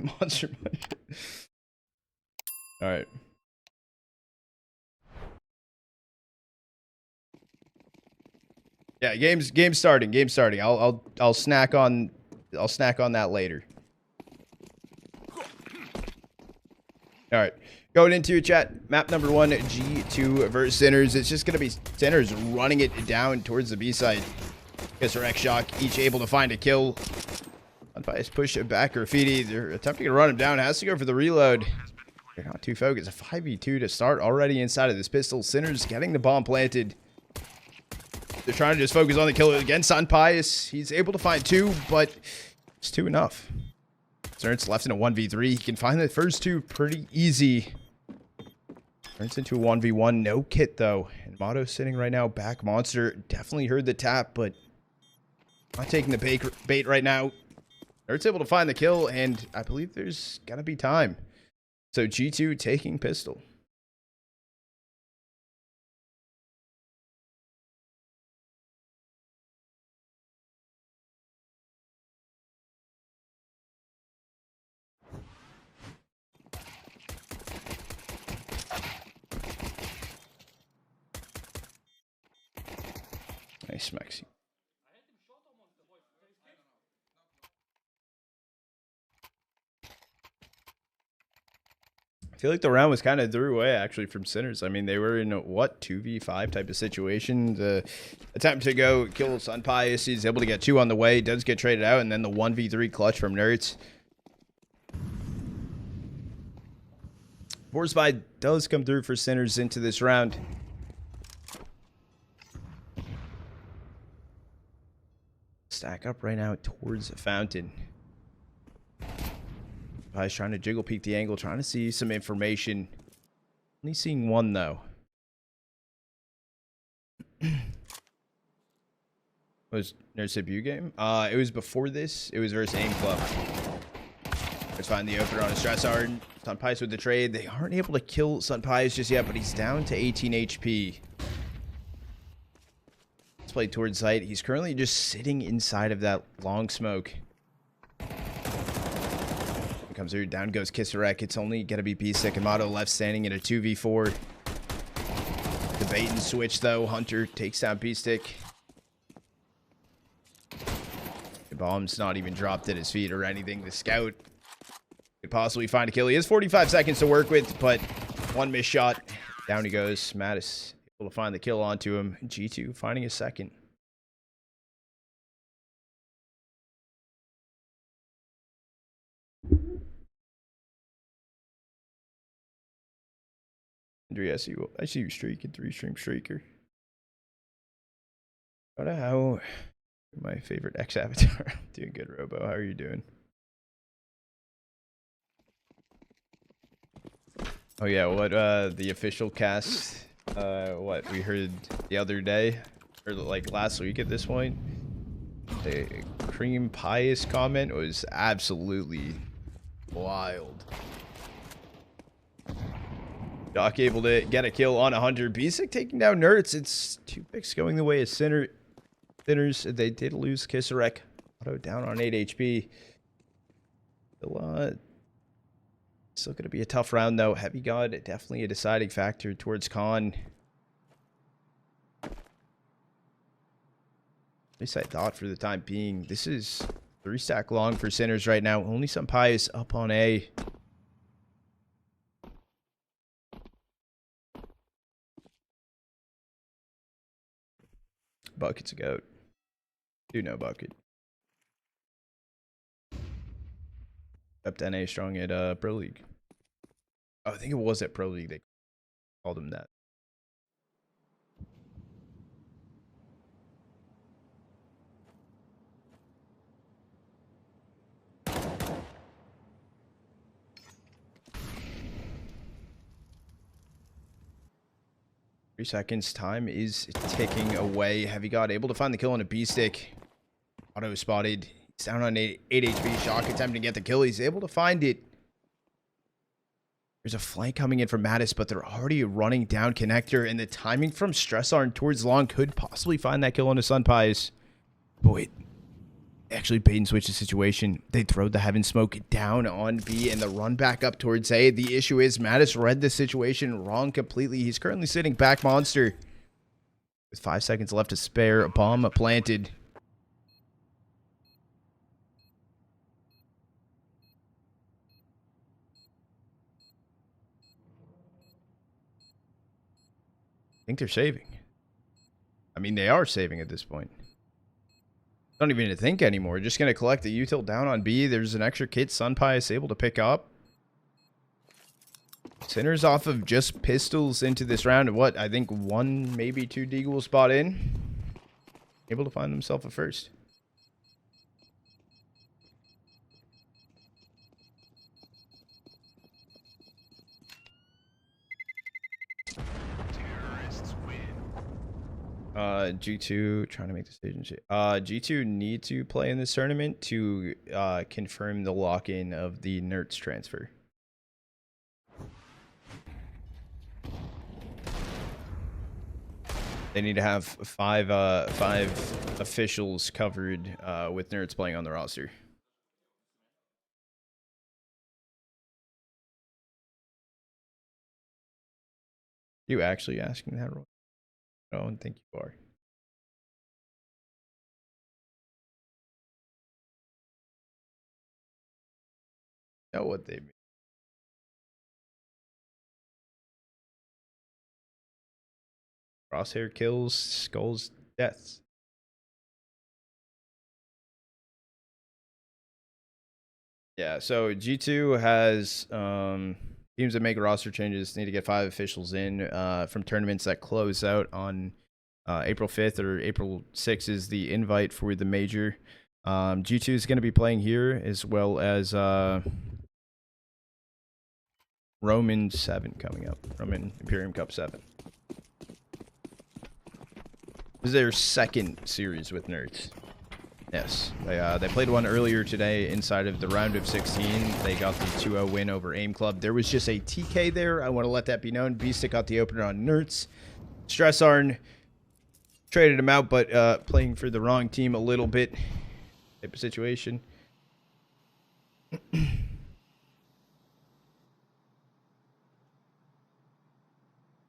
Monster Munch. All right. Yeah, game's starting. Game's starting. I'll snack on that later. All right. Going into chat, map number 1, G2 versus Sinners. It's just gonna be Sinners running it down towards the B side. Kisserek, Shock, each able to find a kill. SunPayus push it back. Graffiti, they're attempting to run him down. Has to go for the reload. They're not too focused. A 5v2 to start already inside of this pistol. Sinners getting the bomb planted. They're trying to just focus on the killer against SunPayus. He's able to find 2, but it's 2 enough. NertS left in a 1v3. He can find the first 2 pretty easy. Turns into a 1v1. No kit, though. And MoDo sitting right now. Back monster. Definitely heard the tap, but not taking the bait right now. NertS able to find the kill, and I believe there's going to be time. So G2 taking pistol. Nice, Maxi. I feel like the round was kind of threw away, actually, from Sinners. I mean, they were in a, what, 2v5 type of situation. The attempt to go kill SunPayus, he's able to get 2 on the way, does get traded out, and then the 1v3 clutch from NertS. Force buy does come through for Sinners into this round. Stack up right now towards the fountain. He's trying to jiggle peek the angle, trying to see some information. Only seeing 1 though. Was NertS debut game? It was before this. It was versus Aim Club. Let's find the opener on a stressarN. SunPayus with the trade. They aren't able to kill SunPayus just yet, but he's down to 18 HP. Let's play towards site. He's currently just sitting inside of that long smoke. Comes through, down goes kisserek. It's only gonna be beastik and MoDo left standing in a 2v4. The bait and switch though. Hunter takes down beastik. The bomb's not even dropped at his feet or anything. The scout could possibly find a kill. He has 45 seconds to work with, but 1 missed shot. Down he goes. MATYS able to find the kill onto him. G2 finding a second. I see you streaking, 3-stream streaker. How my favorite X avatar. Doing good, Robo. How are you doing? Oh yeah, what the official cast what we heard the other day, or like last week at this point, the Cream Pious comment was absolutely wild. Doc able to get a kill on 100. beastik taking down NertS. It's 2 picks going the way of Sinners. They did lose kisserek. MoDo down on 8 HP. Still going to be a tough round, though. HeavyGod, definitely a deciding factor towards Con. At least I thought for the time being. This is 3-stack long for Sinners right now. Only SunPayus up on A. Bucket's a goat. Do know Bucket. Up to NA strong at Pro League. Oh, I think it was at Pro League they called him that. Three seconds. Time is ticking away. HeavyGod able to find the kill on a beastik. Auto spotted. He's down on 8 HP. Shock attempting to get the kill. He's able to find it. There's a flank coming in from MATYS, but they're already running down connector, and the timing from stressarN towards long could possibly find that kill on a SunPayus. But wait. Actually bait and switch the situation. They throw the heaven smoke down on B and the run back up towards A. The issue is MATYS read the situation wrong completely. He's currently sitting back monster with 5 seconds left to spare. A bomb planted. I think they're saving. I mean, they are saving at this point. Don't even need to think anymore. Just going to collect the util down on B. There's an extra kit SunPayus able to pick up. Sinners off of just pistols into this round. What? I think 1, maybe 2 deagle spot in. Able to find themselves a first. G2 trying to make decisions. G2 need to play in this tournament to confirm the lock-in of the NertS transfer. They need to have five officials covered with NertS playing on the roster. You actually asking that, Roy? I don't think you are. Know what they mean. Crosshair kills, skulls, deaths. Yeah, so G2 has teams that make roster changes need to get 5 officials in from tournaments that close out on April 5th or April 6th is the invite for the major. G2 is going to be playing here as well as Roman 7 coming up. Roman Imperium Cup 7. This is their second series with NertS. Yes, they played one earlier today inside of the round of 16. They got the 2-0 win over AIM Club. There was just a TK there. I want to let that be known. beastik got the opener on NertS. stressarN traded him out, but playing for the wrong team a little bit type of situation.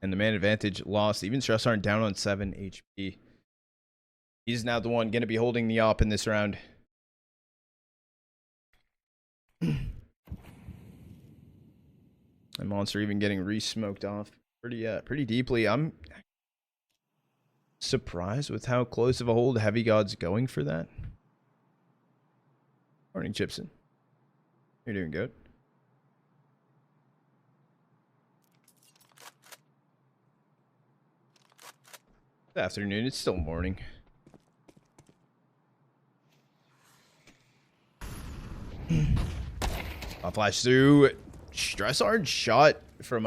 And the man advantage lost. Even stressarN down on 7 HP. He's now the one going to be holding the op in this round. And Monster even getting re-smoked off pretty deeply. I'm surprised with how close of a hold HeavyGod's going for that. Morning, Chipson. You're doing good. Good afternoon. It's still morning. I'll flash through. stressarN shot from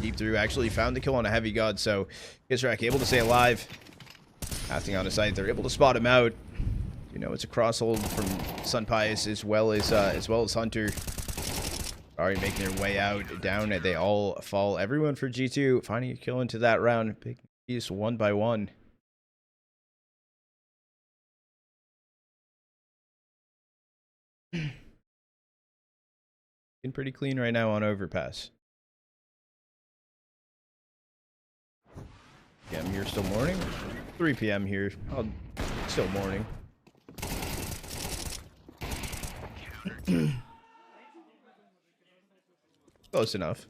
deep through actually found the kill on a HeavyGod, so kisserek able to stay alive. Acting on a site, they're able to spot him out. You know, it's a cross hold from SunPayus as well as Hunter. Already making their way out down. They all fall. Everyone for G2 finding a kill into that round. Big piece 1 by 1. Pretty clean right now on Overpass. PM here, still morning. 3 p.m. here. Still morning. Close enough.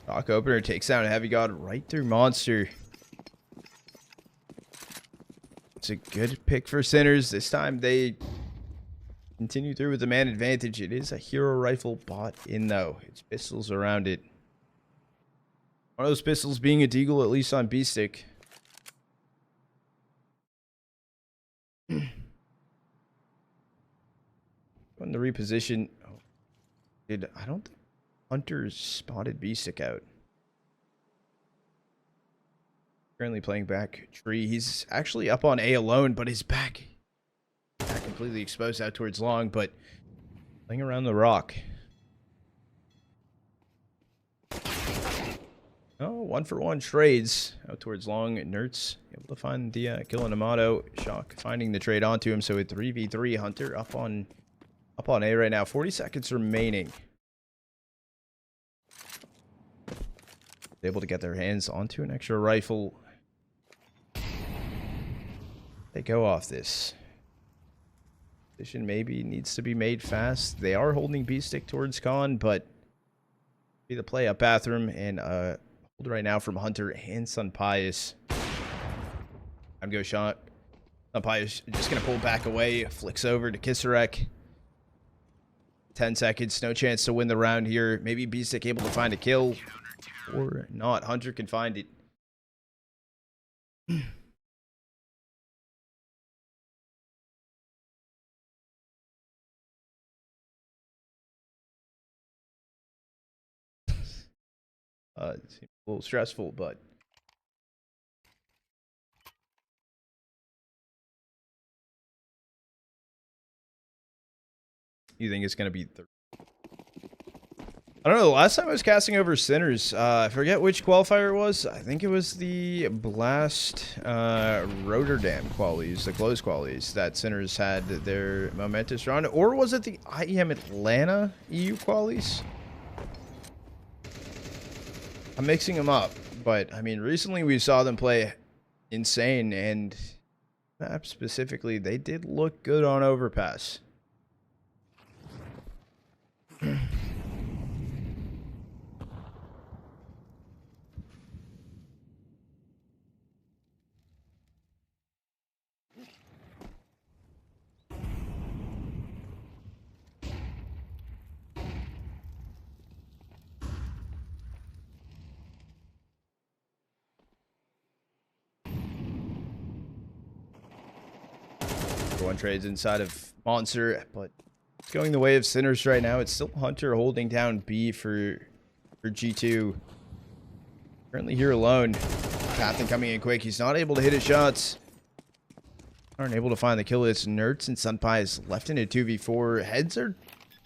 Lock opener takes down a HeavyGod right through Monster. It's a good pick for Sinners. This time they continue through with the man advantage. It is a hero rifle bot in though. It's pistols around it. One of those pistols being a deagle, at least on beastik. On the reposition. Oh, I don't think Hunter spotted beastik out. Currently playing back tree. He's actually up on A alone, but he's back completely exposed out towards long, but playing around the rock. Oh, 1-for-1 trades out towards long. NertS able to find the kill on MoDo. Shock finding the trade onto him. So a 3v3 Hunter up on A right now. 40 seconds remaining. Able to get their hands onto an extra rifle. They go off this. Position maybe needs to be made fast. They are holding beastik towards con, but be the play up bathroom and hold right now from Hunter and SunPayus. Time go shot. SunPayus just gonna pull back away. Flicks over to kisserek. 10 seconds. No chance to win the round here. Maybe beastik able to find a kill. Or not. Hunter can find it. It seems a little stressful, but you think it's going to be I don't know. The last time I was casting over Sinners, I forget which qualifier it was. I think it was the Blast Rotterdam qualities, the close qualities that Sinners had their momentous run. Or was it the IEM Atlanta EU qualies? I'm mixing them up, but I mean, recently we saw them play insane, and map specifically, they did look good on Overpass. One trades inside of Monster, but it's going the way of Sinners right now. It's still Hunter holding down B for G2. Currently here alone. Captain coming in quick. He's not able to hit his shots. Aren't able to find the kill. It's NertS and SunPayus left in a 2v4. Heads are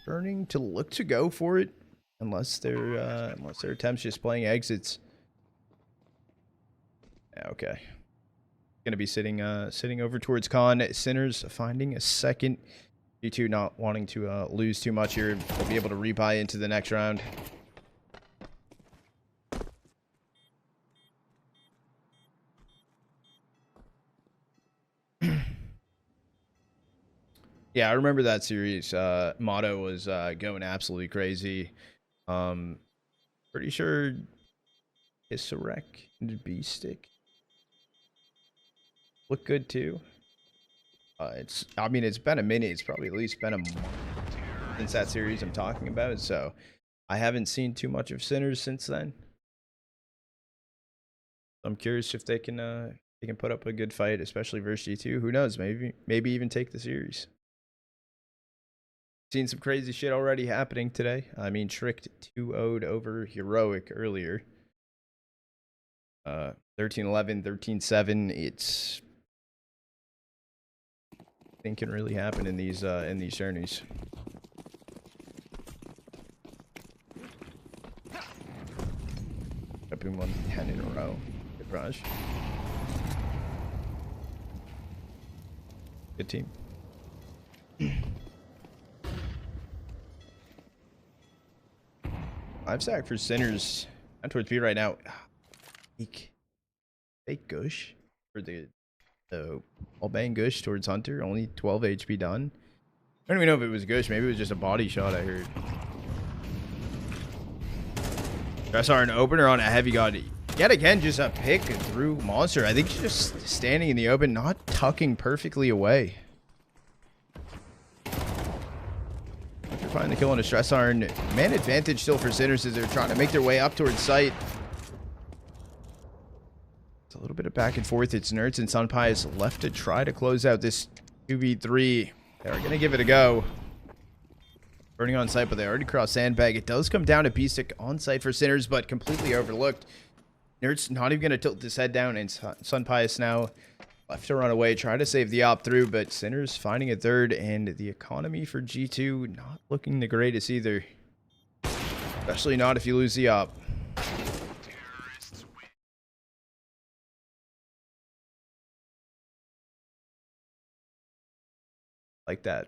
turning to look to go for it, unless their attempts just playing exits. Yeah, okay. Going to be sitting over towards con. Sinners finding a second. G2 not wanting to lose too much here. They'll be able to rebuy into the next round. Yeah, I remember that series. MoDo was going absolutely crazy. Pretty sure kisserek and beastik look good too. I mean, it's been a minute. It's probably at least been a month since that series I'm talking about. So I haven't seen too much of Sinners since then. I'm curious if they can put up a good fight, especially versus G2. Who knows? Maybe even take the series. Seen some crazy shit already happening today. I mean, Tricked 2-0'd over Heroic earlier. 13-11, 13-7. It's thing can really happen in these journeys. I've been won 10 in a row. Good Mirage. Good team. 5-stack for Sinners. I'm towards B right now. Fake Gush for the all bang Gush towards Hunter. Only 12 HP done. I don't even know if it was Gush. Maybe it was just a body shot I heard. stressarN opener on a HeavyGod. Yet again, just a pick through Monster. I think he's just standing in the open, not tucking perfectly away. Find the kill on a stressarN. Man advantage still for Sinners as they're trying to make their way up towards site. It's a little bit of back and forth. It's NertS and SunPayus left to try to close out this 2v3. They're going to give it a go. Burning on site, but they already crossed sandbag. It does come down to beastik on site for Sinners, but completely overlooked. NertS not even going to tilt his head down, and SunPayus now Left to run away, try to save the op through, but Sinners finding a third, and the economy for G2 not looking the greatest either. Especially not if you lose the op. Like that.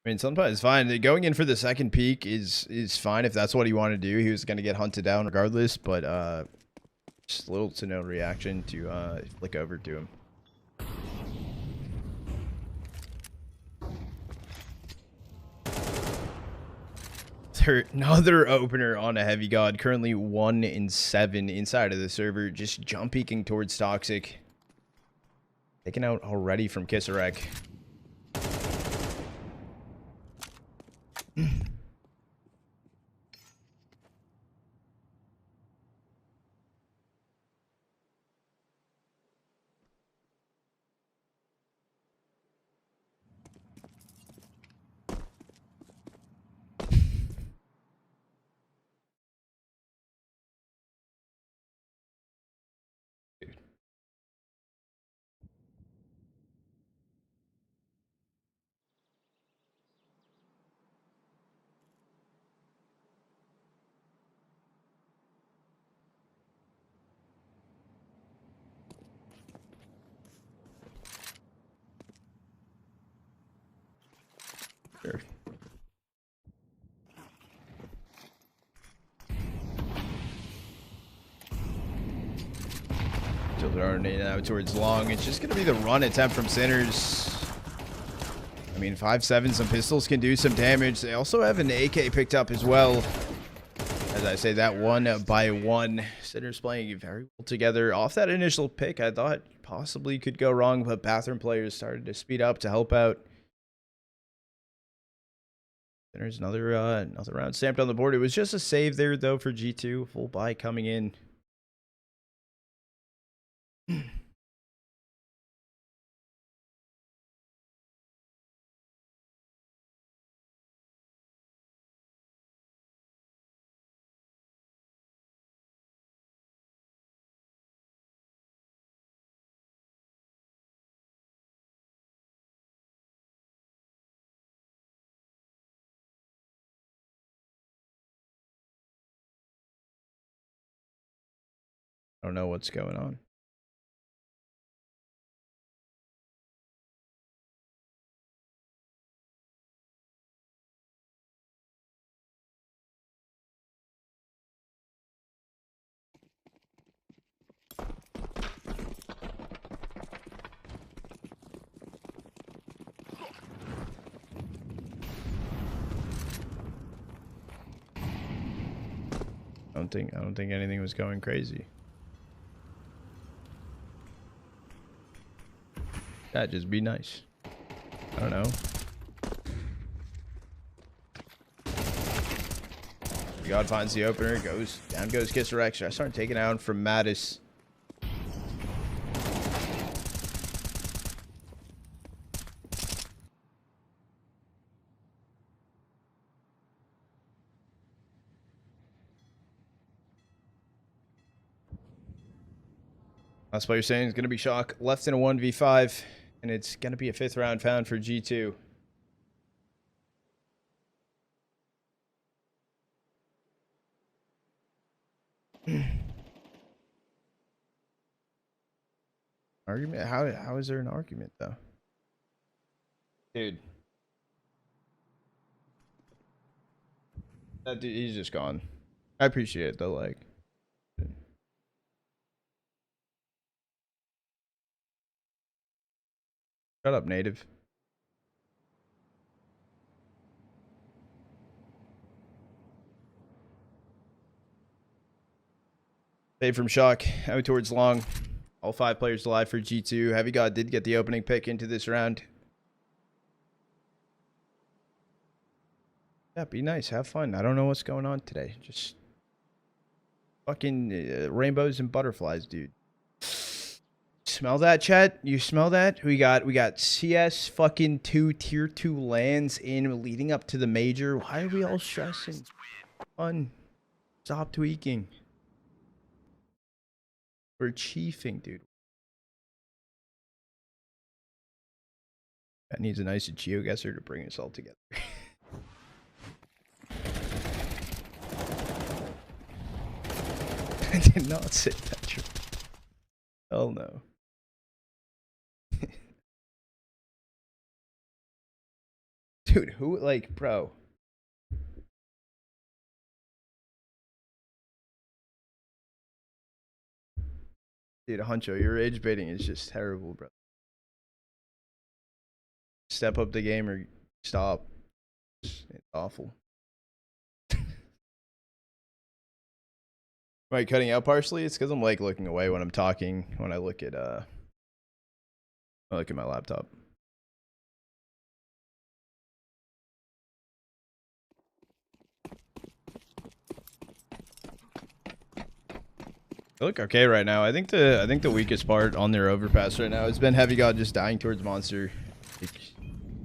I mean, SunPayus is fine. Going in for the second peak is fine if that's what he wanted to do. He was going to get hunted down regardless, but just little to no reaction to flick over to him. Another opener on a HeavyGod, currently 1-7 inside of the server, just jump peeking towards Toxic. Taken out already from kisserek. Sure. Still throwing it out towards long. It's just going to be the run attempt from Sinners. I mean, 5.7, some pistols can do some damage. They also have an AK picked up as well. As I say, that 1-by-1. Sinners playing very well together. Off that initial pick, I thought possibly could go wrong, but Bathroom players started to speed up to help out. There's another round stamped on the board. It was just a save there, though, for G2. Full buy coming in. I don't know what's going on. I don't think anything was going crazy. That'd just be nice. I don't know. God finds the opener, goes down, goes kisserek. I start taking out from MATYS. That's what you're saying. It's going to be Shock left in a 1v5, and it's going to be a 5th round found for G2. Argument? How is there an argument, though? Dude. That dude, he's just gone. I appreciate it, though, like. Shut up, native. Save from Shock, out towards long. All 5 players alive for G2. HeavyGod did get the opening pick into this round. Yeah, be nice. Have fun. I don't know what's going on today. Just fucking rainbows and butterflies, dude. Smell that, chat? You smell that? We got CS fucking 2 tier 2 lands in leading up to the major. Why are we all stressing? Fun. Stop tweaking. We're chiefing, dude. That needs a nice geoguesser to bring us all together. I did not say that true. Hell no. Dude, who, like, bro. Dude, Huncho, your rage baiting is just terrible, bro. Step up the game or stop. It's awful. Am I cutting out partially? It's because I'm like looking away when I'm talking when I look at my laptop. They look okay right now. I think the weakest part on their overpass right now has been HeavyGod just dying towards monster like,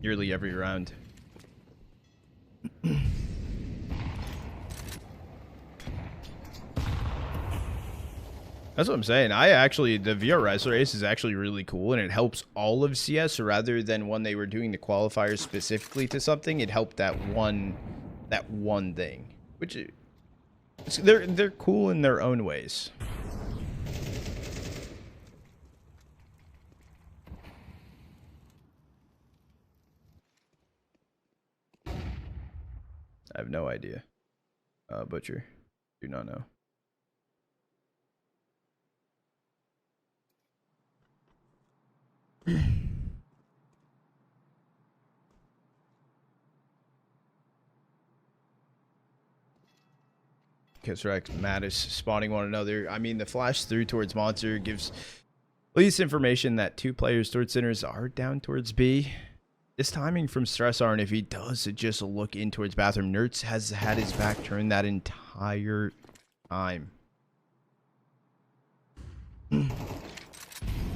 nearly every round. That's what I'm saying. The VRS race is actually really cool, and it helps all of CS rather than when they were doing the qualifiers specifically to something. It helped that one thing, which they're cool in their own ways. I have no idea. Butcher, do not know. Kisserek, MATYS spawning one another. I mean, the flash through towards monster gives at least information that 2 players towards centers are down towards B. This timing from stressarN, if he does just look in towards bathroom, NertS has had his back turned that entire time.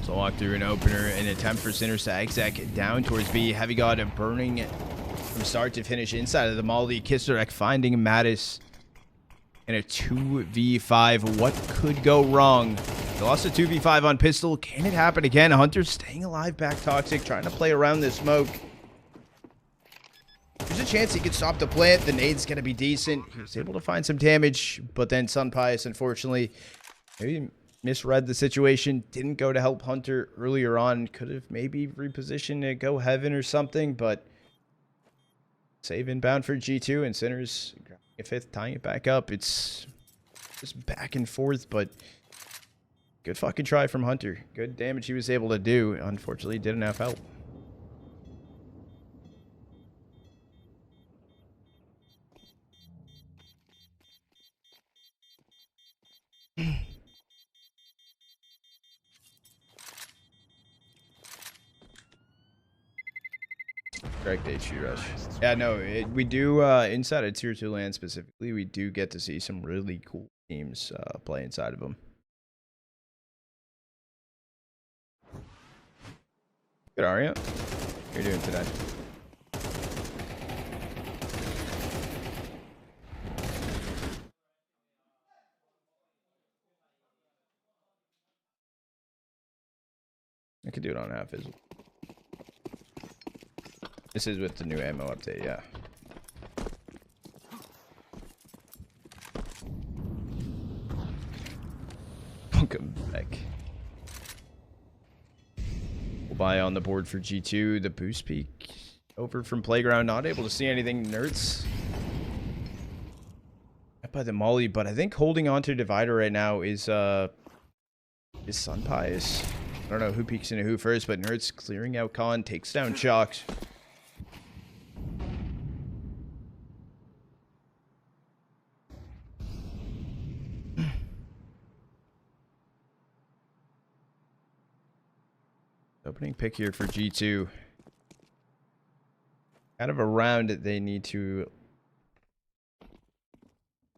So walk through an opener, an attempt for center to exec down towards B. HeavyGod burning from start to finish inside of the molly. kisserek finding MATYS in a 2v5. What could go wrong? They lost a 2v5 on pistol. Can it happen again? Hunter staying alive, back toxic, trying to play around the smoke. There's a chance he could stop the plant. The nade's going to be decent. He was able to find some damage, but then SunPayus, unfortunately, maybe misread the situation. Didn't go to help Hunter earlier on. Could have maybe repositioned to go heaven or something, but save inbound for G2, and Sinners a 5th, tying it back up. It's just back and forth, but good fucking try from Hunter. Good damage he was able to do. Unfortunately, didn't have help. Correct HG rush. Yeah, no, we do, inside of tier 2 land specifically, we do get to see some really cool teams play inside of them. Good, Aria. How are you doing today? I could do it on half fizzle. This is with the new ammo update, yeah. Welcome back. We'll buy on the board for G2. The boost peak over from playground. Not able to see anything. NertS up by the molly, but I think holding on to divider right now is SunPayus. I don't know who peeks into who first, but NertS clearing out Con, takes down Shocks. Opening pick here for G2. Kind of a round that they need to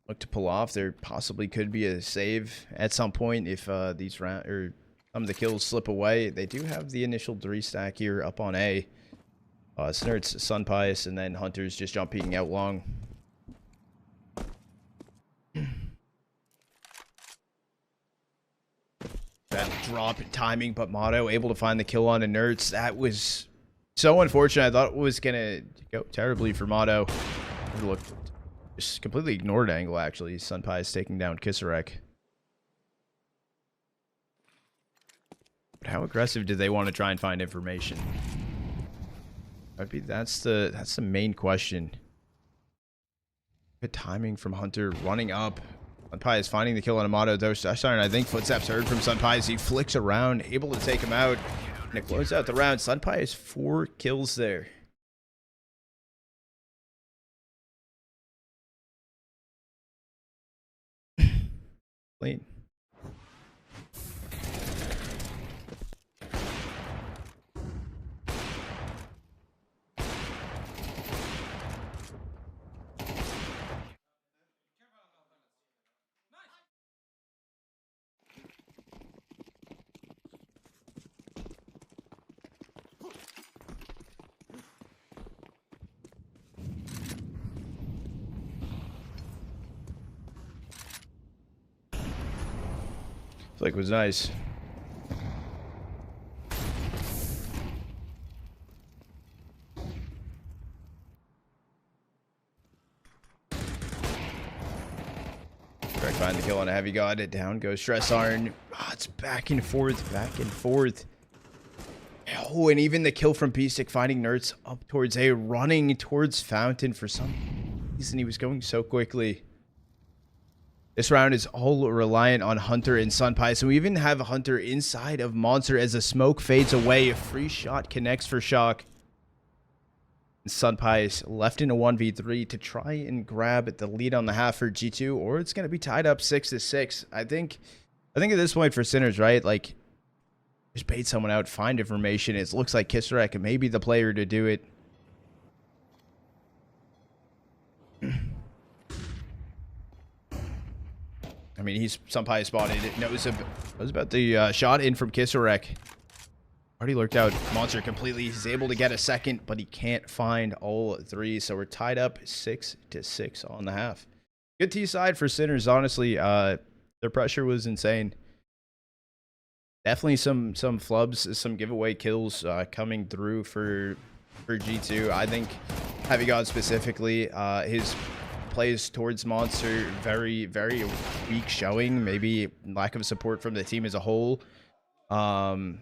look to pull off. There possibly could be a save at some point if these round or some of the kills slip away. They do have the initial 3 stack here up on A. It's NertS, SunPayus, and then Hunter's just jumping out long. That drop in timing, but MoDo able to find the kill on a NertS. That was so unfortunate. I thought it was gonna go terribly for MoDo. Looked just completely ignored angle actually. SunPayus taking down kisserek. But how aggressive do they want to try and find information? That's the main question. Good timing from Hunter running up. SunPayus finding the kill on a MoDo though. stressarN, I think footsteps heard from SunPayus. He flicks around, able to take him out. And it closes out the round. SunPayus 4 kills there. Clean. Flick was nice. Find the kill on a HeavyGod. Down goes stressarN. Oh, it's back and forth, back and forth. Oh, and even the kill from beastik finding NertS up towards A, running towards Fountain for some reason. He was going so quickly. This round is all reliant on Hunter and SunPayus. And we even have Hunter inside of Monster as the smoke fades away. A free shot connects for Shock. And SunPayus left in a 1v3 to try and grab the lead on the half for G2. Or it's going to be tied up 6-6. I think at this point for Sinners, right? Like, just bait someone out, find information. It looks like kisserek may be the player to do it. I mean, SunPayus spotted it, knows about the shot in from kisserek. Already lurked out Monster completely. He's able to get a second, but he can't find all 3. So we're tied up 6-6 on the half. Good T side for Sinners, honestly. Their pressure was insane. Definitely some flubs, some giveaway kills coming through for G2. I think HeavyGod specifically, his plays towards Monster very weak showing, maybe lack of support from the team as a whole, and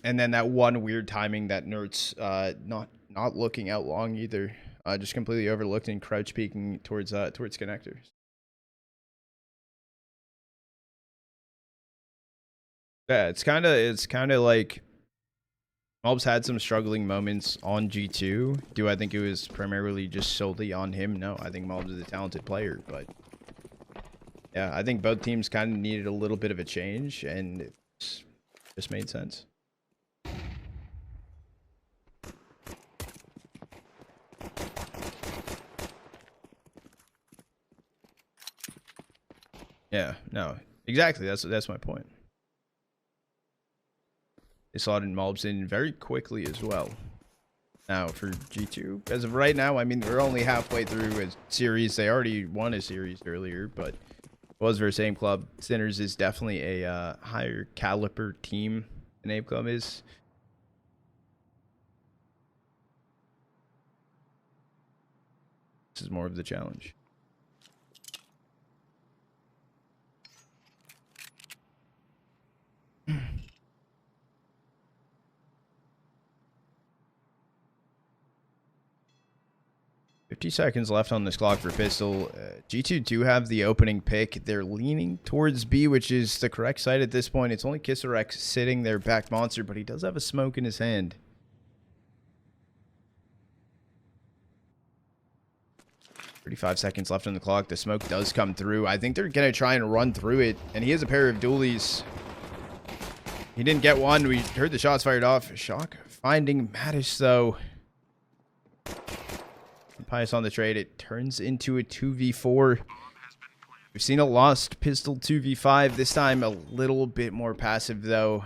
then that one weird timing that NertS not looking out long either, just completely overlooked and crouch peeking towards connectors. Yeah, it's kind of like Mobs had some struggling moments on G2. Do I think it was primarily just solely on him? No, I think Mobs is a talented player, but yeah, I think both teams kind of needed a little bit of a change, and it just made sense. Yeah, no, exactly. That's my point. They slotted Mobs in very quickly as well. Now for G2, as of right now, I mean, they're only halfway through a series. They already won a series earlier, but it was versus Aim Club. Sinners is definitely a higher caliber team than Aim Club is. This is more of the challenge. 50 seconds left on this clock for pistol. G2 do have the opening pick. They're leaning towards B, which is the correct side at this point. It's only kisserek sitting there back Monster, but he does have a smoke in his hand. "35 seconds left on the clock. The smoke does come through. I think they're going to try and run through it. And he has a pair of dualies. He didn't get one. We heard the shots fired off. Shock finding MATYS, though. SunPayus on the trade. It turns into a 2v4. We've seen a lost pistol 2v5. This time a little bit more passive, though.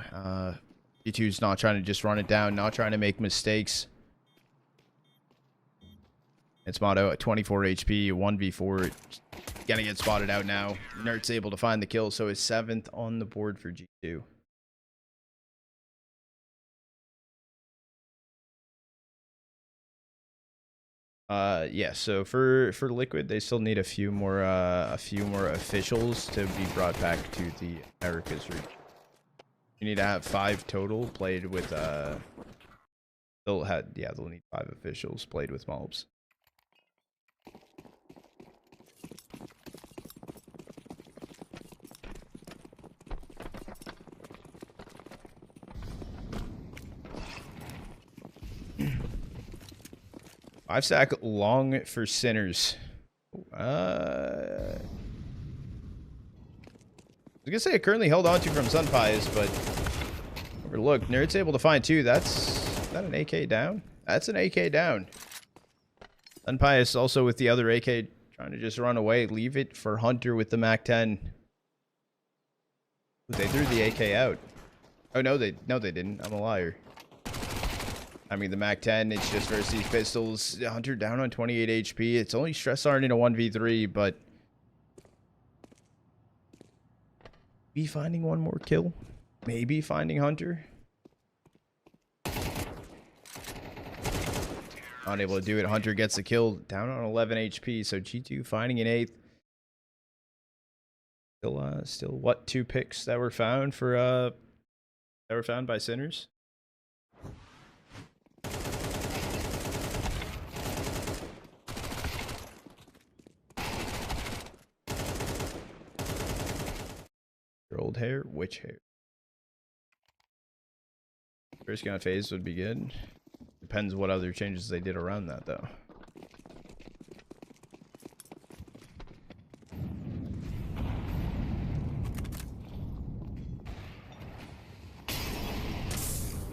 G2's not trying to just run it down, not trying to make mistakes. It's MoDo at 24 HP, 1v4. Gonna get spotted out now. NertS able to find the kill, so is 7th on the board for G2. Yeah, so for Liquid, they still need a few more officials to be brought back to the Americas region. You need to have 5 total played with they'll need 5 officials played with mobs. Five stack long for Sinners. I was gonna say it currently held on to from SunPayus, but overlook. NertS able to find 2. Is that an AK down? That's an AK down. SunPayus also with the other AK trying to just run away. Leave it for Hunter with the MAC-10. They threw the AK out. Oh no, they didn't. I'm a liar. I mean, the MAC-10, it's just versus these pistols. Hunter down on 28 HP. It's only stressarN in a 1v3, but maybe finding one more kill. Maybe finding Hunter. Unable to do it. Hunter gets the kill. Down on 11 HP, so G2 finding an 8th. Still what, 2 picks that were found for that were found by Sinners? Your old hair? Which hair? First gun phase would be good. Depends what other changes they did around that, though.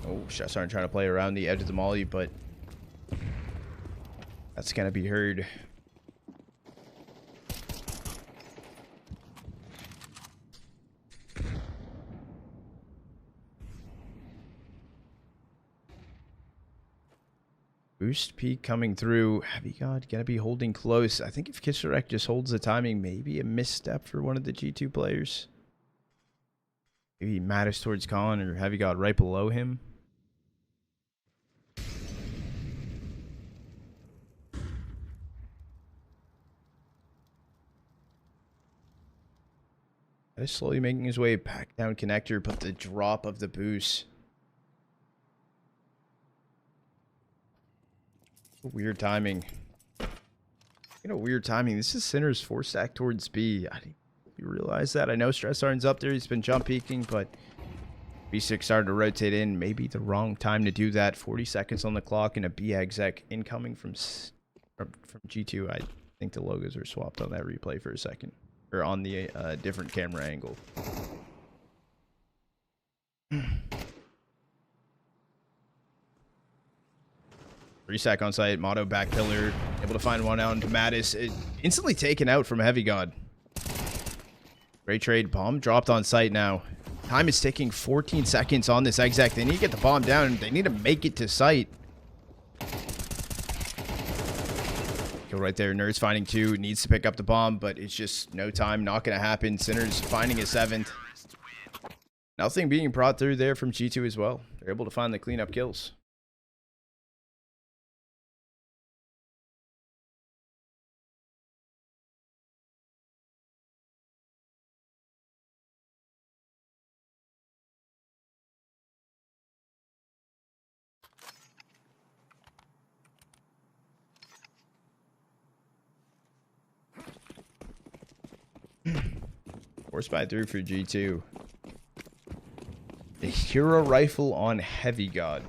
Oh, stressarN trying to play around the edge of the molly, but that's gonna be heard. Boost peak coming through. HeavyGod gonna be holding close. I think if kisserek just holds the timing, maybe a misstep for one of the G2 players. Maybe MATYS towards Colin or HeavyGod right below him. MATYS slowly making his way back down connector, but the drop of the boost. Weird timing. Weird timing. This is Sinner's 4 stack towards B. I didn't realize that. I know stressarN's up there. He's been jump peeking, but beastik started to rotate in. Maybe the wrong time to do that. 40 seconds on the clock and a B exec incoming from G2. I think the logos are swapped on that replay for a second. Or on the different camera angle. 3 stack on site. MoDo back pillar. Able to find one out into MATYS. Instantly taken out from HeavyGod. Great trade. Bomb dropped on site now. Time is ticking. 14 seconds on this exec. They need to get the bomb down. They need to make it to site. Kill right there. NertS finding 2. Needs to pick up the bomb, but it's just no time. Not going to happen. Sinners finding a 7th. Nothing being brought through there from G2 as well. They're able to find the cleanup kills. Force by through for G2. The hero rifle on HeavyGod.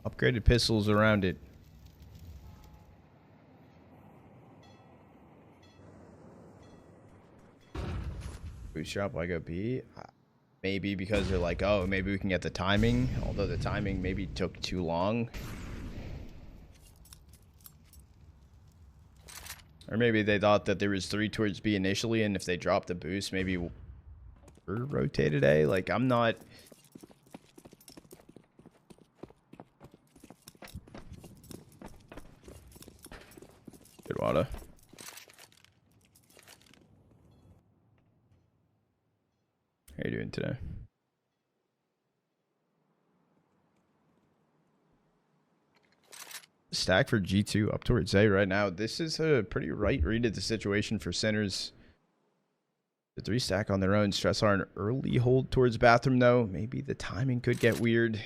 Upgraded pistols around it. Boost drop, I go B. Maybe because they're like, oh, maybe we can get the timing. Although the timing maybe took too long. Or maybe they thought that there was 3 towards B initially, and if they dropped the boost, maybe we're rotated A. Like, I'm not... Good water. How are you doing today? Stack for G2 up towards A right now. This is a pretty right read of the situation for Sinners. The 3 stack on their own. stressarN early hold towards bathroom though. Maybe the timing could get weird.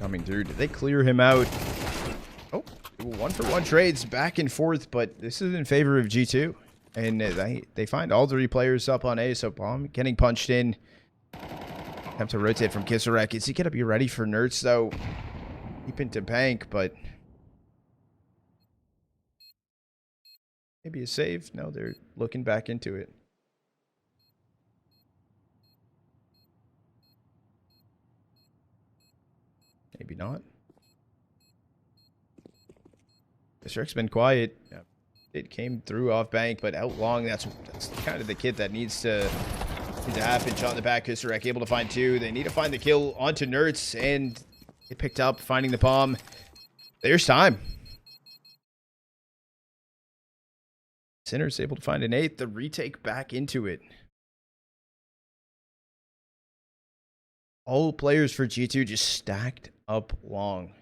Coming through. Did they clear him out? Oh, 1-for-1 trades back and forth, but this is in favor of G2. And they find all 3 players up on A, so bomb getting punched in. Have to rotate from kisserek. Is he going to be ready for NertS, though? Deep into bank, but... Maybe a save? No, they're looking back into it. Maybe not. kisserek's been quiet. It came through off bank, but out long, that's kind of the kid that needs to happen. Shot in the back. kisserek able to find 2. They need to find the kill onto NertS, and it picked up, finding the palm. There's time. Sinners able to find an 8th. The retake back into it. All players for G2 just stacked up long.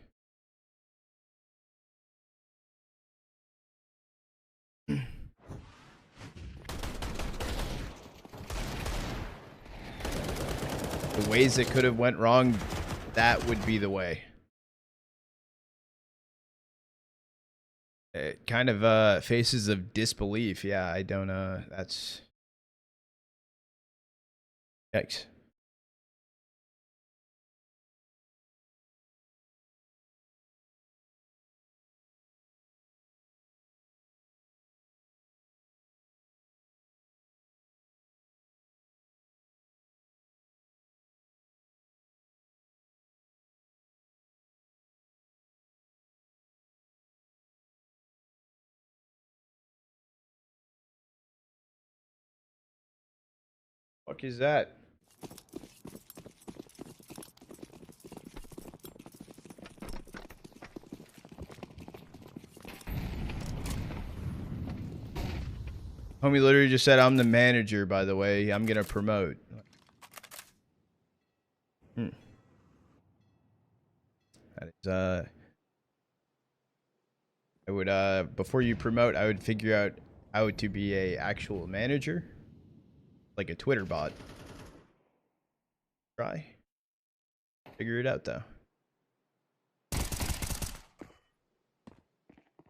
The ways it could have went wrong, that would be the way. Kind of faces of disbelief. Yeah, I don't that's yikes. Fuck is that? Homie literally just said, I'm the manager, by the way. I'm going to promote. That is, I would, before you promote, I would figure out how to be a actual manager. Like a Twitter bot. Try. Figure it out, though.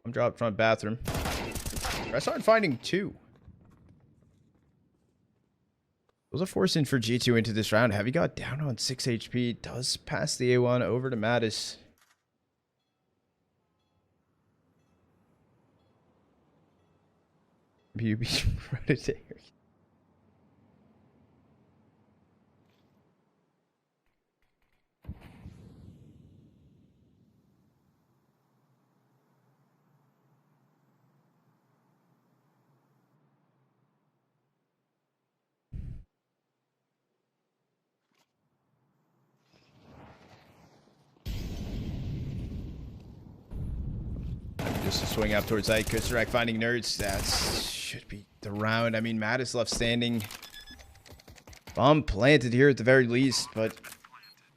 I'm dropped front bathroom. stressarN finding 2. Those are forcing for G2 into this round. HeavyGod down on 6 HP. Does pass the A1 over to MATYS. BUB Predator. Just a swing up towards side. kisserek finding NertS. That should be the round. I mean, MATYS left standing. Bomb planted here at the very least, but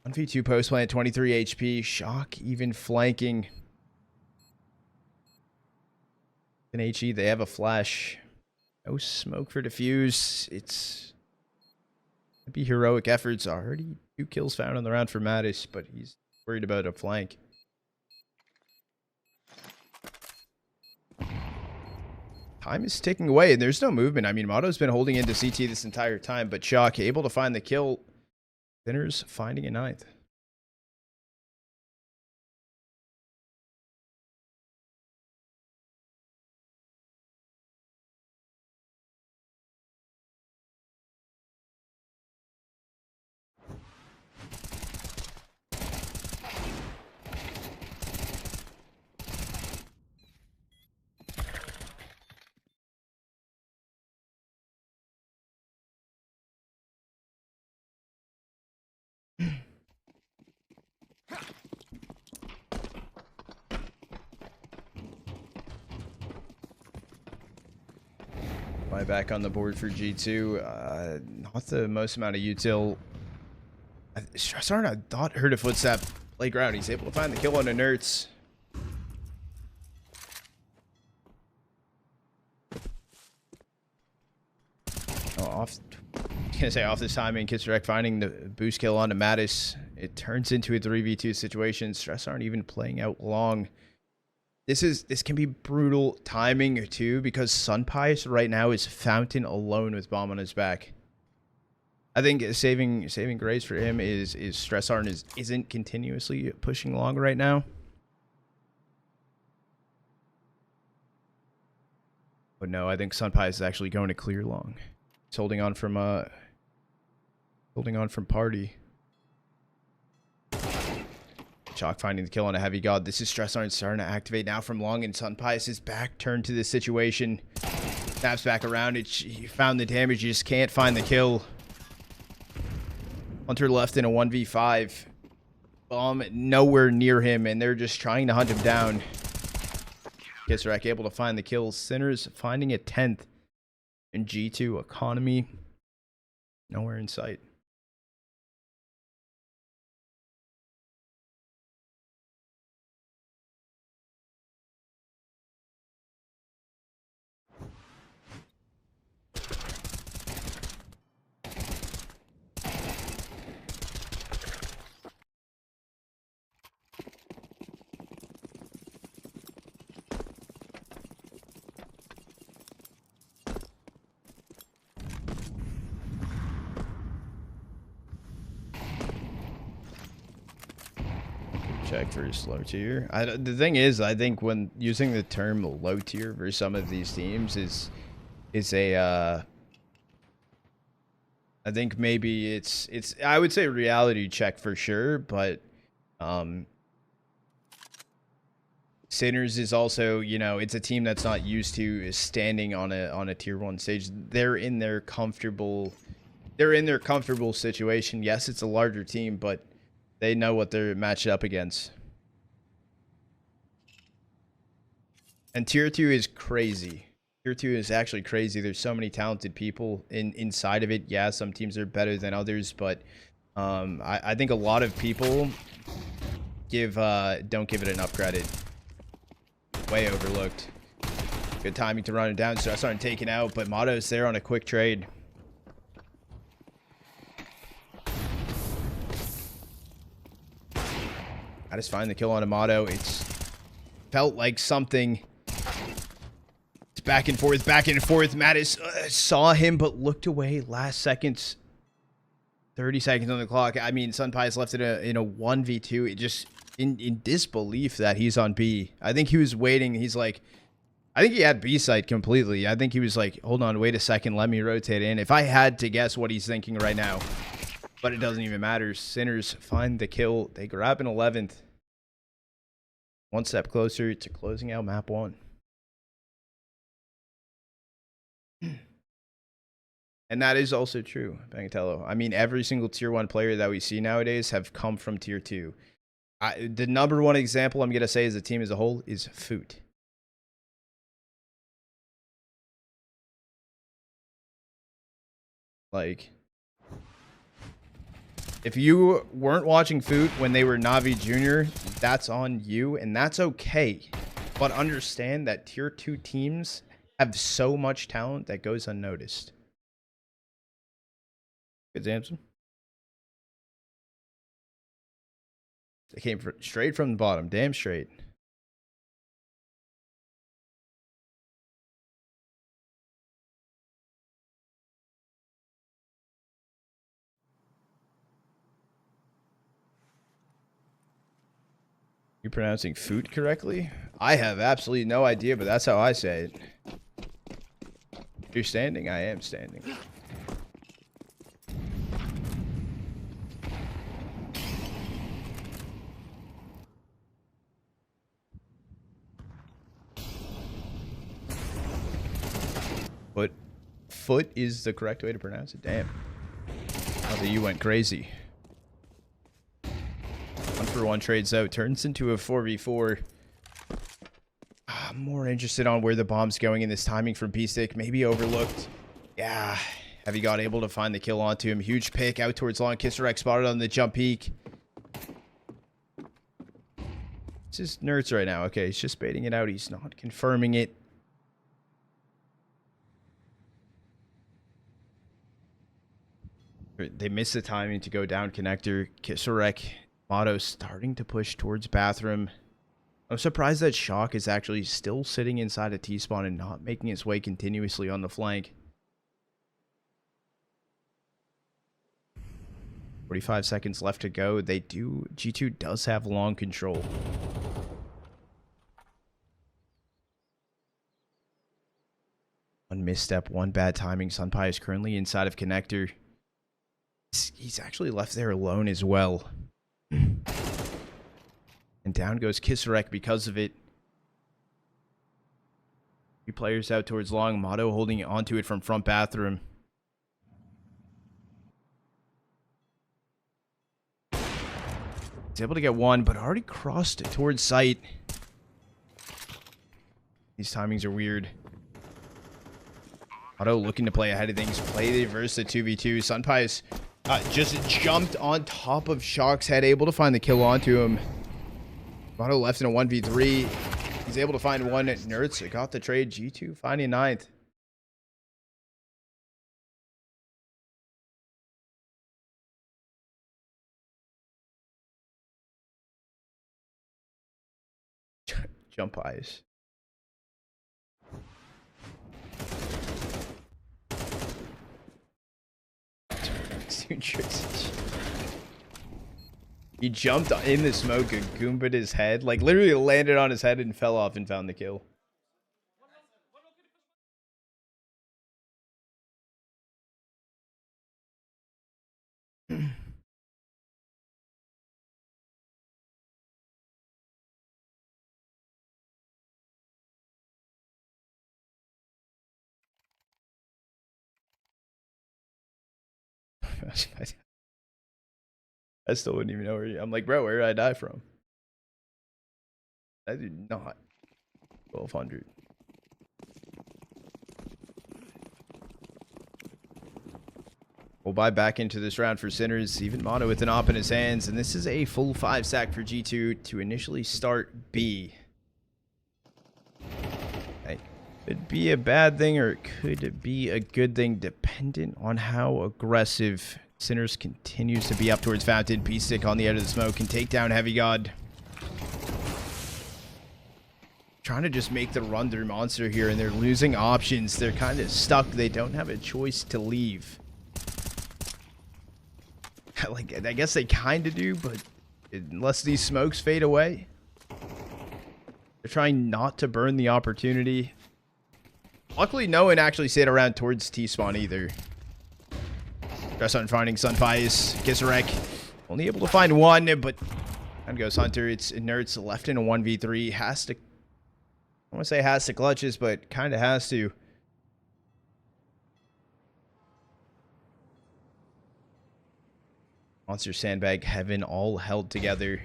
1v2 post plant, 23 HP. Shock even flanking. In HE, they have a flash. No smoke for defuse. It's gonna be heroic efforts. Already 2 kills found on the round for MATYS, but he's worried about a flank. Time is ticking away, and there's no movement. I mean, MoDo's been holding into CT this entire time, but Shock able to find the kill. Sinners finding a 9th. Right back on the board for G2. Not the most amount of util. stressarN, I thought, heard a footstep playground. He's able to find the kill on a NertS. Oh, off this timing, kisserek finding the boost kill onto MATYS. It turns into a 3v2 situation. stressarN even playing out long. This can be brutal timing too, because SunPayus right now is Fountain alone with bomb on his back. I think saving grace for him is stressarN isn't continuously pushing long right now. But no, I think SunPayus is actually going to clear long. He's holding on from party. Chalk finding the kill on a HeavyGod. This is stressarN starting to activate now from long, and SunPayus is back turned to this situation. Snaps back around it. He found the damage. You just can't find the kill. Hunter left in a 1v5. Bomb nowhere near him, and they're just trying to hunt him down. kisserek able to find the kill. Sinners finding a 10th. And G2 economy nowhere in sight. Check for his low tier. The thing is, I think when using the term low tier for some of these teams is a I think maybe it's I would say reality check for sure, but Sinners is also, you know, it's a team that's not used to standing on a tier 1 stage. They're in their comfortable situation. Yes, it's a larger team, but they know what they're matched up against. And tier 2 is crazy. Tier 2 is actually crazy. There's so many talented people inside of it. Yeah, some teams are better than others, but I think a lot of people don't give it enough credit. Way overlooked. Good timing to run it down. stressarN taken out, but MoDo's there on a quick trade. I just find the kill on a MoDo. It's felt like something. It's back and forth, back and forth. MATYS saw him, but looked away. Last seconds. 30 seconds on the clock. I mean, SunPayus left it in a 1v2. It just in disbelief that he's on B. I think he was waiting. He's like, I think he had B site completely. I think he was like, hold on, wait a second. Let me rotate in. If I had to guess what he's thinking right now. But it doesn't even matter. Sinners find the kill. They grab an 11th. One step closer to closing out map 1. And that is also true, Bangatello. I mean, every single tier 1 player that we see nowadays have come from tier 2. The number 1 example I'm going to say as a team as a whole is Foot. Like, if you weren't watching Foot when they were Navi Jr., that's on you, and that's okay. But understand that tier 2 teams have so much talent that goes unnoticed. Good, Samson. They came straight from the bottom. Damn straight. You pronouncing Foot correctly? I have absolutely no idea, but that's how I say it. You're standing? I am standing. But Foot is the correct way to pronounce it. Damn. Oh, the U went crazy. 1-for-1 trades out. Turns into a 4v4. more interested on where the bomb's going in this timing from beastik. Maybe overlooked. Yeah. HeavyGod able to find the kill onto him. Huge pick out towards long. kisserek spotted on the jump peak. This is NertS right now. Okay, he's just baiting it out. He's not confirming it. They missed the timing to go down connector. kisserek. MoDo starting to push towards bathroom. I'm surprised that Shock is actually still sitting inside a T-spawn and not making his way continuously on the flank. 45 seconds left to go. G2 does have long control. One misstep, one bad timing. SunPayus currently inside of connector. He's actually left there alone as well. And down goes kisserek because of it. 3 players out towards long. MoDo holding onto it from front bathroom. He's able to get one, but already crossed towards site. These timings are weird. MoDo looking to play ahead of things. Play the versus the 2v2. SunPayus just jumped on top of Shock's head, able to find the kill onto him. MoDo left in a 1v3. He's able to find one. NertS got the trade. G2 finding 9th. Jump eyes. He jumped in the smoke and goombed his head. Like, literally landed on his head and fell off and found the kill. I still wouldn't even know where I'm like, bro, where did I die from? I did not. 1200. We'll buy back into this round for sinners. Even MoDo with an op in his hands. And this is a full 5 sack for G2 to initially start B. Hey, could be a bad thing or it could be a good thing dependent on how aggressive sinners continues to be up towards Fountain. beastik on the edge of the smoke can take down HeavyGod. Trying to just make the run through monster here, and they're losing options. They're kind of stuck. They don't have a choice to leave. Like, I guess they kind of do, but unless these smokes fade away, they're trying not to burn the opportunity. Luckily, no one actually stayed around towards T-spawn either. stressarN finding SunPayus. kisserek only able to find one, but down goes Hunter. It's NertS left in a 1v3. Has to, I want to say has to clutches, but kind of has to. Monster sandbag heaven all held together.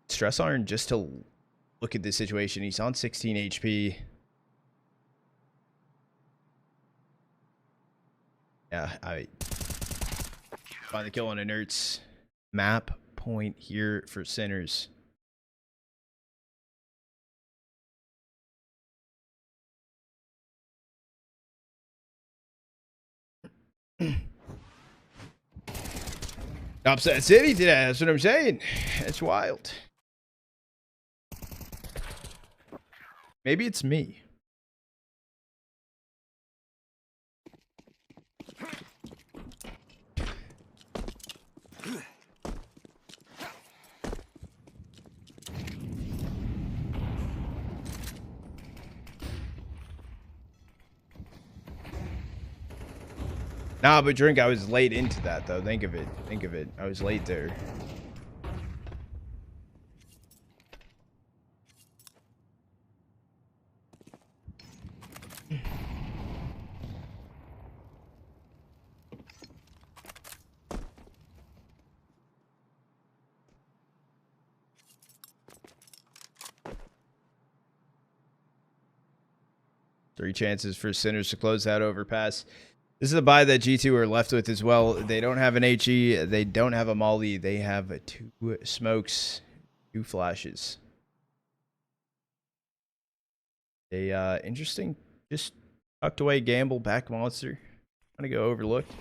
stressarN, just to look at this situation, he's on 16 HP. Yeah, I find the kill on a NertS. Map point here for sinners. Upset City today, that's what I'm saying. It's wild. Maybe it's me. Nah, but drink, I was late into that though. Think of it. Think of it. I was late there. 3 chances for Sinners to close out Overpass. This is a buy that G2 are left with as well. They don't have an HE. They don't have a Molly. They have 2 smokes, 2 flashes. A interesting, just tucked away gamble back monster. Trying to go overlooked.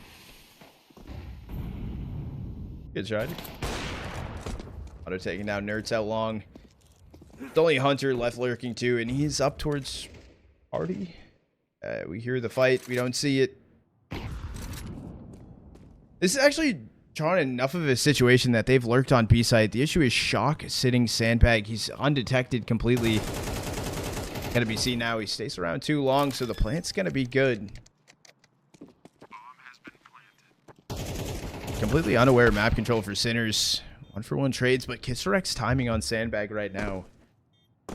Good try. MoDo taking down NertS out long. It's only Hunter left lurking too, and he's up towards party. We hear the fight. We don't see it. This is actually John enough of a situation that they've lurked on B side. The issue is Shock sitting sandbag. He's undetected completely. Gonna be seen now. He stays around too long, so the plant's gonna be good. Completely unaware map control for Sinners. 1-for-1 trades, but kisserek's timing on sandbag right now.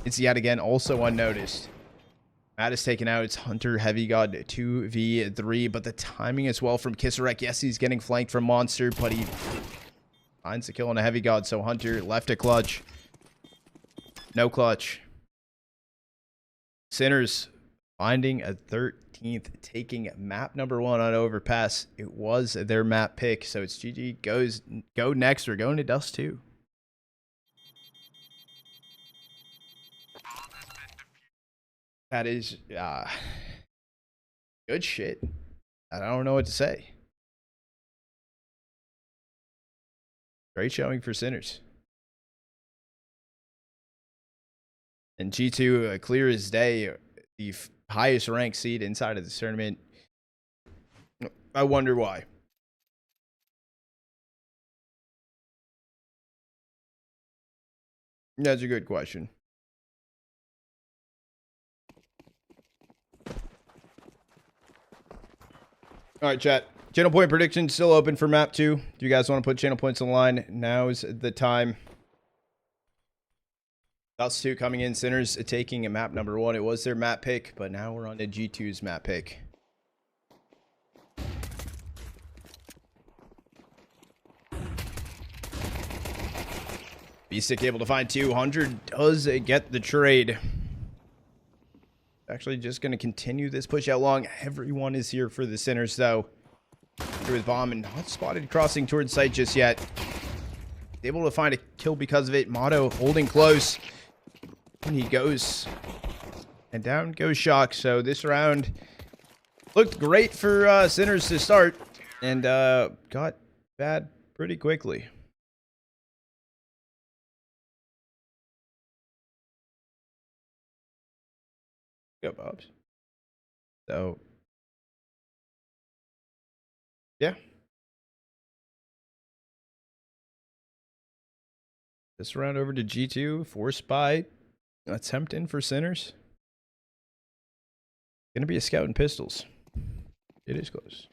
It's yet again also unnoticed. MATYS taken out. It's Hunter, HeavyGod 2v3, but the timing as well from kisserek. Yes, he's getting flanked from Monster, but he finds the kill on a HeavyGod, so Hunter left a clutch. No clutch. Sinners finding a 13th, taking map number 1 on Overpass. It was their map pick, so it's GG go next. We're going to Dust 2. That is good shit. I don't know what to say. Great showing for Sinners. And G2, clear as day, the highest ranked seed inside of the tournament. I wonder why. That's a good question. All right, chat. Channel point prediction still open for map 2. Do you guys want to put channel points on the line? Now's the time. Dust 2 coming in. Sinners taking a map number 1. It was their map pick, but now we're on to G2's map pick. beastik able to find 200. Does get the trade. Actually just going to continue this push out long. Everyone is here for the Sinners, though. Here with bomb and not spotted crossing towards site just yet. Able to find a kill because of it. MoDo holding close. And he goes. And down goes Shock. So this round looked great for Sinners to start. And got bad pretty quickly. Go, Bobs. So, yeah. This round over to G2. Force by attempt in for Sinners. Gonna be a scout and pistols. It is close.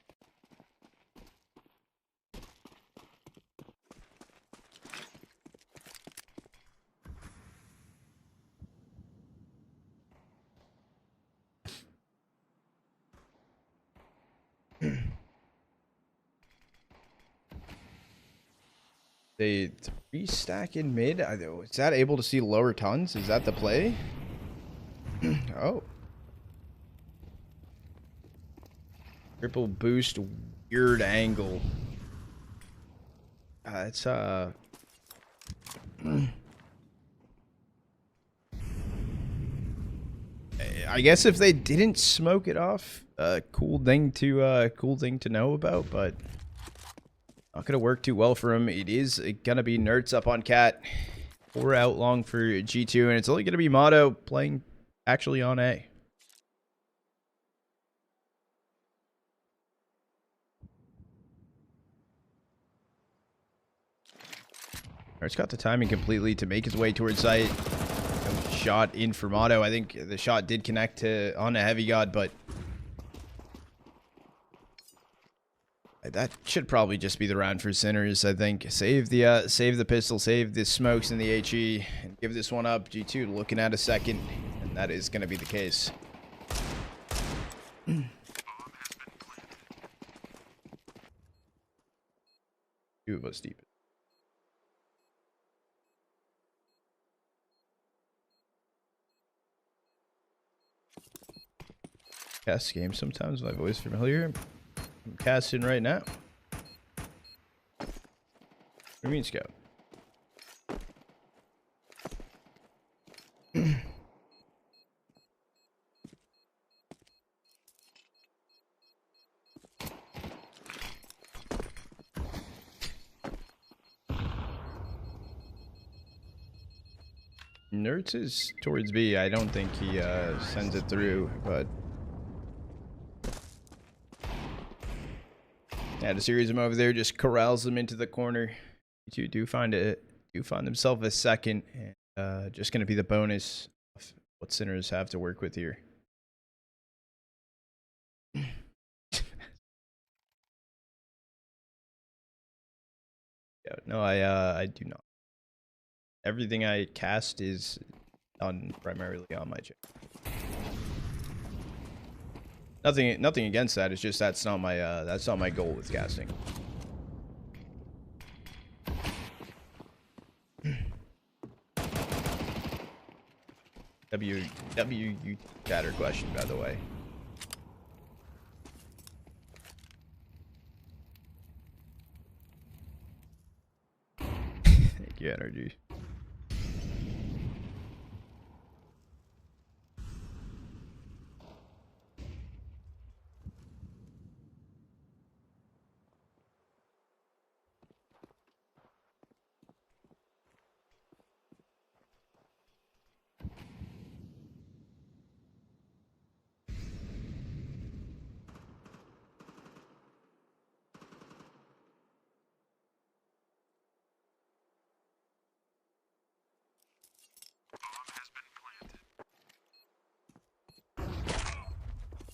They 3-stack in mid. Is that able to see lower tons? Is that the play? Oh. Triple boost, weird angle. It's I guess if they didn't smoke it off, cool thing to know about, but not gonna work too well for him. It is gonna be NertS up on Cat. 4 out long for G2, and it's only gonna be MoDo playing actually on A. NertS got the timing completely to make his way towards site. Shot in for MoDo. I think the shot did connect on a HeavyGod, but that should probably just be the round for Sinners. I think save the pistol, save the smokes and the HE, and give this one up. G2 looking at a second, and that is going to be the case. Two of us deep. cast game sometimes. My voice familiar. I'm casting right now. What do you mean, Scout? NertS is towards B. I don't think he sends it through, but yeah, the series him over there just corrals them into the corner. You do find themselves a second, and just going to be the bonus of what Sinners have to work with here. Yeah, no, I do not. Everything I cast is done primarily on my channel. Nothing against that. It's just that's not my goal with casting. W chatter question, by the way. Thank you, energy.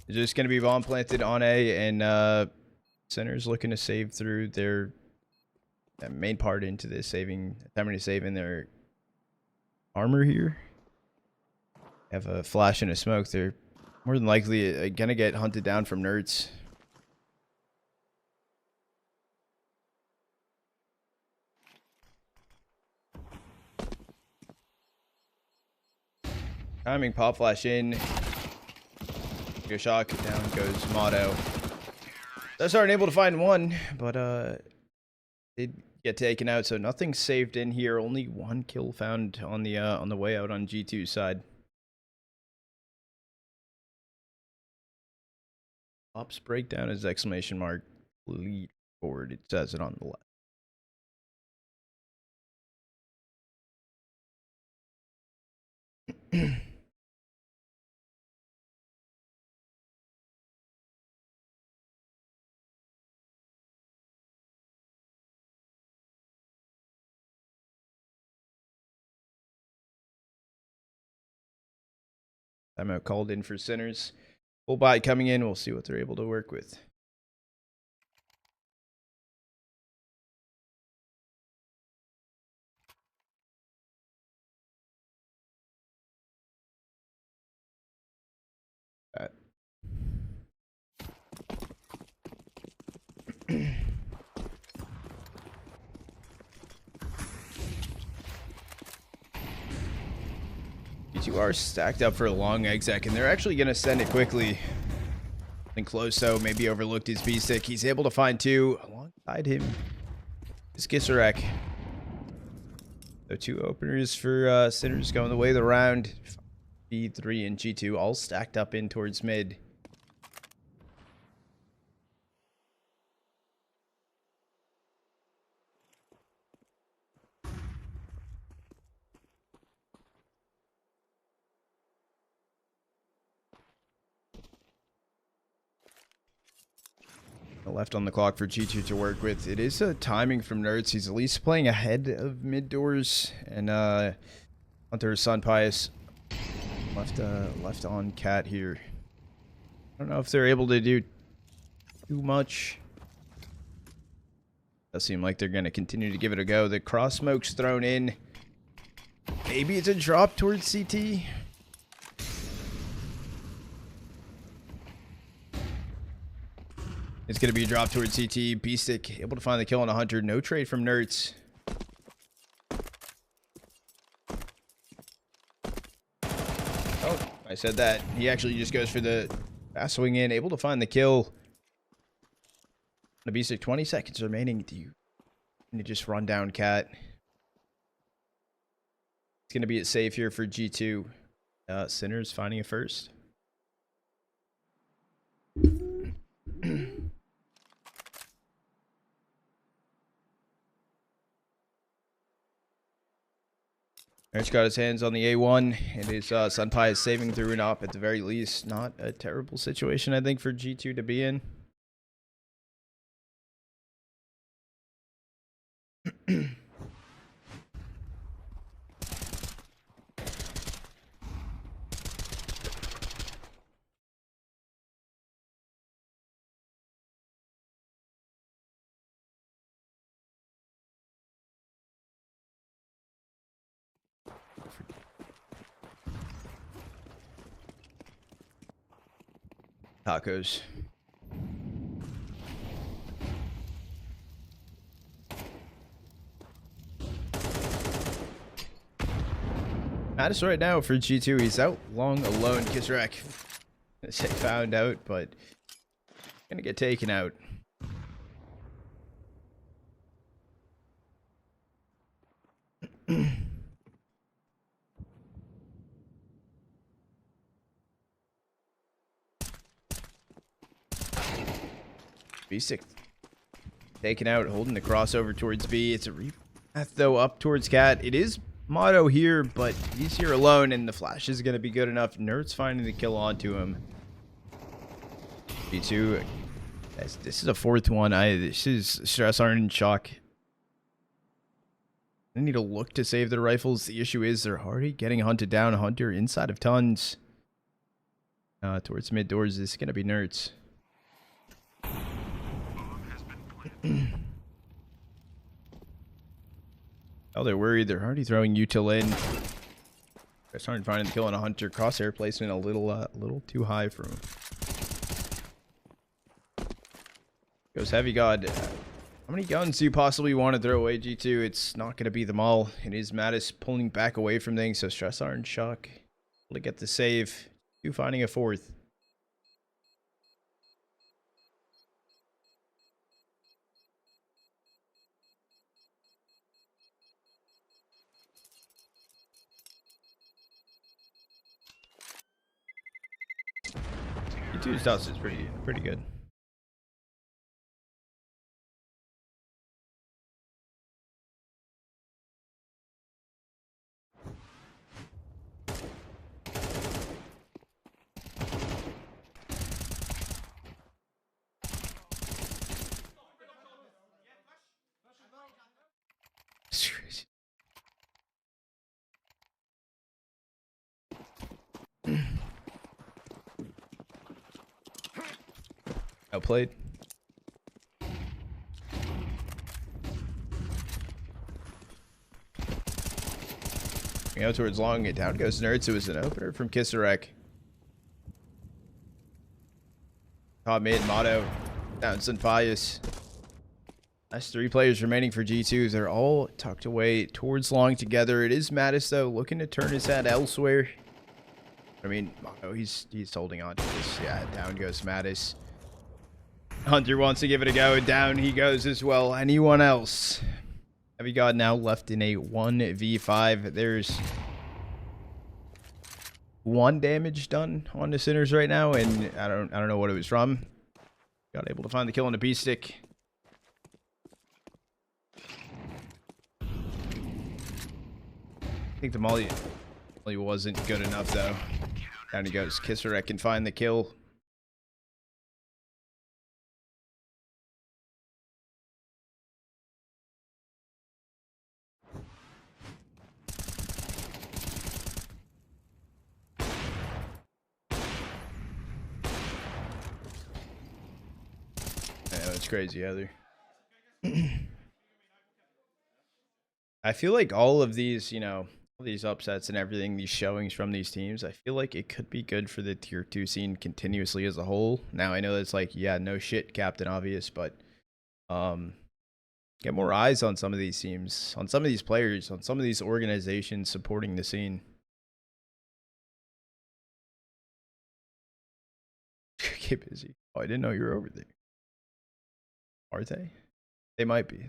It's just going to be bomb planted on A, and Center's looking to save through their main part into this, attempting to save in their armor here. Have a flash and a smoke. They're more than likely going to get hunted down from NertS. Timing pop flash in. Go shock, down goes MoDo. Thus aren't able to find one, but did get taken out, so nothing saved in here. Only one kill found on the way out on G2's side. Ops breakdown is exclamation mark lead forward. It says it on the left. Timeout called in for Sinners. Full buy coming in. We'll see what they're able to work with. All right. You are stacked up for a long exec, and they're actually going to send it quickly. And close, so maybe overlooked his beastik. He's able to find two alongside him. His kisserek. So two openers for Sinners going the way of the round. B3 and G2 all stacked up in towards mid. Left on the clock for G2 to work with. It is a timing from NertS. He's at least playing ahead of mid doors, and Hunter SunPayus left on cat here. I don't know if they're able to do too much. Does seem like they're going to continue to give it a go. The cross smoke's thrown in. Maybe it's a drop towards CT. It's going to be a drop towards CT. beastik able to find the kill on a Hunter. No trade from NertS. Oh, I said that. He actually just goes for the Fast swing in, able to find the kill. The beastik, 20 seconds remaining. Do you need to just run down Cat? It's going to be it safe here for G2. Sinners finding it first. NertS got his hands on the A1. It is SunPayus saving through an op at the very least. Not a terrible situation, I think, for G2 to be in. Tacos. MATYS right now for G2. He's out long alone. Kisserek. Say found out, but gonna get taken out. beastik taken out, holding the crossover towards B. It's a repath though up towards Cat. It is MoDo here, but he's here alone, and the flash is going to be good enough. NertS finding the kill onto him. B2. This is a fourth one. This is stressarN in shock. They need to look to save their rifles. The issue is they're already getting hunted down. Hunter inside of tons. Towards mid doors. This is going to be NertS. Oh, they're worried. They're already throwing util in. They're starting to find the kill on a Hunter. Crosshair placement a little too high for him. Goes HeavyGod. How many guns do you possibly want to throw away, G2? It's not going to be them all. It is MATYS pulling back away from things, so stressarN shock. Able to get the save. You finding a fourth. G2's dust is pretty good. Outplayed. Out towards long, and down goes NertS. It was an opener from kisserek. Top mid, MoDo. Down SunPayus. That's 3 players remaining for G2. They're all tucked away towards long together. It is MATYS though, looking to turn his head elsewhere. I mean, MoDo, he's holding on to this. Yeah, down goes MATYS. Hunter wants to give it a go. Down he goes as well. Anyone else? HeavyGod now left in a 1v5. There's 1 damage done on the Sinners right now, and I don't know what it was from. Got able to find the kill on the beastik. I think the molly wasn't good enough though. Down he goes. Kisserek can find the kill. It's crazy, Heather. I feel like all of these, all these upsets and everything, these showings from these teams, I feel like it could be good for the tier 2 scene continuously as a whole. Now, I know that's like, yeah, no shit, Captain Obvious, but get more eyes on some of these teams, on some of these players, on some of these organizations supporting the scene. get busy. Oh, I didn't know you were over there. Are they? They might be.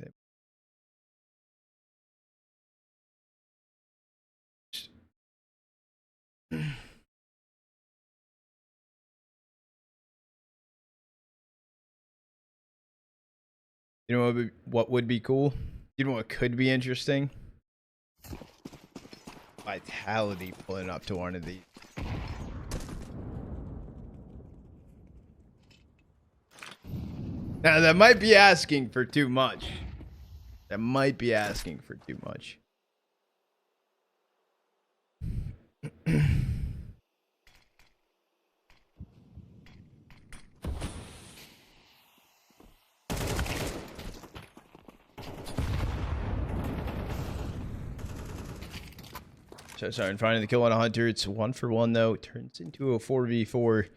You know what would be cool? You know what could be interesting? Vitality pulling up to one of these. Now that might be asking for too much. That might be asking for too much. So sorry, I'm finding the kill on a hunter. It's 1-for-1 though. Turns into a 4v4.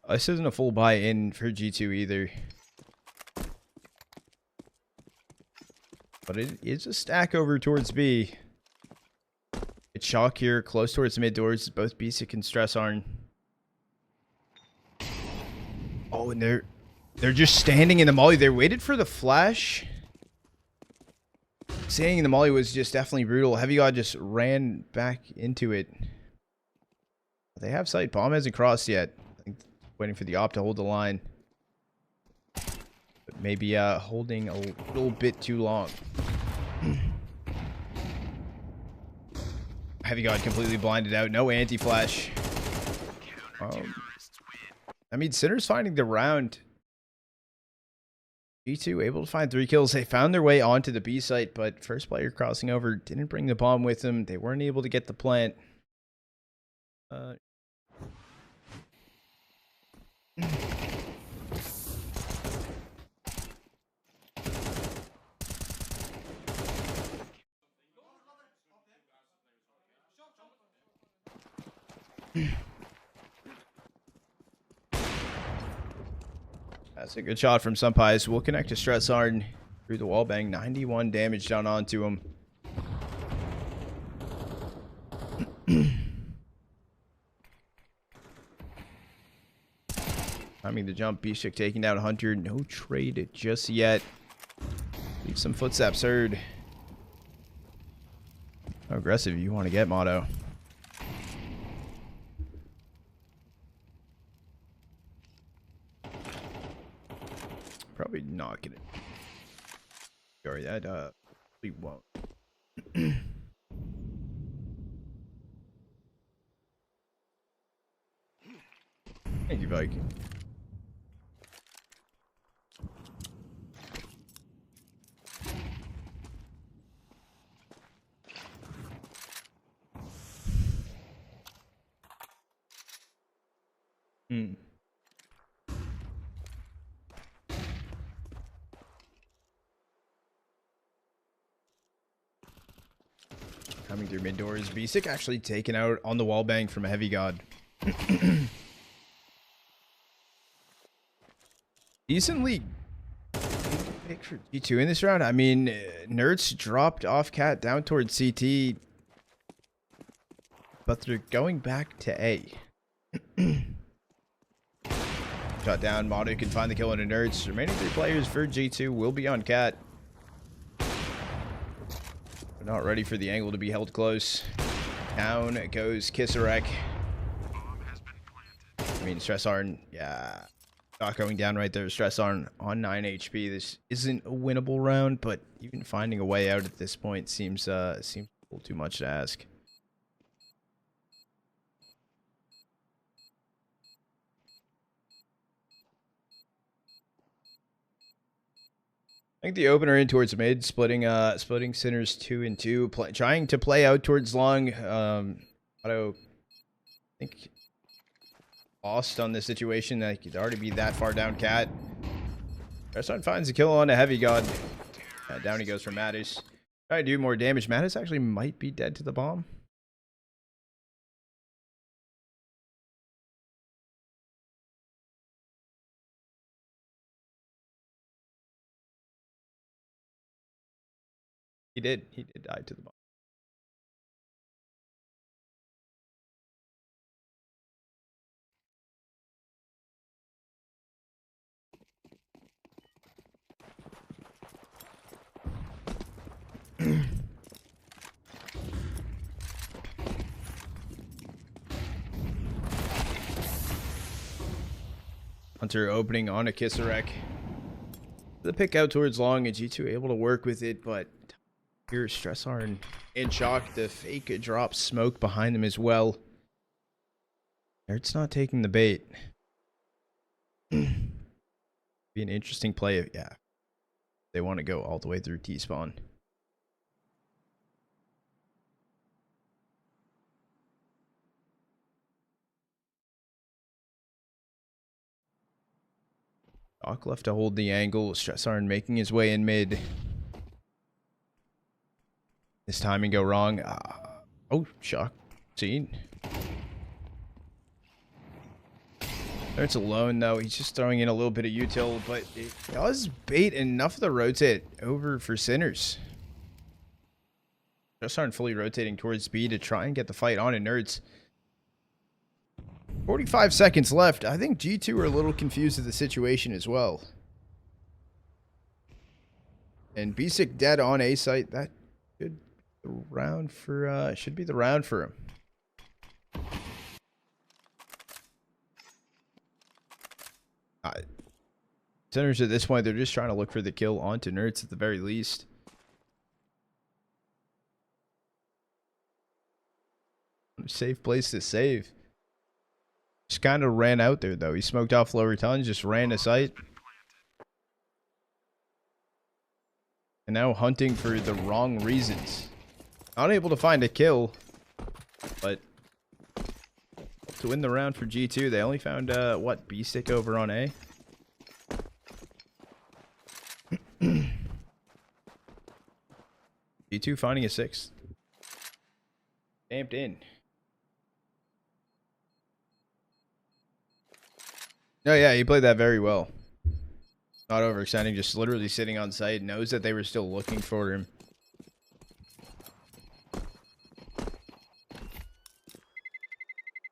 This isn't a full buy-in for G2 either. But it is a stack over towards B. It's Shock here, close towards the mid doors. Both beastik and stressarN. Oh, and they're just standing in the molly. They waited for the flash. Standing in the molly was just definitely brutal. HeavyGod just ran back into it. They have sight. Bomb hasn't crossed yet. I think waiting for the op to hold the line. But maybe holding a little bit too long. HeavyGod completely blinded out. No anti-flash. I mean, Sinner's finding the round. G2 able to find 3 kills. They found their way onto the B site, but first player crossing over didn't bring the bomb with them. They weren't able to get the plant. That's a good shot from SunPayus. We'll connect to stressarN through the wall bang. 91 damage down onto him. Timing the jump. beastik taking down Hunter. No trade just yet. Leave some footsteps heard. How aggressive you want to get, MoDo? Probably not gonna. Sorry, that we won't. Thank you, Viking. Coming through mid doors. beastik actually taken out on the wall bang from a HeavyGod. Decently pick for G2 in this round. I mean, NertS dropped off cat down towards CT, but they're going back to A. Shot down. MoDo can find the kill on a NertS. Remaining 3 players for G2 will be on cat. They're not ready for the angle to be held close. Down goes kisserek. I mean, stressarN, yeah. Not going down right there. stressarN on 9 HP. This isn't a winnable round, but even finding a way out at this point seems a little too much to ask. I think the opener in towards mid, splitting Sinners 2 and 2, trying to play out towards long. MoDo, I think, lost on this situation. That could already be that far down cat. stressarN finds a kill on a HeavyGod. Down he goes for MATYS. Trying to do more damage. MATYS actually might be dead to the bomb. He did die to the bomb. Hunter opening on a kisserek. The pick out towards long and G2 able to work with it, but here stressarN in shock. The fake drop smoke behind them as well. NertS not taking the bait. Be an interesting play if, yeah, they want to go all the way through T-spawn. Doc left to hold the angle. stressarN making his way in mid. This timing go wrong. Oh, shock. Seen. NertS alone though. He's just throwing in a little bit of util, but it does bait enough of the rotate over for Sinners. stressarN fully rotating towards B to try and get the fight on in NertS. 45 seconds left. I think G2 are a little confused at the situation as well. And beastik dead on A site. That should be the round for him. Sinners at this point, they're just trying to look for the kill onto NertS at the very least. Safe place to save. Just kind of ran out there, though. He smoked off lower tons, just ran to sight. And now hunting for the wrong reasons. Not able to find a kill, but to win the round for G2, they only found, what, beastik over on A? G2 finding a 6th. Stamped in. Oh yeah, he played that very well. Not overextending, just literally sitting on site. Knows that they were still looking for him.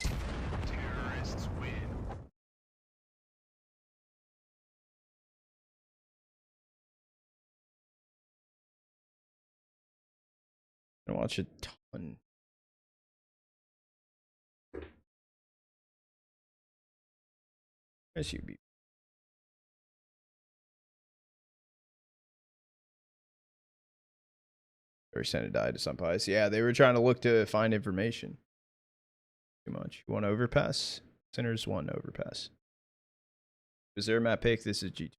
Terrorists win. I watch a ton. SUB. Or sent a die to SunPayus. Yeah, they were trying to look to find information. Too much. You want to overpass? Sinners want overpass. Was there a map pick? This is G2.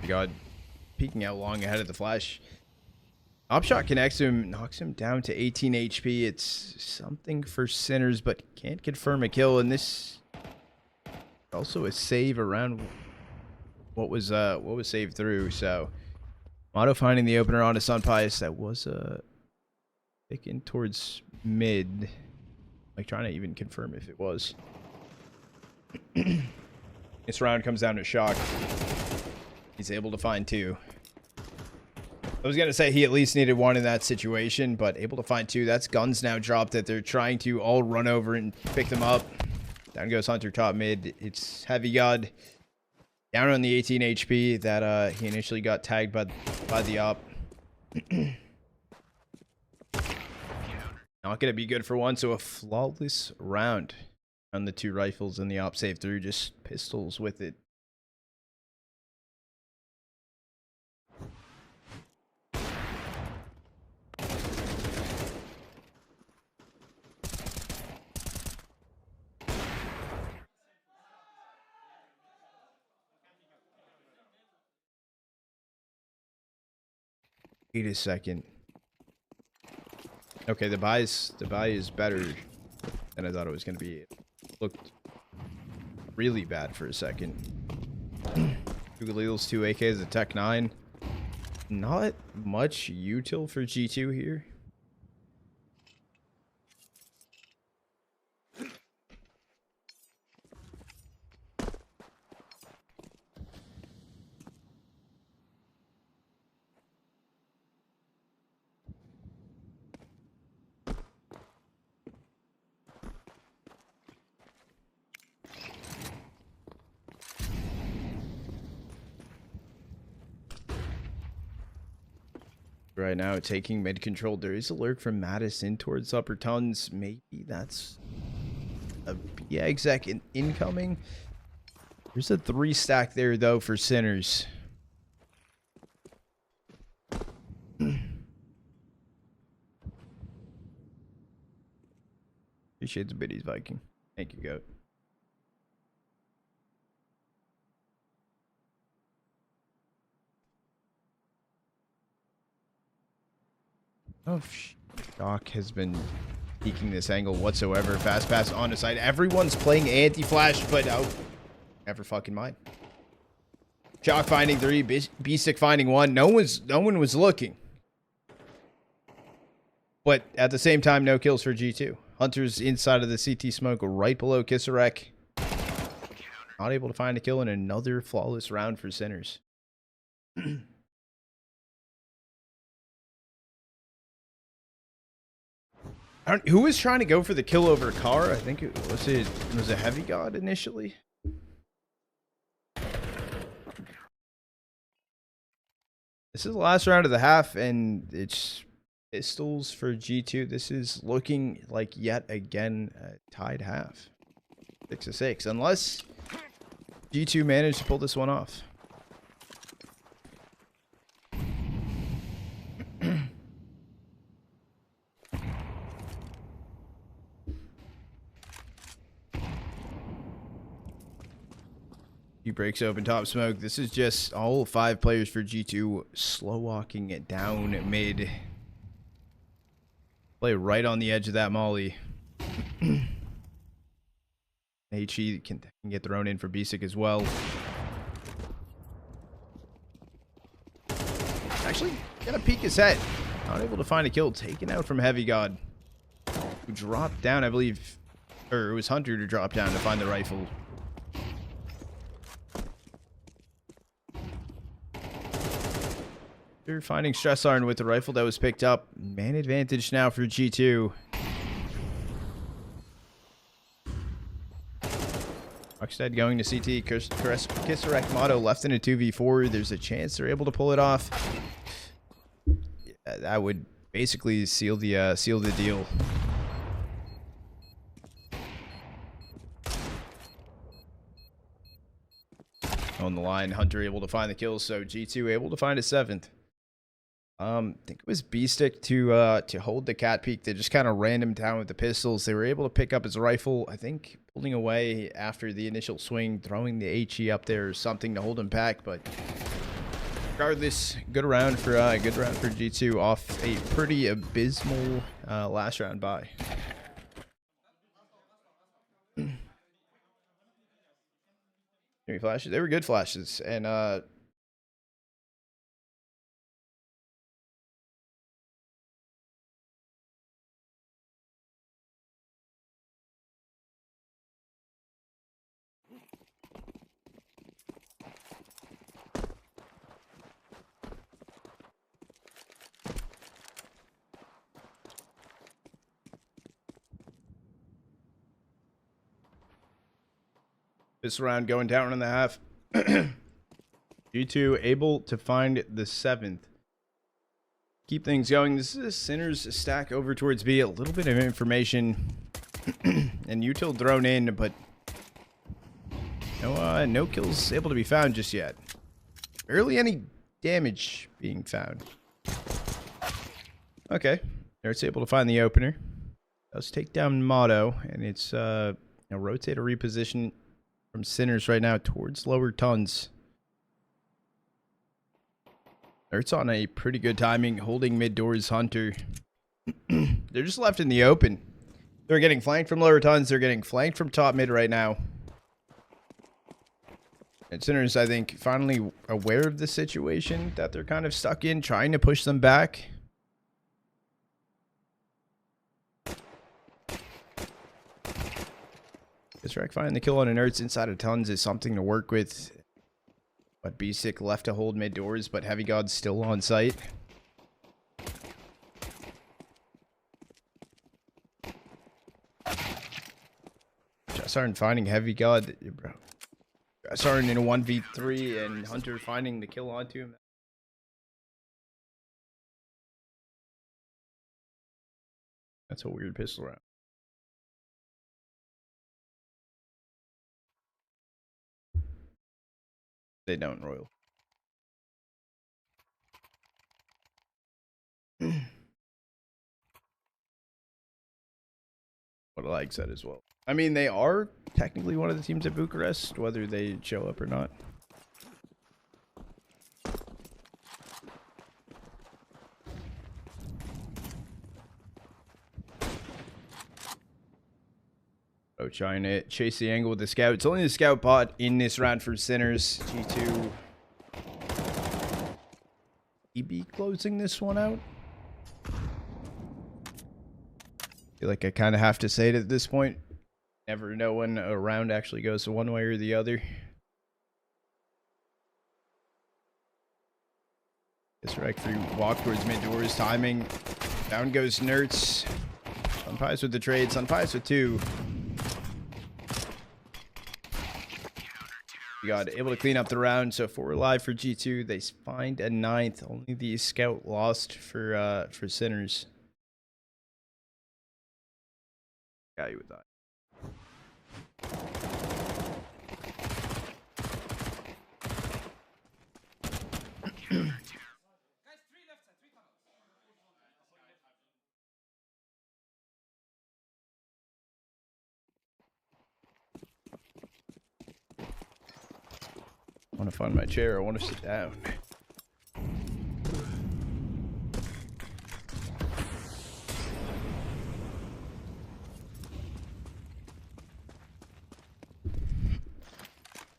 HeavyGod peeking out long ahead of the flash. Opshot connects him, knocks him down to 18 HP. It's something for Sinners, but can't confirm a kill. And this also a save around what was saved through. So MoDo finding the opener onto SunPayus. That was picking towards mid, like trying to even confirm if it was. This round comes down to shock. He's able to find 2. I was going to say he at least needed 1 in that situation, but able to find 2. That's guns now dropped that they're trying to all run over and pick them up. Down goes Hunter top mid. It's HeavyGod down on the 18 HP that he initially got tagged by the op. Not going to be good for 1, so a flawless round on the 2 rifles and the op save through. Just pistols with it. Wait a second. Okay, the buy is better than I thought it was going to be. It looked really bad for a second. Google's 2 AKs, a Tech 9. Not much util for G2 here. right now, taking mid control. There is a lurk from MATYS in towards upper tons. Maybe that's a B exec incoming. There's a 3 stack there though for sinners. Appreciate the biddies, Viking. Thank you, Goat. Oh, Shock has been peeking this angle whatsoever. Fast pass on the side. Everyone's playing anti-flash, but oh, never fucking mind. Shock finding 3, beastik finding 1. No one was looking. But at the same time, no kills for G2. Hunter's inside of the CT smoke right below kisserek. Not able to find a kill in another flawless round for sinners. Who was trying to go for the kill over car? I think it was a HeavyGod initially. This is the last round of the half, and it's pistols for G2. This is looking like yet again a tied half. 6-6, unless G2 managed to pull this one off. He breaks open top smoke. This is just all 5 players for G2 slow walking it down mid. Play right on the edge of that molly. HE can get thrown in for beastik as well. Actually, gonna peek his head. Not able to find a kill. Taken out from HeavyGod, who dropped down, I believe. Or it was Hunter to drop down to find the rifle. They're finding stressarN with the rifle that was picked up. Man advantage now for G2. Rockstead going to CT. kisserek MoDo left in a 2v4. There's a chance they're able to pull it off. Yeah, that would basically seal the deal. On the line, Hunter able to find the kills, so G2 able to find a 7th. I think it was beastik to hold the cat peek. They just kind of ran him down with the pistols. They were able to pick up his rifle, I think, pulling away after the initial swing, throwing the HE up there or something to hold him back. But regardless, good round for G2 off a pretty abysmal last round bye. Flashes, they were good flashes, and this round going down in the half. G2 able to find the 7th. Keep things going. This is a sinners stack over towards B. A little bit of information. And util thrown in, but no kills able to be found just yet. Barely any damage being found. Okay. NertS able to find the opener. Does take down MoDo, and it's a rotate or reposition from sinners right now towards lower tons. NertS on a pretty good timing, holding mid doors Hunter. They're just left in the open. They're getting flanked from lower tons. They're getting flanked from top mid right now. And sinners, I think, finally aware of the situation that they're kind of stuck in, trying to push them back. kisserek finding the kill on a NertS inside of tons is something to work with. But beastik left to hold mid doors, but HeavyGod's still on site. stressarN finding HeavyGod. stressarN in a 1v3 and Hunter finding the kill onto him. That's a weird pistol round. They don't, Royal. What Lag said as well. I mean, they are technically one of the teams at Bucharest, whether they show up or not. Oh, trying to chase the angle with the scout. It's only the scout bot in this round for Sinners. G2. EB closing this one out. Feel like I kind of have to say it at this point. Never know when a round actually goes one way or the other. Kisserek through walk towards mid doors. Timing. Down goes NertS. SunPayus with the trade. SunPayus with 2. HeavyGod able to clean up the round. So 4 alive for G2. They find a 9th. Only the scout lost for Sinners. Got you with that. I want to find my chair. I want to sit down.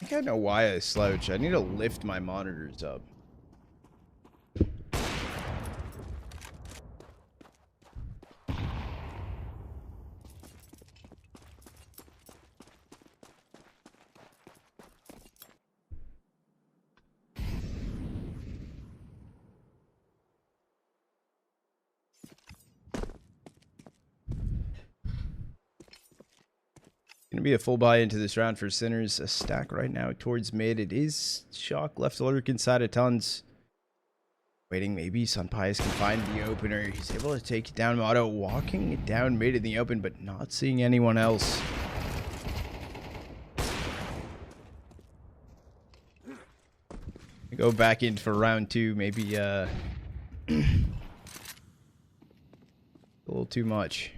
I think I know why I slouch. I need to lift my monitors up. Gonna be a full buy into this round for Sinners. A stack right now towards mid. It is Shock left to lurk inside of tons. Waiting, maybe SunPayus can find the opener. He's able to take down MoDo, walking down mid in the open, but not seeing anyone else. Go back in for round 2. Maybe a little too much.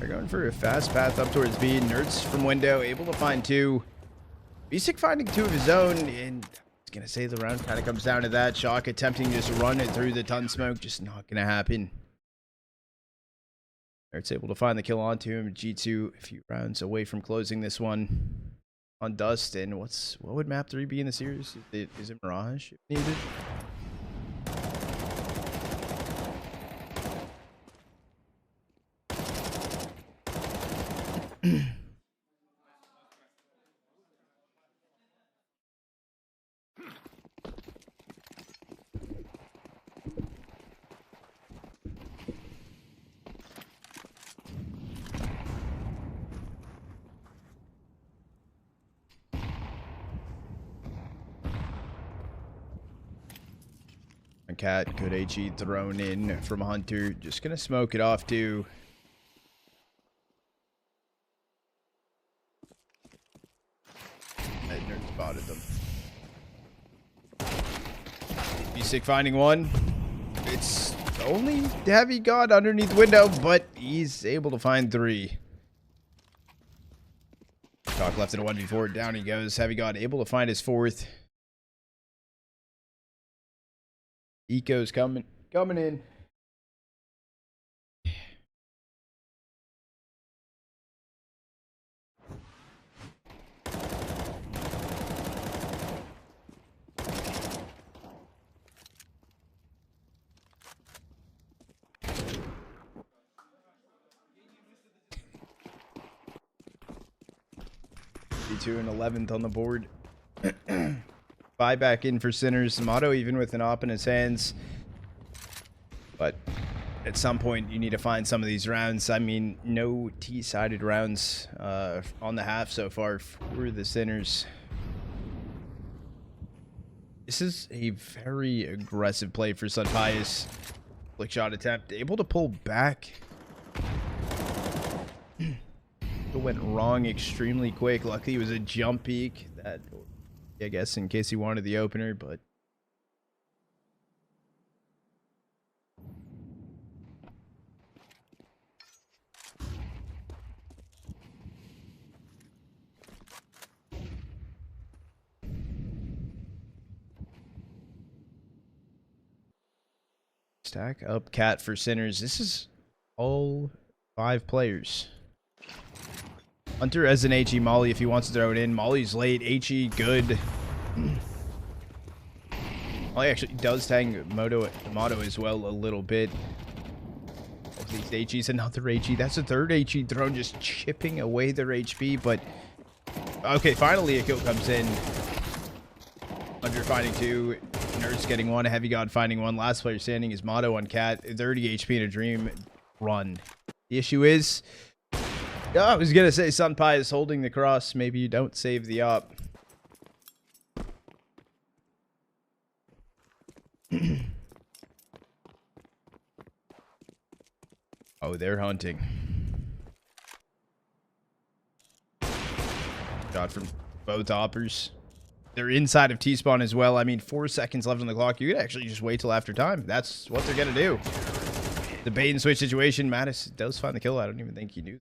They're going for a fast path up towards B. NertS from window, able to find 2. beastik finding 2 of his own, and I was going to say the round kind of comes down to that. Shock attempting to just run it through the ton smoke, just not going to happen. NertS able to find the kill onto him. G2 a few rounds away from closing this one on Dust. And what would map 3 be in the series? Is it Mirage if needed? Cat, good HE thrown in from Hunter. Just gonna smoke it off too. That nerd spotted them. beastik finding 1. It's only HeavyGod underneath window, but he's able to find 3. Shock left in a 1v4. Down he goes. HeavyGod able to find his 4th. Eco's coming in. G2 and 11th on the board. Buy back in for Sinners. MoDo even with an op in his hands. But at some point, you need to find some of these rounds. I mean, no T-sided rounds on the half so far for the Sinners. This is a very aggressive play for SunPayus. Flick shot attempt, able to pull back. It went wrong extremely quick. Luckily, it was a jump peek. That, I guess, in case he wanted the opener, but. Stack up cat for sinners. This is all 5 players. Hunter as an HE Molly if he wants to throw it in. Molly's late. HE good. Molly actually does tag MoDo as well a little bit. At least HE's another HE. That's a third HE thrown, just chipping away their HP. But okay, finally a kill comes in. Hunter finding 2. NertS getting 1. HeavyGod finding 1. Last player standing is MoDo on cat. 30 HP in a dream run. The issue is, I was gonna say SunPayus holding the cross. Maybe you don't save the op. Oh, they're hunting. Shot from both hoppers. They're inside of T-spawn as well. I mean, 4 seconds left on the clock. You could actually just wait till after time. That's what they're gonna do. The bait and switch situation. MATYS does find the kill. I don't even think he knew.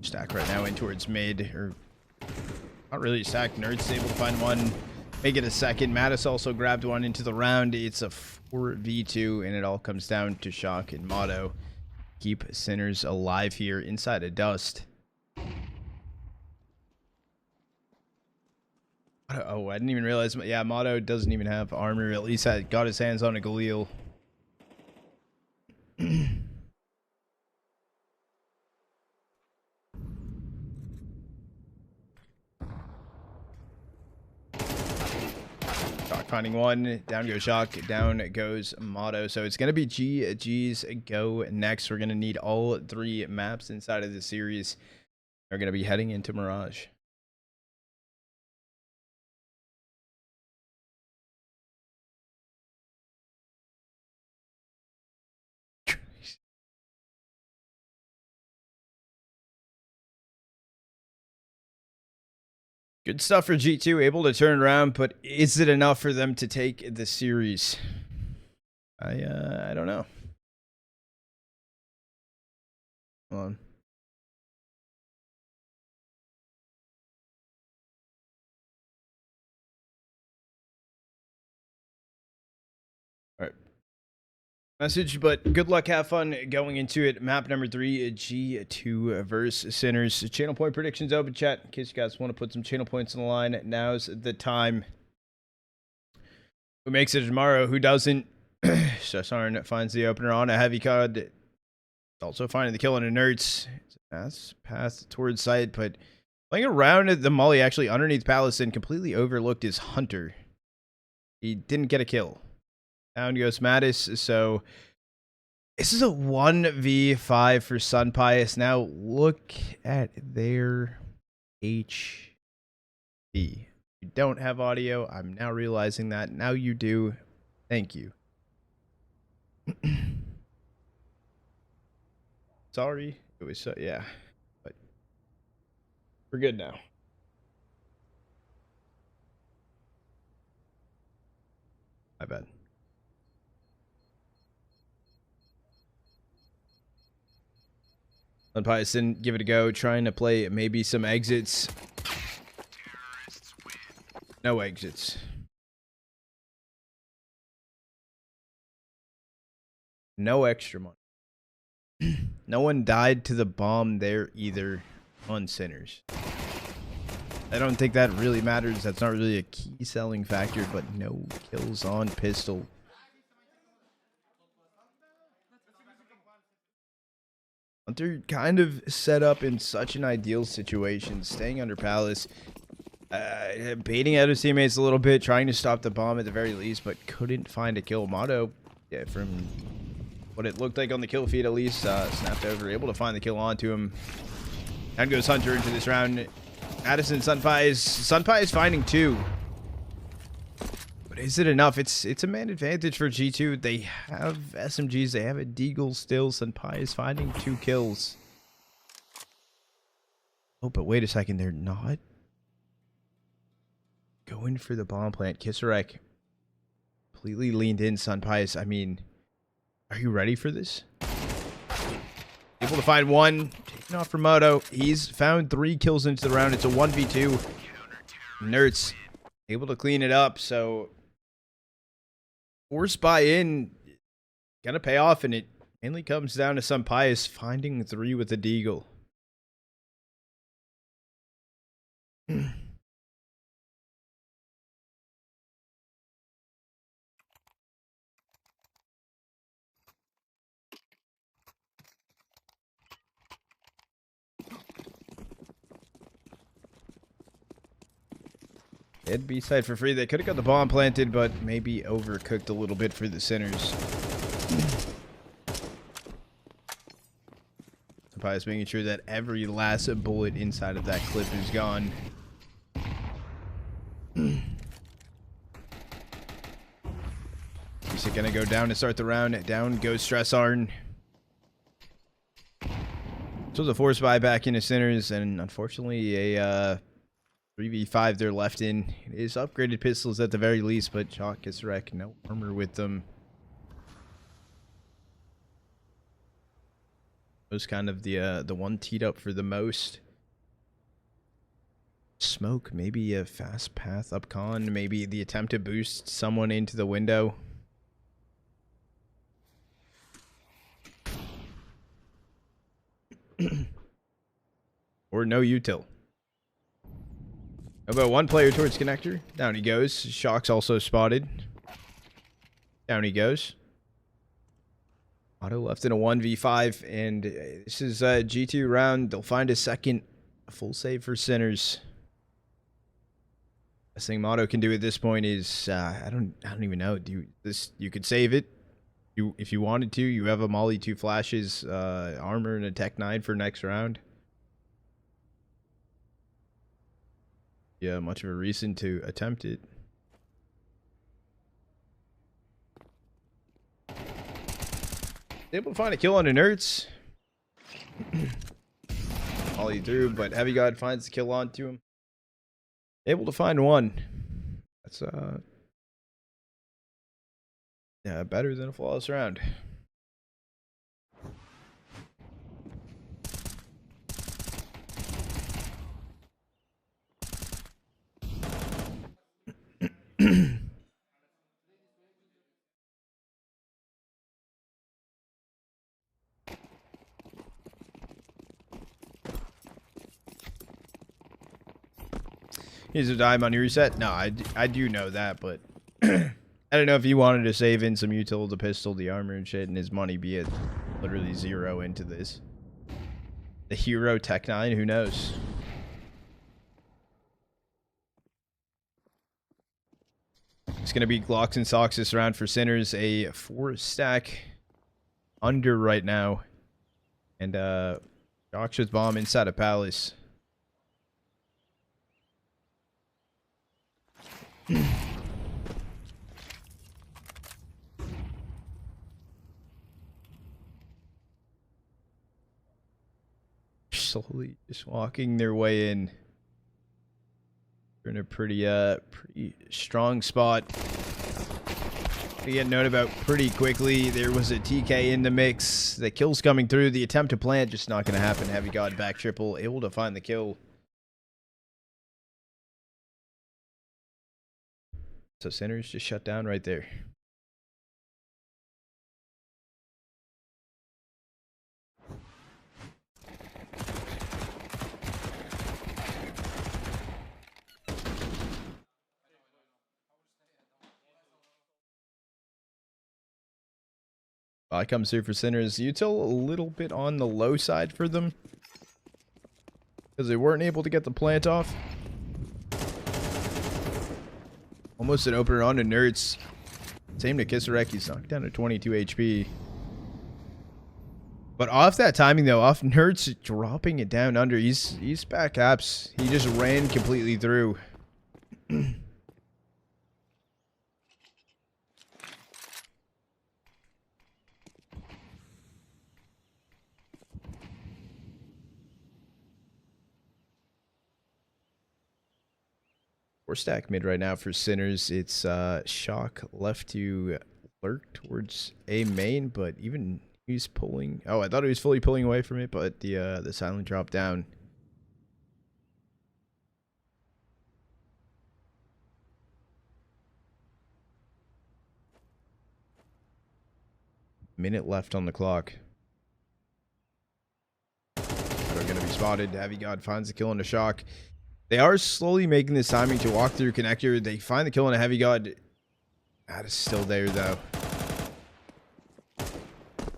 Stack right now in towards mid, or not really a stack. NertS able to find one, make it a second. MATYS also grabbed one into the round. It's a 4v2, and it all comes down to Shock and MoDo. Keep sinners alive here inside of dust. Oh, I didn't even realize. Yeah, MoDo doesn't even have armor. At least I got his hands on a Galil. Finding 1. Down goes Shock. Down goes MoDo. So it's going to be GG's go next. We're going to need all 3 maps inside of the series. We're going to be heading into Mirage. Good stuff for G2, able to turn around, but is it enough for them to take the series? I don't know. Hold on. All right. Message, but good luck, have fun going into it. Map number 3, G2 versus sinners. Channel point predictions open, chat. In case you guys want to put some channel points on the line, now's the time. Who makes it tomorrow? Who doesn't? stressarN finds the opener on a HeavyGod. Also finding the kill on a NertS. That's path towards site, but playing around the Molly actually underneath Palace and completely overlooked his Hunter. He didn't get a kill. Down goes MATYS. So this is a 1v5 for SunPayus. Now look at their HP. You don't have audio. I'm now realizing that. Now you do. Thank you. Sorry. It was so, yeah. But we're good now. My bad. SunPayus didn't give it a go, trying to play maybe some exits. No exits. No extra money. No one died to the bomb there either on sinners. I don't think that really matters. That's not really a key selling factor, but no kills on pistol. Hunter kind of set up in such an ideal situation, staying under Palace, baiting out his teammates a little bit, trying to stop the bomb at the very least, but couldn't find a kill. MoDo, yeah, from what it looked like on the kill feed at least, snapped over, able to find the kill onto him. Down goes Hunter into this round. Addison, SunPayus finding 2. But is it enough? It's a man advantage for G2. They have SMGs. They have a Deagle still. SunPayus finding 2 kills. Oh, but wait a second. They're not going for the bomb plant. Kisserek completely leaned in. SunPayus, I mean, are you ready for this? Able to find 1. Taken off from MoDo. He's found 3 kills into the round. It's a 1v2. NertS able to clean it up. So force buy-in gonna pay off, and it mainly comes down to SunPayus finding 3 with the Deagle. They had B-side for free. They could have got the bomb planted, but maybe overcooked a little bit for the Sinners. SunPayus making sure that every last bullet inside of that clip is gone. Is it gonna go down to start the round? Down goes stressarN. So the force buy back into Sinners, and unfortunately a 3v5 they're left in. It is upgraded pistols at the very least, but Chalk, kisserek, no armor with them. Was kind of the one teed up for the most. Smoke, maybe a fast path up con, maybe the attempt to boost someone into the window. Or no util. How about 1 player towards connector? Down he goes. Shock's also spotted. Down he goes. MoDo left in a 1v5, and this is a G2 round. They'll find a second full save for Sinners. Best thing MoDo can do at this point is I don't even know. You could save it. If you wanted to. You have a Molly, 2 flashes, armor, and a Tech 9 for next round. Yeah, much of a reason to attempt it. Able to find a kill on the NertS. Ollie through, but HeavyGod finds the kill onto him. Able to find 1. That's yeah, better than a flawless round. Here's a dime on your reset. No, I do know that, but I don't know if he wanted to save in some util, the pistol, the armor and shit, and his money be at literally 0 into this. The hero Tech 9, who knows? It's going to be Glocks and Socks this round for Sinners. A 4-stack under right now. And Josh's bomb inside of Palace. Slowly just walking their way in. They're in a pretty strong spot. To get known about pretty quickly. There was a TK in the mix. The kill's coming through. The attempt to plant just not going to happen. HeavyGod back triple, able to find the kill. So Sinners just shut down right there. Buy comes through for Sinners. Util a little bit on the low side for them, because they weren't able to get the plant off. Almost an opener on to NertS. Same to kisserek. He's knocked down to 22 HP. But off that timing though, off NertS dropping it down under. He's back apps. He just ran completely through. We're stacked mid right now for Sinners. It's Shock left to lurk towards A main, but even he's pulling. Oh, I thought he was fully pulling away from it, but the silent drop down. Minute left on the clock. They're gonna be spotted. HeavyGod finds the kill on the Shock. They are slowly making this timing to walk through connector. They find the kill on a HeavyGod. That is still there though.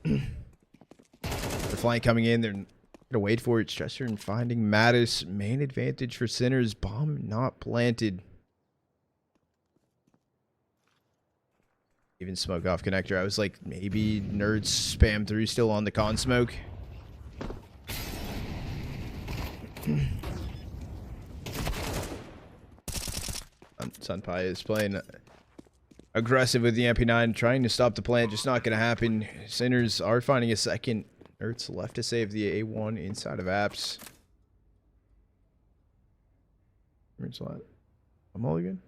The flank coming in. They're gonna wait for it. stressarN finding MATYS. Main advantage for Sinners. Bomb not planted. Even smoke off connector. I was like, maybe NertS spam through still on the con smoke. SunPayus playing aggressive with the MP9, trying to stop the plant, just not going to happen. Sinners are finding a second. NertS left to save the A1 inside of apps. Where's that? I'm all again.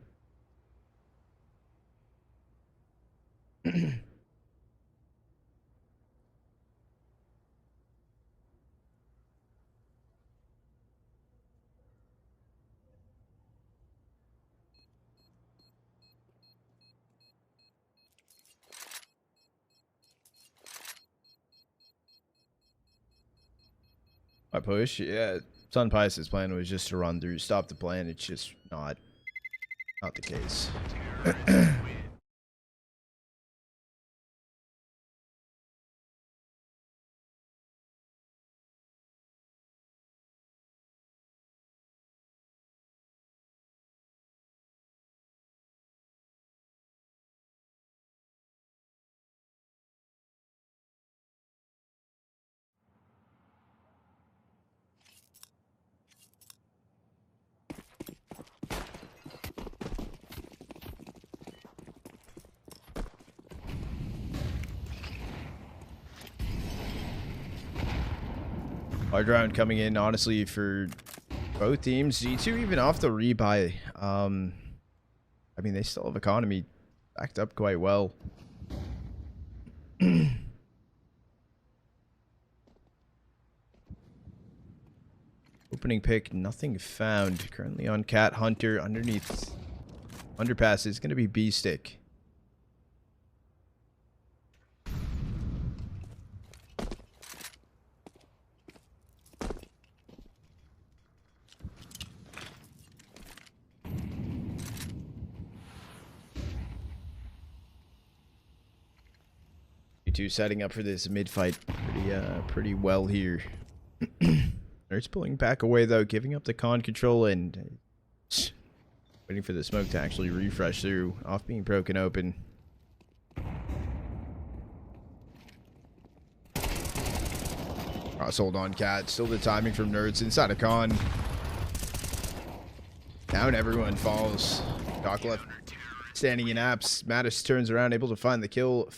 My push, yeah. SunPayus' plan was just to run through, stop the plan. It's just not the case. Hard round coming in, honestly, for both teams. G2 even off the rebuy. I mean, they still have economy backed up quite well. Opening pick, nothing found. Currently on Cat Hunter. Underneath Underpass is going to be beastik. G2 setting up for this mid fight pretty well here. NertS pulling back away though, giving up the con control and waiting for the smoke to actually refresh through, off being broken open. Hold on, Cat. Still the timing from NertS inside a con. Down everyone falls. Doc left standing in apps. MATYS turns around, able to find the kill.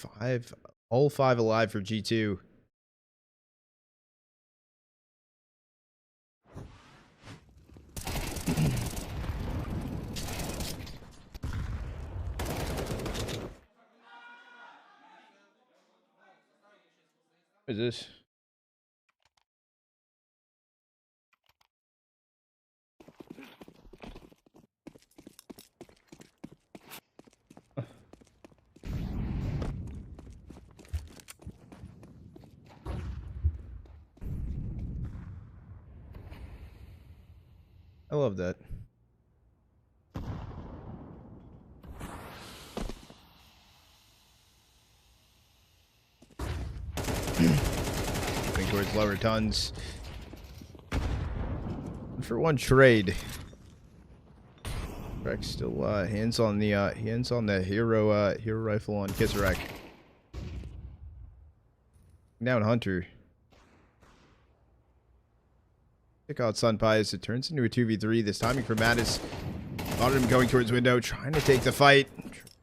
All five alive for G2. What is this? I love that. towards lower tons. For one trade. Rex still hands on the hero rifle on Kisserek. Down Hunter. Pick out SunPayus. It turns into a 2v3. This timing for MATYS. A lot of them going towards window, trying to take the fight.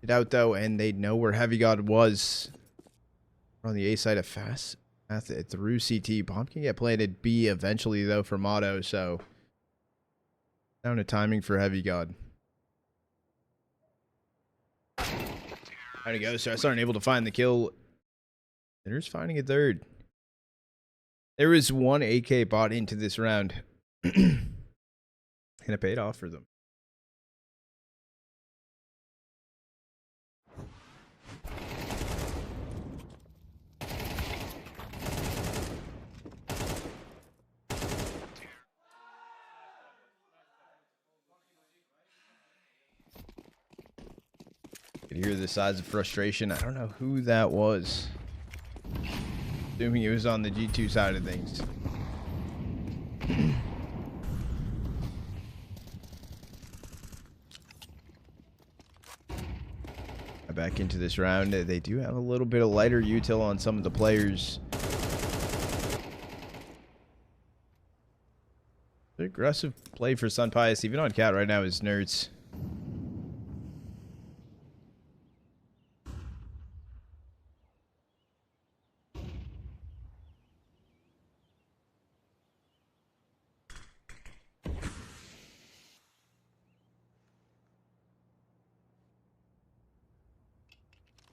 It out though, and they know where HeavyGod was. On the A side of fast through CT. Bomb can get planted B eventually though for MoDo, so down to timing for HeavyGod. There to go. stressarN able to find the kill. NertS finding a third. There was one AK bought into this round. And it paid off for them. Could hear the sighs of frustration. I don't know who that was. Assuming it was on the G2 side of things. Back into this round. They do have a little bit of lighter util on some of the players. The aggressive play for SunPayus, even on Cat right now, is NertS.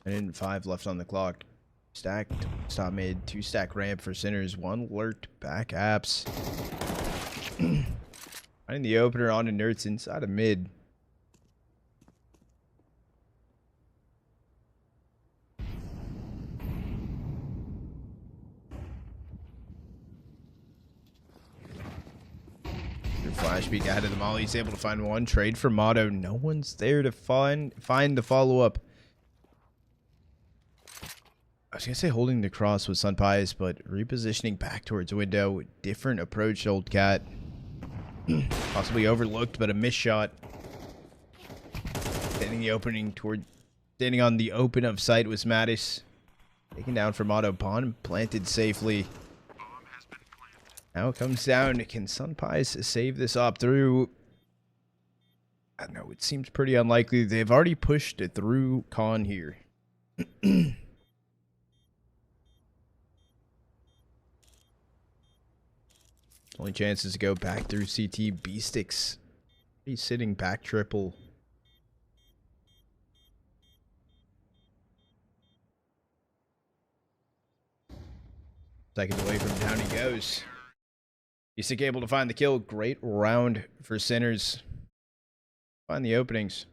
And 5 left on the clock. Stacked, stop mid, 2 stack ramp for Sinners, 1 lurked back apps. Finding the opener on to NertS inside of mid. Flash peek ahead of the molly. He's able to find 1 trade for MoDo. No one's there to find the follow-up. I was going to say holding the cross with SunPayus, but repositioning back towards window. Different approach, old Cat. Possibly overlooked, but a missed shot. Standing on the open of sight was MATYS. Taken down for MoDo. Bomb planted safely. Now it comes down. Can SunPayus save this op through? I don't know. It seems pretty unlikely. They've already pushed it through Con here. Only chance is to go back through CT. beastiks. He's sitting back triple. Second away from down he goes. beastik able to find the kill. Great round for Sinners. Find the openings.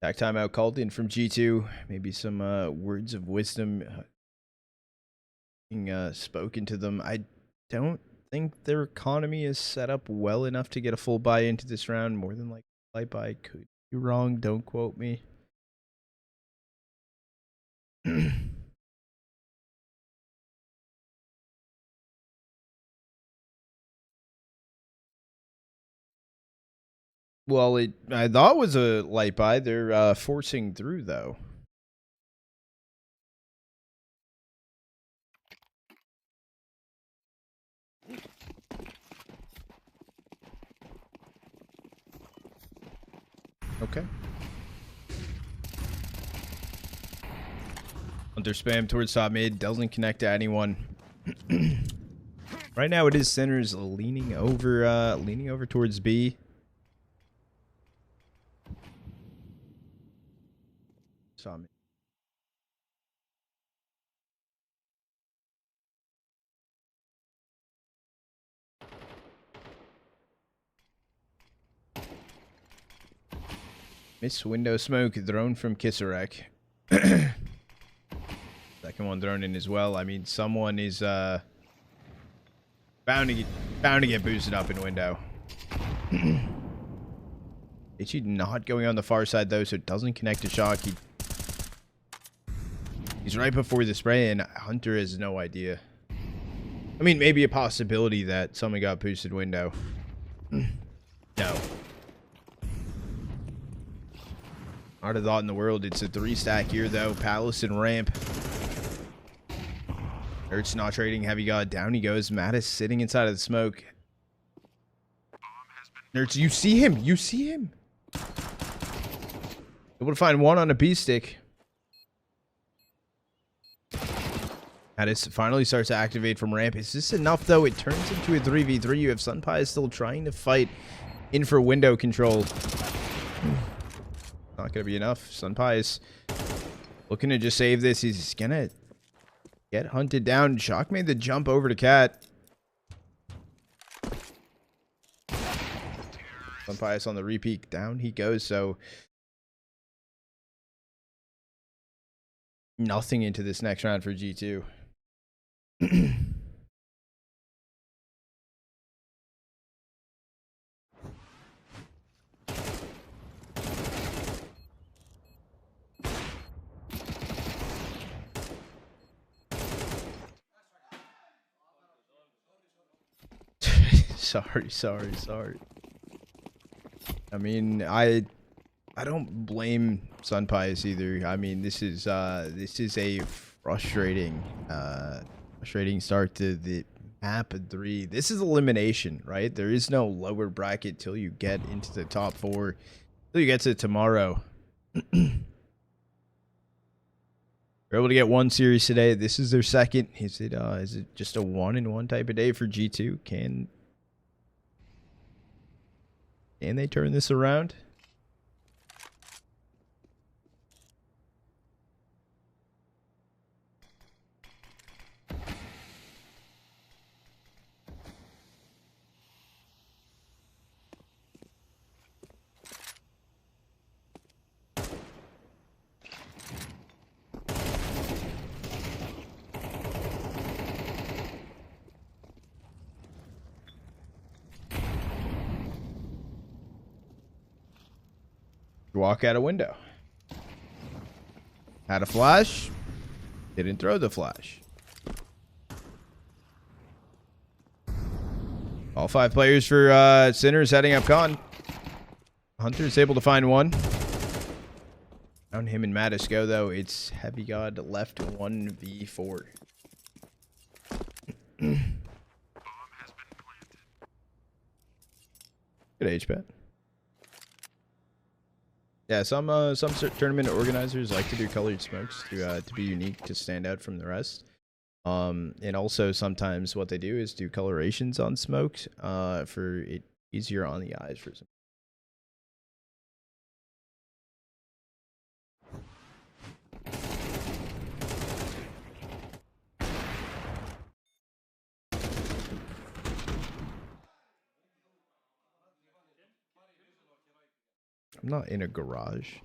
Back timeout called in from G2. Maybe some words of wisdom being spoken to them. I don't think their economy is set up well enough to get a full buy into this round. More than like light buy. Could be wrong. Don't quote me. Well, I thought it was a light buy. They're forcing through, though. Okay. Hunter spam towards top mid. Doesn't connect to anyone. Right now, it is Sinners leaning over towards B. Saw me. Miss window smoke thrown from kisserek. second one thrown in as well. I mean, someone is bound to get boosted up in window. HE not going on the far side though, so it doesn't connect to shock. He's right before the spray, and Hunter has no idea. I mean, maybe a possibility that someone got boosted window. No. Not a thought in the world. It's a 3-stack here, though. Palace and ramp. NertS not trading. HeavyGod. Down he goes. MATYS sitting inside of the smoke. NertS, you see him. You see him. Able to find one on a beastik. MATYS finally starts to activate from ramp. Is this enough, though? It turns into a 3v3. You have SunPayus still trying to fight in for window control. Not going to be enough. SunPayus looking to just save this. He's going to get hunted down. Shock made the jump over to Cat. SunPayus on the repeat. Down he goes. So nothing into this next round for G2. Sorry. I mean, I don't blame SunPayus either. I mean, this is a frustrating start to the map 3. This is elimination, right? There is no lower bracket till you get into the top 4. Till you get to tomorrow. They're able to get one series today. This is their second. Is it just a 1-in-1 type of day for G2? Can they turn this around? Walk out a window. Had a flash. Didn't throw the flash. All 5 players for Sinners heading up con. Hunter's able to find one. Down him and MATYS go, though. It's HeavyGod left 1v4. Good HPAT. Yeah, some tournament organizers like to do colored smokes to be unique, to stand out from the rest. And also sometimes what they do is do colorations on smokes for it easier on the eyes for some. I'm not in a garage.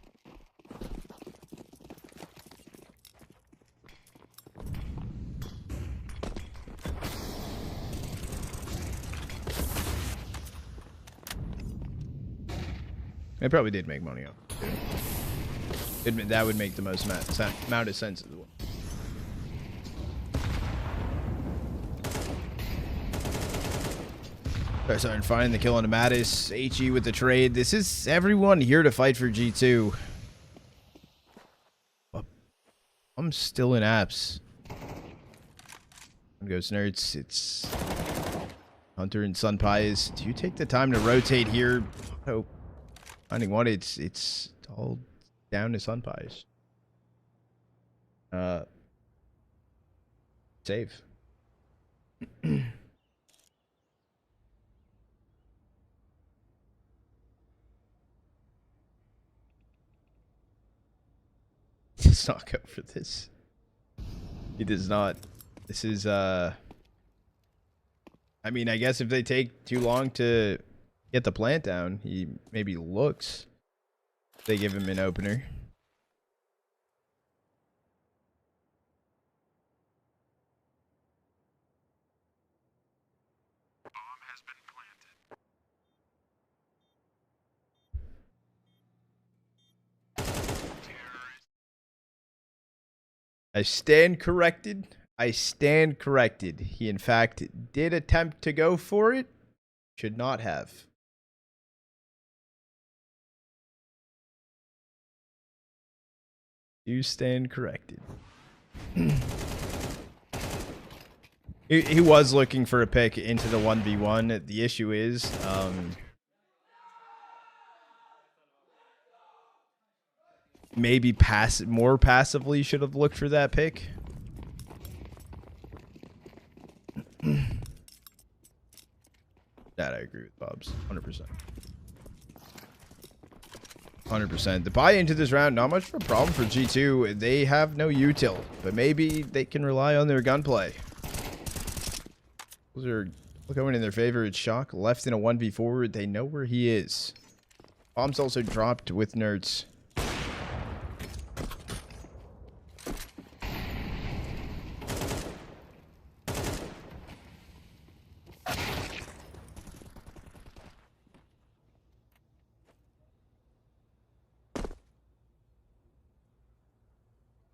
I probably did make money off it. That would make the most amount of sense as well. StressarN finding the kill on MATYS. HE with the trade. This is everyone here to fight for G2. I'm still in apps. Goes NertS. It's Hunter and SunPayus. Do you take the time to rotate here? Oh, finding one. It's all down to SunPayus. Save. Does not go for this. He does not. This is I mean, I guess if they take too long to get the plant down, he maybe looks. They give him an opener. I stand corrected. I stand corrected. He, in fact, did attempt to go for it. Should not have. You stand corrected. He was looking for a pick into the 1v1. The issue is, maybe more passively should have looked for that pick. That I agree with Bob's 100%. 100%. The buy into this round, not much of a problem for G2. They have no util, but maybe they can rely on their gunplay. Those are going in their favor. It's Shock left in a 1v4. They know where he is. Bombs also dropped with NertS.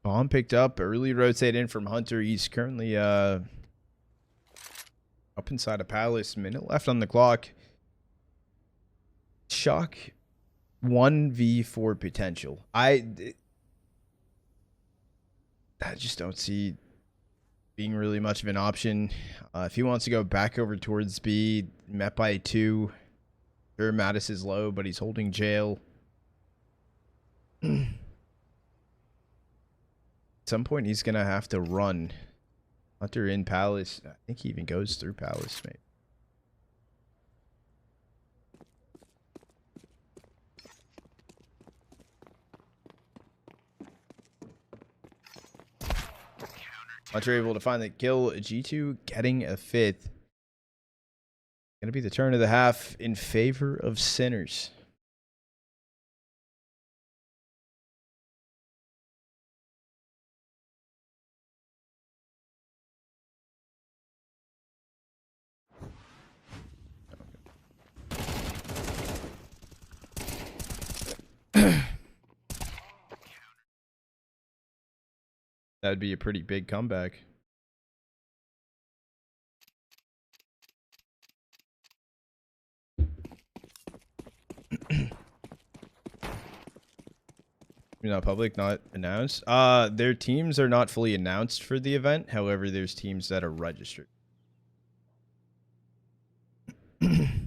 Bomb picked up, early rotate in from Hunter. He's currently up inside a palace. Minute left on the clock. Shock 1v4 potential. I just don't see being really much of an option. If he wants to go back over towards B, met by 2. Sure, MATYS is low, but he's holding jail. At some point, he's going to have to run. Hunter in Palace. I think he even goes through Palace, mate. Hunter able to find the kill. G2 getting a 5th. Going to be the turn of the half in favor of Sinners. That'd be a pretty big comeback. Not public, not announced. Their teams are not fully announced for the event. However, there's teams that are registered. Big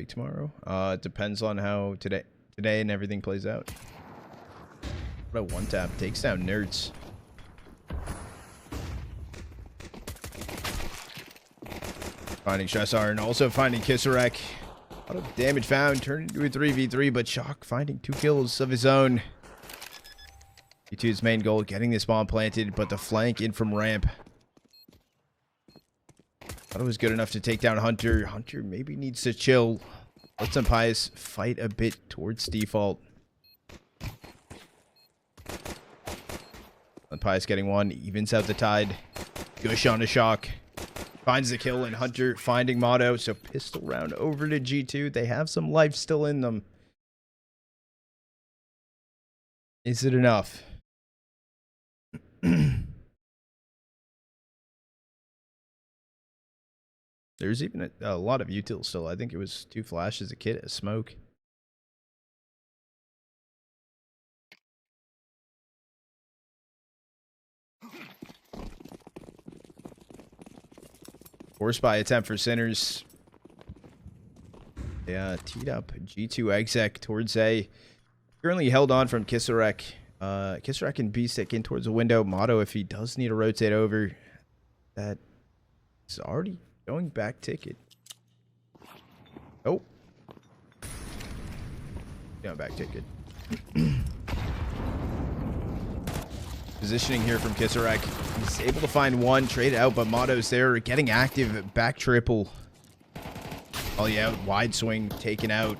tomorrow. It depends on how today and everything plays out. What a one tap takes down NertS. Finding stressarN, also finding kisserek. A lot of damage found, turned into a 3v3, but Shock finding 2 kills of his own. G2's main goal, getting this bomb planted, but the flank in from ramp. Thought it was good enough to take down Hunter. Hunter maybe needs to chill. Let SunPayus fight a bit towards default. SunPayus getting one, evens out the tide. Gush on a Shock. Finds the kill, and Hunter finding MoDo. So pistol round over to G2. They have some life still in them. Is it enough? There's even a lot of util still. I think it was 2 flashes, a kit, a smoke. Force buy attempt for Sinners. Yeah, teed up G2 exec towards A. Currently held on from kisserek. Kisserek and beastik in towards the window. MoDo, if he does need to rotate over, that is already going back ticket. Oh. Going back ticket. Positioning here from kisserek. He's able to find one, trade out, but MoDo's there, getting active, back triple. Oh yeah, wide swing, taken out.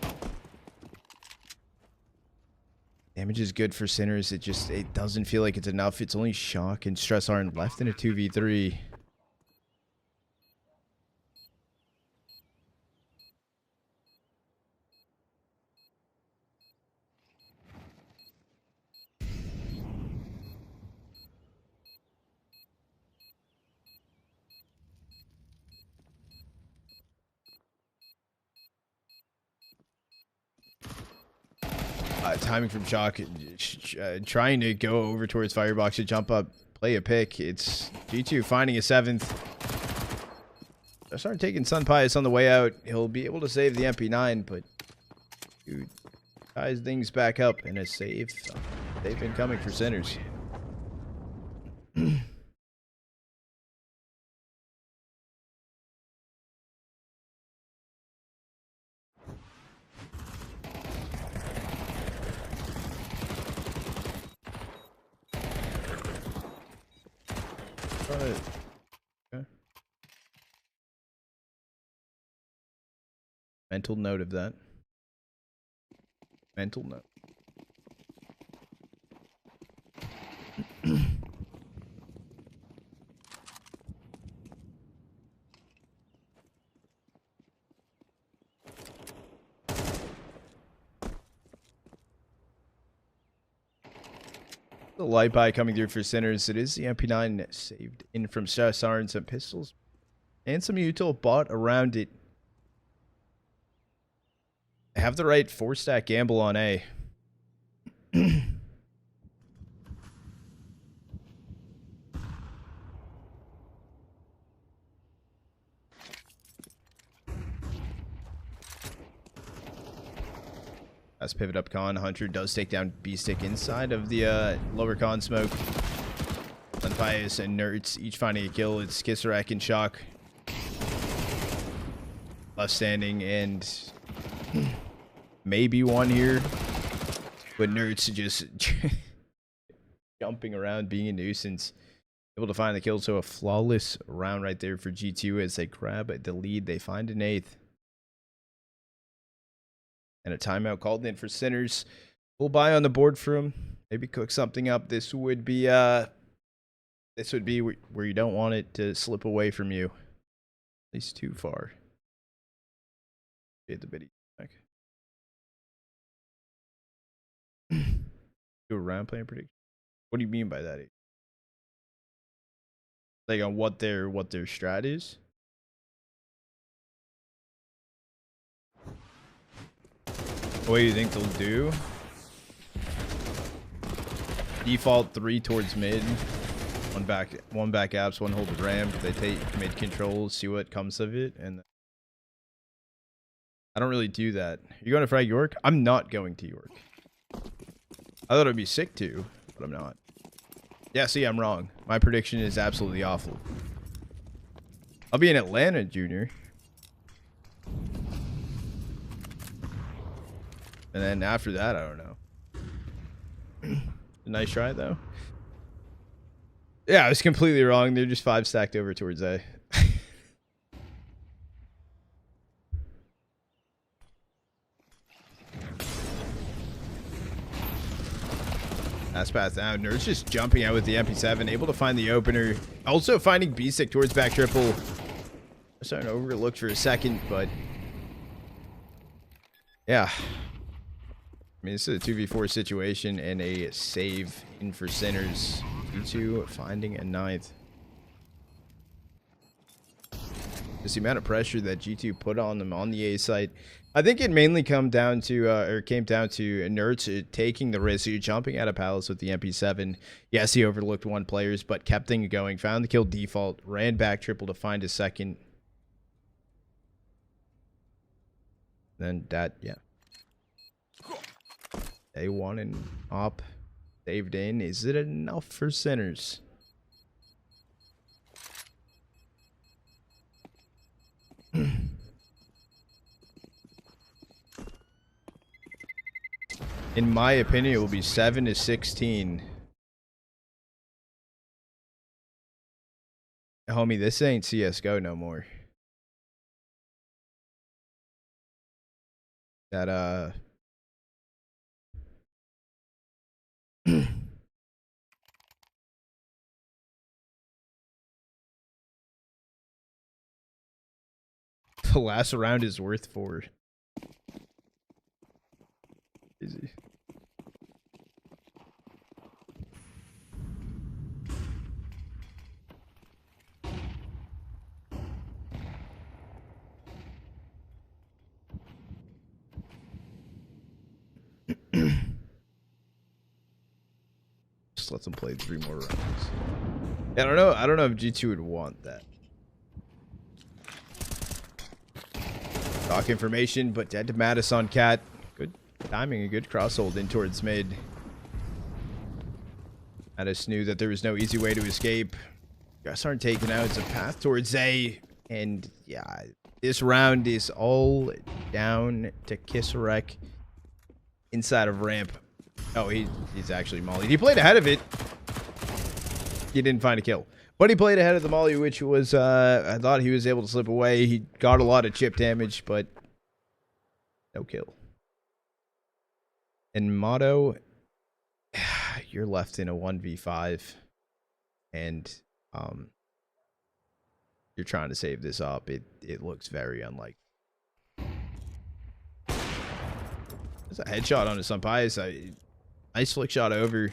Damage is good for Sinners. It doesn't feel like it's enough. It's only Shock and stressarN left in a 2v3. Timing from Shock, trying to go over towards Firebox to jump up, play a pick. It's G2 finding a 7th. They'll start taking SunPayus on the way out. He'll be able to save the MP9, but dude ties things back up in a save. They've been coming for sinners. Okay. Mental note of that. Mental note. The light buy coming through for sinners. It is the MP9 saved in from stressarN, some pistols, and some util bought around it. I have the right 4-stack gamble on A. That's pivot up con. Hunter does take down beastik inside of the lower con smoke. SunPayus and NertS each finding a kill. It's kisserek and Shock left standing, and maybe one here, but NertS just jumping around, being a nuisance. Able to find the kill, so a flawless round right there for G2 as they grab the lead. They find an 8th. And a timeout called in for sinners. We'll buy on the board for him. Maybe cook something up. This would be where you don't want it to slip away from you. At least too far. Get the biddy back. Do a round playing prediction. What do you mean by that? Like on what their strat is? What do you think they'll do? Default 3 towards mid. One back apps, one hold the ramp. They take mid controls, see what comes of it, and I don't really do that. You going to frag York? I'm not going to York. I thought it'd be sick to, but I'm not. Yeah, see, I'm wrong. My prediction is absolutely awful. I'll be in Atlanta, Junior. And then after that, I don't know. Nice try, though. Yeah, I was completely wrong. They're just 5 stacked over towards A. That's path down. NertS just jumping out with the MP7, able to find the opener. Also finding beastik towards back triple. Starting to overlook for a second, but yeah. I mean, this is a 2v4 situation and a save in for sinners. G2 finding a 9th. Just the amount of pressure that G2 put on them on the A site. I think it mainly came down to NertS taking the risk. So you're jumping out of Palace with the MP7. Yes, he overlooked one players, but kept things going. Found the kill default. Ran back triple to find a second. Then that, yeah. A1 and op saved in. Is it enough for sinners? In my opinion, it will be 7-16. Homie, this ain't CSGO no more. That the last round is worth 4. Easy. just lets them play 3 more rounds. Yeah, I don't know if G2 would want that. Stock information, but dead to MATYS on Cat. Good timing, a good crosshold in towards mid. MATYS knew that there was no easy way to escape. Guys aren't taken out. It's a path towards A. And yeah, this round is all down to kisserek inside of ramp. Oh, he's actually mollied. He played ahead of it. He didn't find a kill. But he played ahead of the molly, which was, I thought he was able to slip away. He got a lot of chip damage, but no kill. And MoDo, you're left in a 1v5. And, you're trying to save this up. It looks very unlikely. There's a headshot on a SunPayus. Nice flick shot over.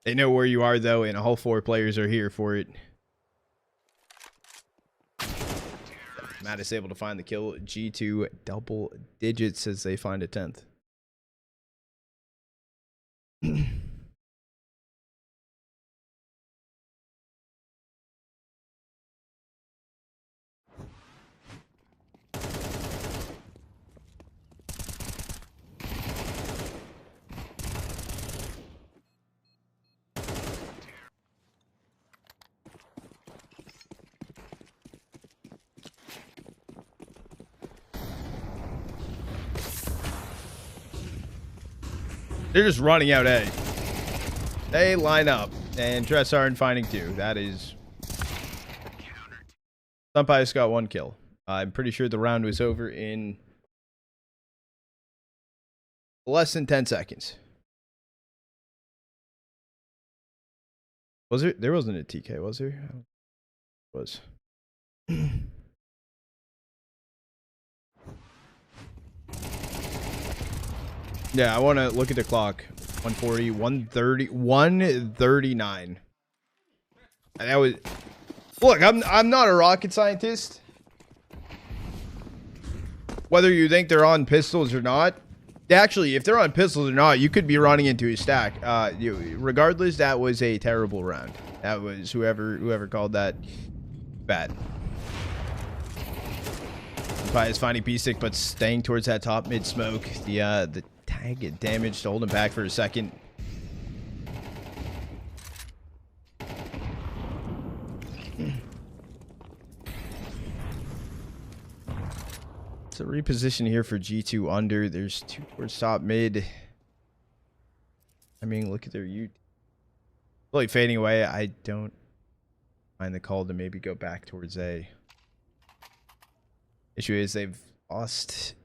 They know where you are, though, and all 4 players are here for it. MATYS able to find the kill. G2 double digits as they find a 10th. They're just running out A. They line up. And stressarN finding 2. That is... SunPayus got 1 kill. I'm pretty sure the round was over in... less than 10 seconds. Was there? There wasn't a TK, was there? Was. Yeah, I want to look at the clock. 140, 130, 139. And that was... Look, I'm not a rocket scientist. Whether you think they're on pistols or not. Actually, if they're on pistols or not, you could be running into a stack. Regardless, that was a terrible round. That was whoever called that bad. SunPayus finding beastik, but staying towards that top mid smoke. The tag damage to hold him back for a second. It's a reposition here for G2 under. There's 2 towards top mid. I mean, look at their ult. Really fading away. I don't mind the call to maybe go back towards A. Issue is they've lost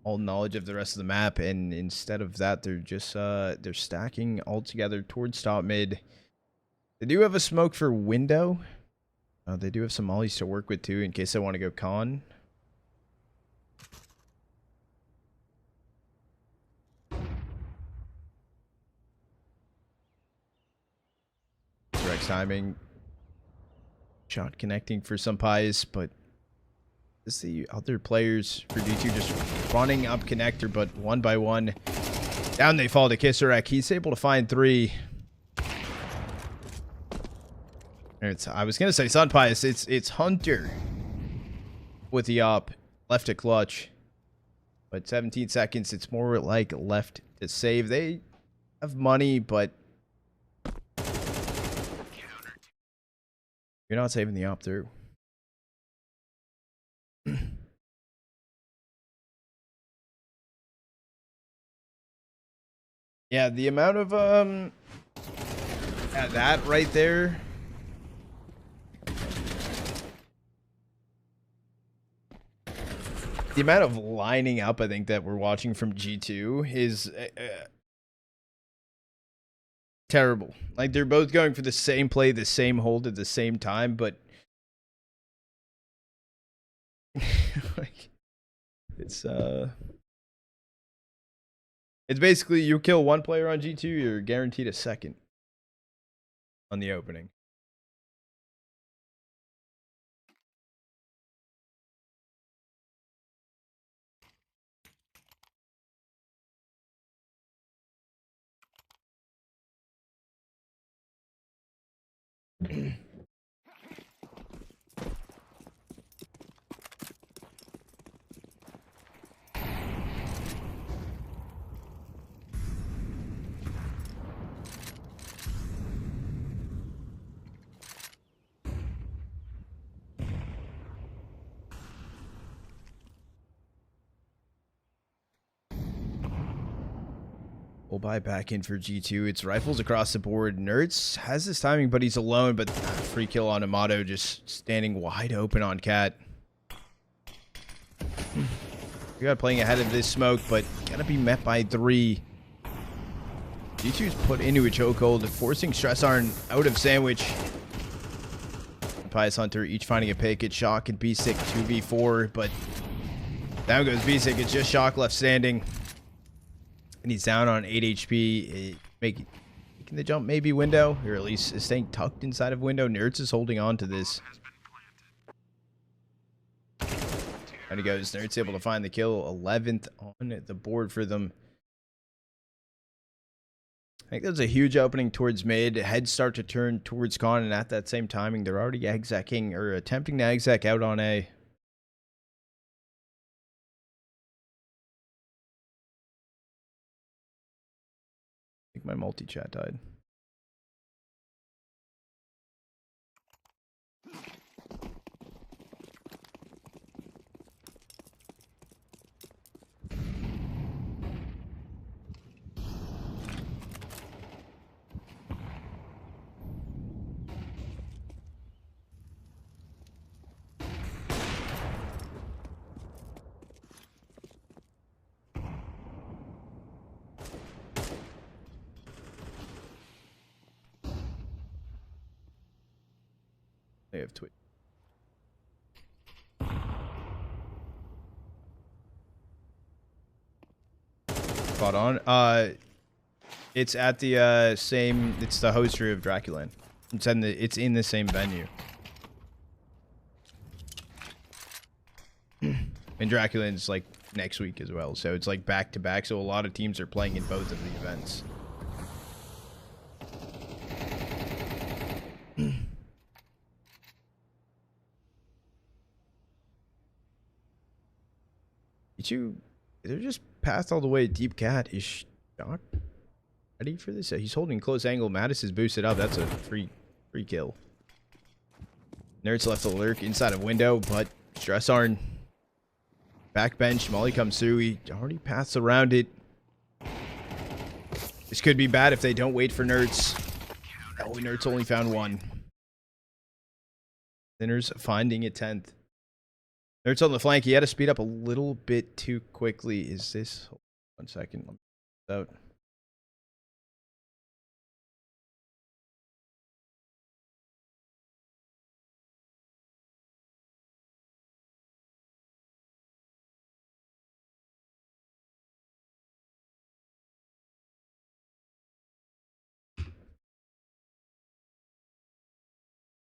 all knowledge of the rest of the map, and instead of that, they're just they're stacking all together towards top mid. They do have a smoke for window. They do have some mollies to work with too in case they want to go con. Direct timing. Shot connecting for SunPayus, but is the other players for G2 just running up connector, but one by one down they fall to kisserek. He's able to find 3. I was gonna say SunPayus. It's Hunter with the op left to clutch, but 17 seconds. It's more like left to save. They have money, but you're not saving the op through. Yeah, the amount of that right there. The amount of lining up I think that we're watching from G2 is terrible. Like, they're both going for the same play, the same hold at the same time, but like, it's basically you kill one player on G2, you're guaranteed a second on the opening. We'll buy back in for G2. It's rifles across the board. NertS has this timing, but he's alone. But free kill on MoDo, just standing wide open on Cat. We got playing ahead of this smoke, but gonna be met by 3. G2's put into a chokehold, forcing stressarN out of sandwich. MATYS Hunter each finding a pick. It's Shock and beastik 2v4, but down goes beastik. It's just Shock left standing. And he's down on 8 HP, making the jump maybe window, or at least staying tucked inside of window. NertS is holding on to this. And he goes. NertS able to find the kill, 11th on the board for them. I think there's a huge opening towards mid. Heads start to turn towards con, and at that same timing, they're already execing or attempting to exec out on A. I think my multi-chat died. They have Twitch. Spot on. It's at the same. It's the hostery of Draculan. It's in the same venue. And Draculan's like next week as well, so it's like back to back. So a lot of teams are playing in both of the events. They're just passed all the way. Deep Cat is Shock ready for this. He's holding close angle. MATYS is boosted up. That's a free kill. NertS left to lurk inside of window, but stressarN backbench. Molly comes through. He already passed around it. This could be bad if they don't wait for NertS. Oh, NertS only found 1. Sinners finding it 10th. NertS on the flank. He had to speed up a little bit too quickly. Is this... 1 second. Let me get out.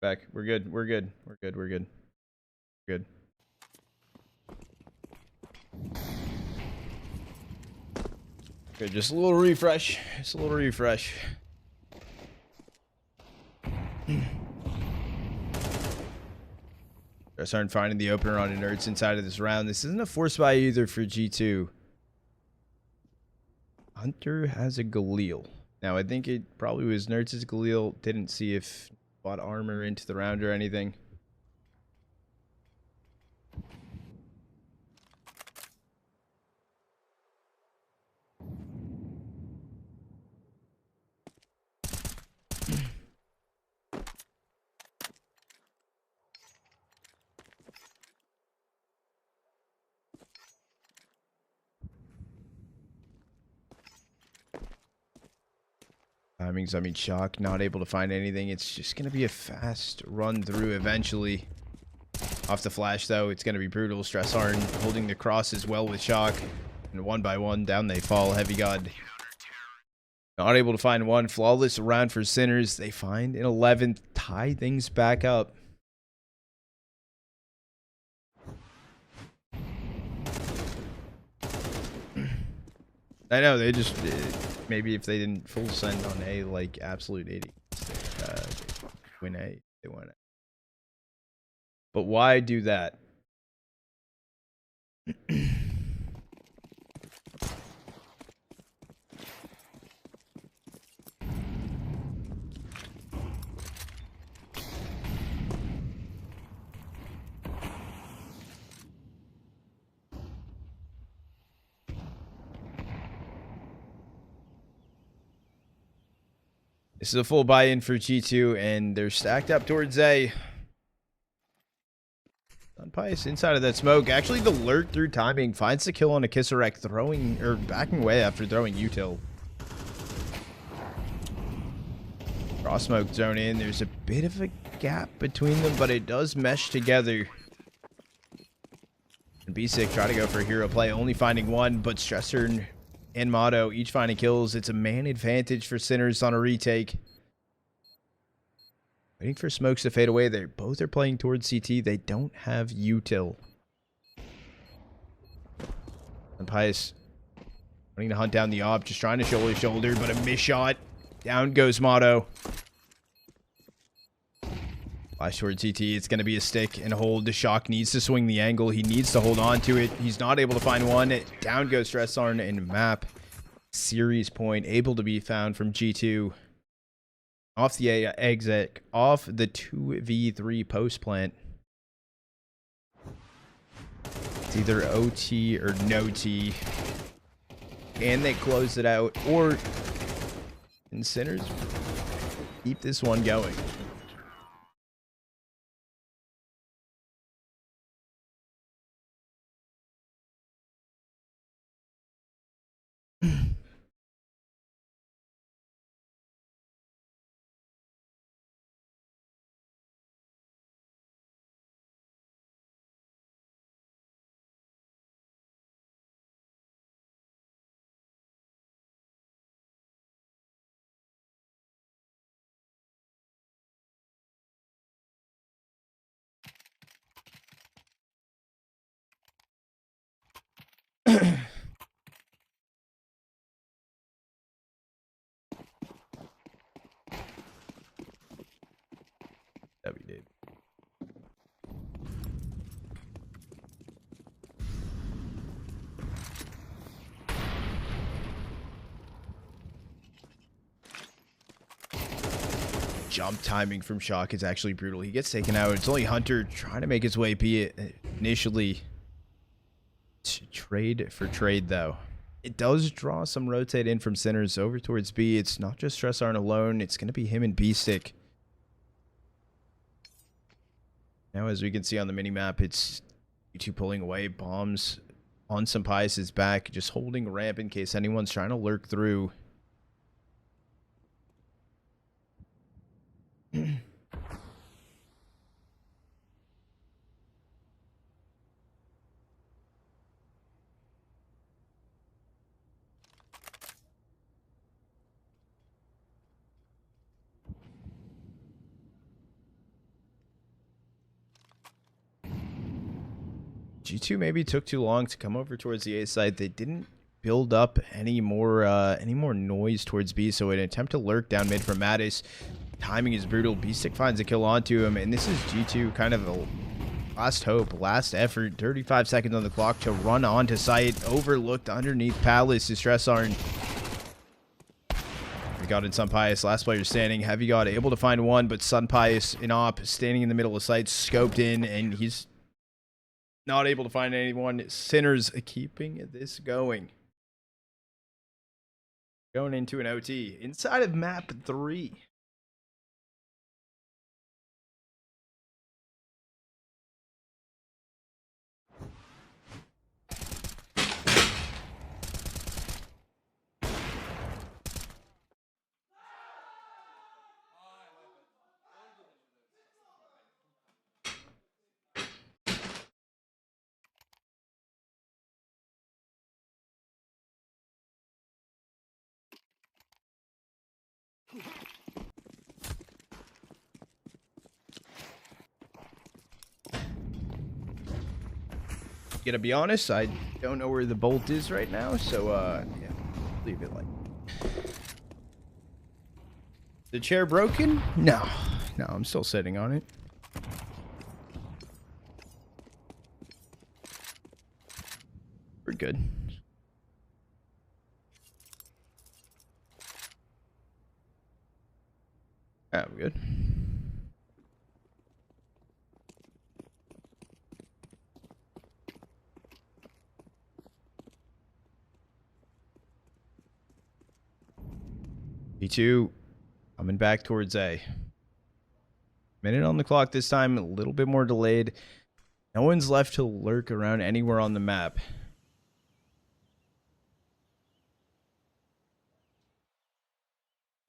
Back. We're good. We're good. We're good. We're good. Good. Good, just a little refresh. Just a little refresh. stressarN finding the opener on a NertS inside of this round. This isn't a force buy either for G2. Hunter has a Galil. Now, I think it probably was NertS' Galil. Didn't see if bought armor into the round or anything. Timings, I mean, Shock not able to find anything. It's just going to be a fast run through eventually. Off the flash, though, it's going to be brutal. stressarN holding the cross as well with Shock. And 1 by 1, down they fall. HeavyGod not able to find one. Flawless round for Sinners. They find an 11th. Tie things back up. I know, they just... maybe if they didn't full send on A like absolute idiots, win. between A. They want it. But why do that? This is a full buy-in for G2, and they're stacked up towards A. SunPayus inside of that smoke. Actually, the lurk through timing finds the kill on a kisserek, throwing or backing away after throwing util. Cross smoke zone in. There's a bit of a gap between them, but it does mesh together. And beastik try to go for a hero play, only finding one, but stressarN and MoDo each finding kills. It's a man advantage for Sinners on a retake. Waiting for smokes to fade away. They both are playing towards CT. They don't have util. SunPayus wanting to hunt down the op, just trying to shoulder, but a miss shot. Down goes MoDo. Flash towards CT. It's going to be a stick and hold. The shock needs to swing the angle. He needs to hold on to it. He's not able to find one. Down goes stressarN and map. Series point able to be found from G2. Off the exit. Off the 2v3 post plant. It's either OT or no T. And they close it out. Or can Sinners keep this one going? That we did. Jump timing from Shock is actually brutal. He gets taken out. It's only Hunter trying to make his way B initially. Trade for trade, though. It does draw some rotate in from Sinners over towards B. It's not just stressarN alone. It's going to be him and beastik. Now, as we can see on the minimap, it's G2 pulling away. Bombs on SunPayus' back, just holding ramp in case anyone's trying to lurk through. G2 maybe took too long to come over towards the A side. They didn't build up any more noise towards B, so an attempt to lurk down mid from MATYS. Timing is brutal. beastik finds a kill onto him, and this is G2 kind of the last hope, last effort. 35 seconds on the clock to run onto site. Overlooked underneath Palace is stressarN. HeavyGod and SunPayus, last player standing. HeavyGod able to find one, but SunPayus in op standing in the middle of site, scoped in, and he's not able to find anyone. Sinners keeping this going. Going into an OT inside of map 3. Gonna be honest, I don't know where the bolt is right now, so yeah, leave it like. The chair broken? No, No, I'm still sitting on it. We're good. Yeah, we're good. B2 coming back towards A. Minute on the clock this time, a little bit more delayed. No one's left to lurk around anywhere on the map.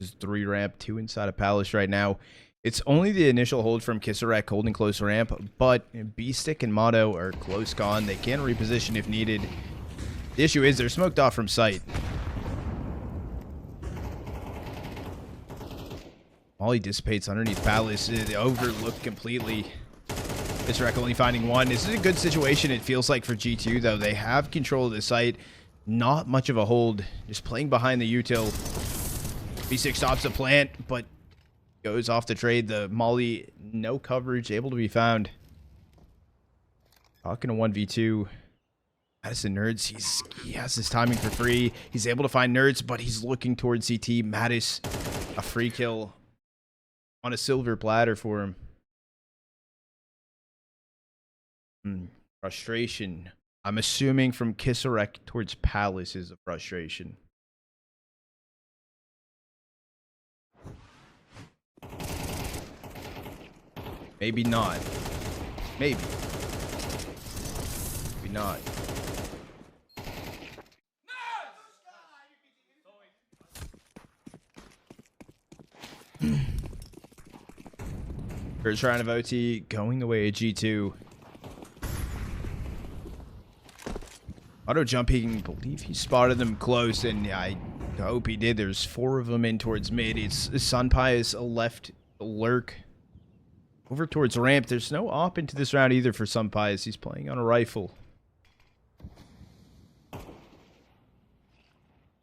There's 3 ramp, 2 inside of Palace right now. It's only the initial hold from kisserek holding close ramp, but beastik and MoDo are close gone. They can reposition if needed. The issue is they're smoked off from sight. Molly dissipates underneath Palace. Overlooked completely. kisserek only finding 1. This is a good situation, it feels like, for G2, though. They have control of the site. Not much of a hold. Just playing behind the util. beastik stops the plant, but goes off the trade. The Molly, no coverage, able to be found. Talking to 1v2. MATYS NertS, he has his timing for free. He's able to find NertS, but he's looking towards CT. MATYS, a free kill on a silver platter for him. Frustration. I'm assuming from kisserek towards Palace is a frustration. Maybe not. Maybe. Maybe not. First round of OT going away at G2. Auto jumping, believe he spotted them close, and I hope he did. There's 4 of them in towards mid. It's SunPayus left lurk over towards ramp. There's no op into this round either for SunPayus. He's playing on a rifle.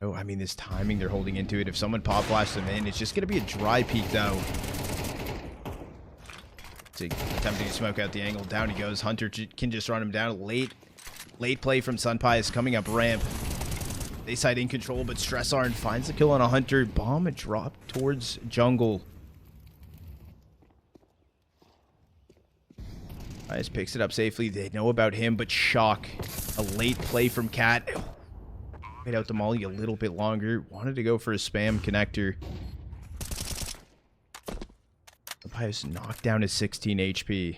Oh, I mean, this timing, they're holding into it. If someone pop flashes them in, it's just going to be a dry peek, though. Attempting to smoke out the angle. Down he goes. Hunter can just run him down. Late play from SunPayus coming up ramp. They side in control, but stressarN finds the kill on a Hunter. Bomb dropped towards jungle. SunPayus picks it up safely. They know about him, but shock. A late play from Cat. Wait out the molly a little bit longer. Wanted to go for a spam connector. SunPayus knocked down his 16 HP.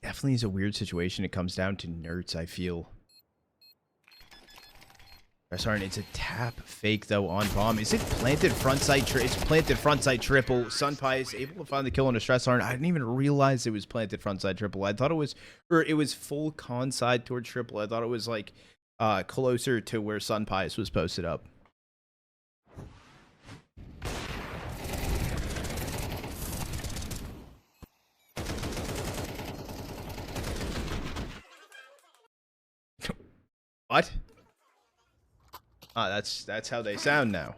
Definitely is a weird situation. It comes down to NertS, I feel. SunPayus, it's a tap fake, though, on bomb. Is it planted frontside? It's planted frontside triple. SunPayus able to find the kill on a SunPayus. I didn't even realize it was planted frontside triple. I thought it was, or it was full con side towards triple. I thought it was like closer to where SunPayus was posted up. What? Ah, that's how they sound now.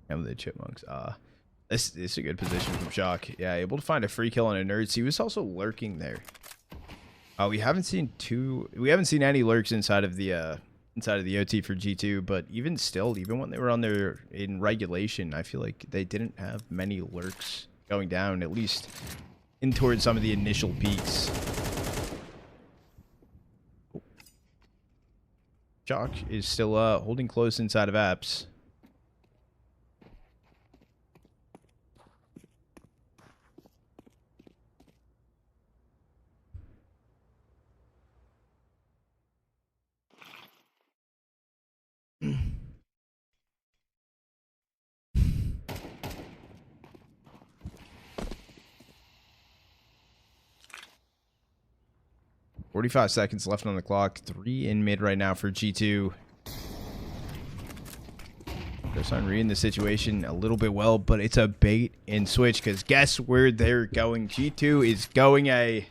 And the chipmunks. This is a good position from Shock. Yeah, able to find a free kill on a NertS. He was also lurking there. We haven't seen any lurks inside of the OT for G2, but even still, even when they were on there in regulation, I feel like they didn't have many lurks going down, at least in towards some of the initial peaks. Shock is still holding close inside of apps. 45 seconds left on the clock. 3 in mid right now for G2. stressarN reading the situation a little bit well, but it's a bait and switch because guess where they're going? G2 is going a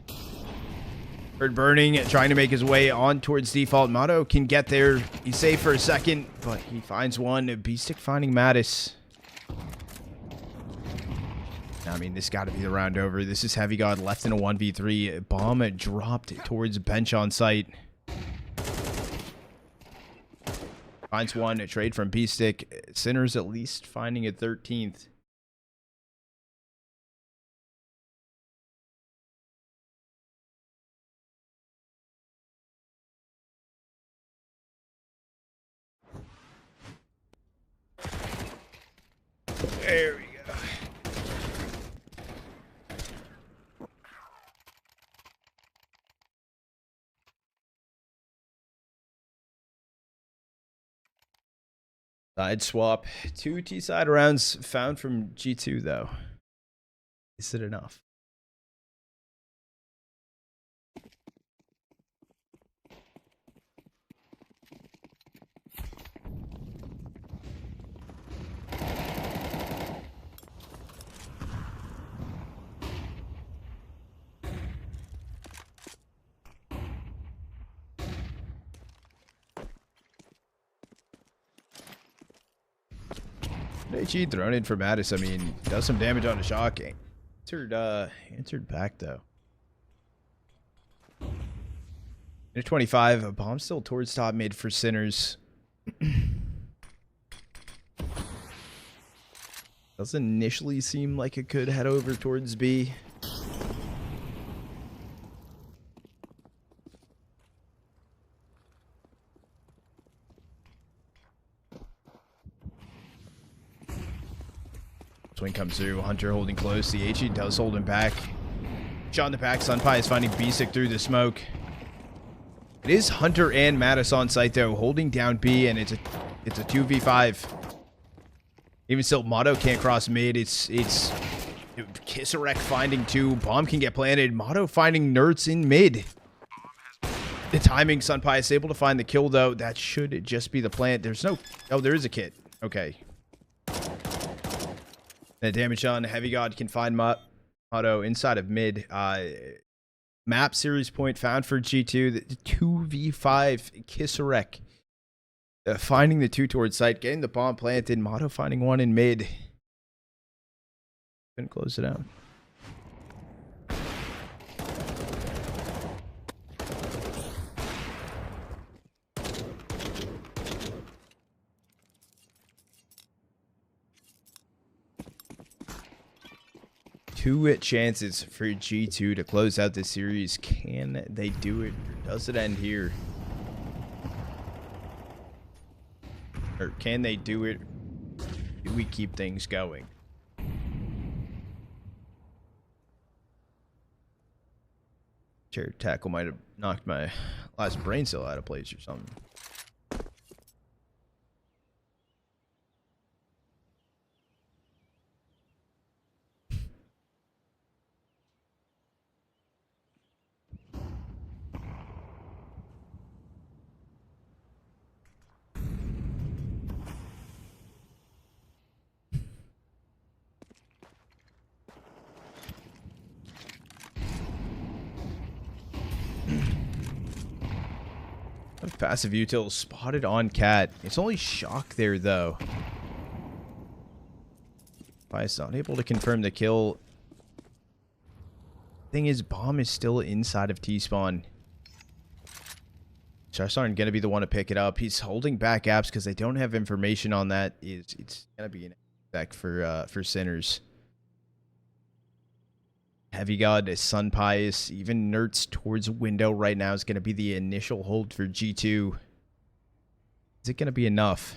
bird burning, trying to make his way on towards default. MoDo can get there. He's safe for a second, but he finds one. beastik finding MATYS. I mean, this got to be the round over. This is HeavyGod left in a 1v3. Bomb dropped towards bench on site. Finds one. A trade from beastik. Sinners at least finding a 13th. There we go. Side swap. 2 T-side rounds found from G2, though. Is it enough? HE thrown in for MATYS. I mean, does some damage on the shock. Answered back though. Minute 25. A bomb still towards top mid for Sinners. Does initially seem like it could head over towards B. Swing comes through. Hunter holding close. The HE does hold him back. Shot in the back. SunPayus finding beastik through the smoke. It is Hunter and MATYS on site though, holding down B, and it's a 2v5. Even still, MoDo can't cross mid. It's kisserek finding 2. Bomb can get planted. MoDo finding NertS in mid. The timing. SunPayus able to find the kill though. That should just be the plant. There's no. Oh, there is a kit. Okay. The damage on HeavyGod can find MoDo inside of mid. Map series point found for G2. The 2v5 kisserek. Finding the 2 towards site. Getting the bomb planted. MoDo finding 1 in mid. Couldn't close it out. Two chances for G2 to close out this series. Can they do it, or does it end here? Or can they do it? Do we keep things going? Chair tackle might have knocked my last brain cell out of place or something. Passive util spotted on cat. It's only shock there though. Bias not able to confirm the kill. Thing is, bomb is still inside of T-spawn. stressarN gonna be the one to pick it up. He's holding back apps because they don't have information on that. It's gonna be an effect for Sinners. HeavyGod, SunPayus, even NertS towards window right now is going to be the initial hold for G2. Is it going to be enough?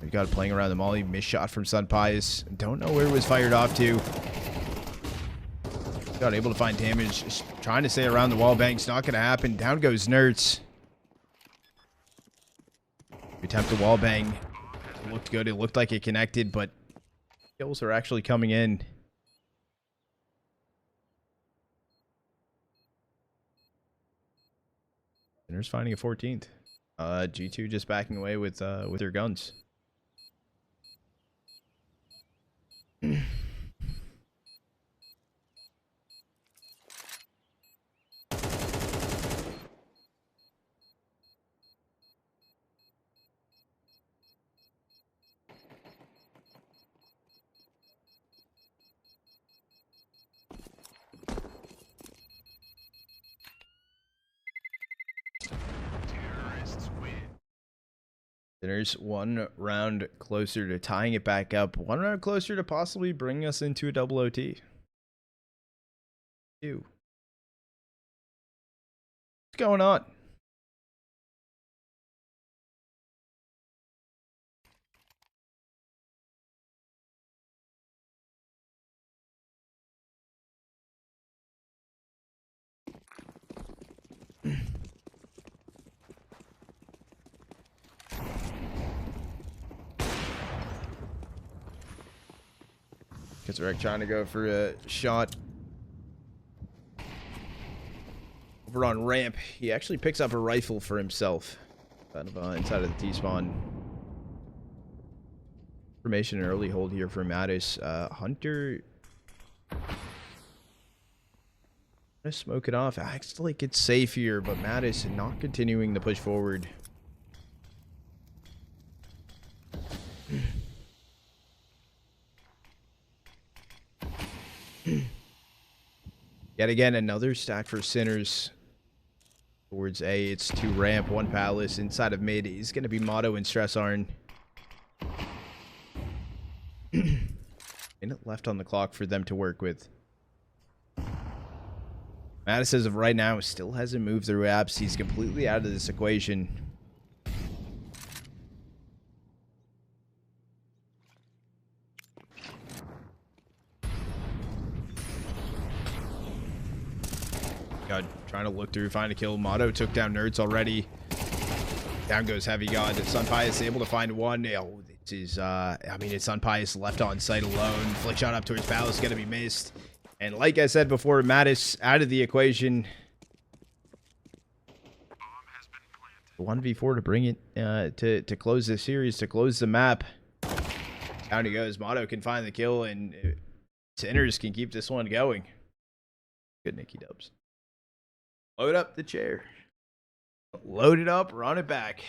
HeavyGod playing around the molly. Missed shot from SunPayus. Don't know where it was fired off to. Got able to find damage. Just trying to stay around the wall bank's not going to happen. Down goes NertS. Attempt a wall bang. It looked good. It looked like it connected, but kills are actually coming in. Sinners finding a 14th. G2 just backing away with their guns. Sinners 1 round closer to tying it back up. 1 round closer to possibly bringing us into a double OT. What's going on? Kisserek trying to go for a shot over on ramp. He actually picks up a rifle for himself kind of inside of the T-spawn. Formation early hold here for MATYS. Hunter gonna smoke it off. Acts like it's safe here, but MATYS not continuing to push forward. Yet again, another stack for Sinners towards A. It's 2 ramp, 1 palace. Inside of mid is going to be MoDo and stressarN. Minute left on the clock for them to work with. MATYS, as of right now, still hasn't moved through apps. He's completely out of this equation. God, trying to look through, find a kill. MoDo took down NertS already. Down goes HeavyGod. SunPayus able to find one. Oh, this is, I mean, it's SunPayus left on site alone. Flick shot up towards Palace, going to be missed. And like I said before, MATYS out of the equation. 1v4 to bring it, to close this series, to close the map. Down he goes. MoDo can find the kill, and Sinners can keep this one going. Good Nicky Dubs. Load up the chair. Load it up, run it back.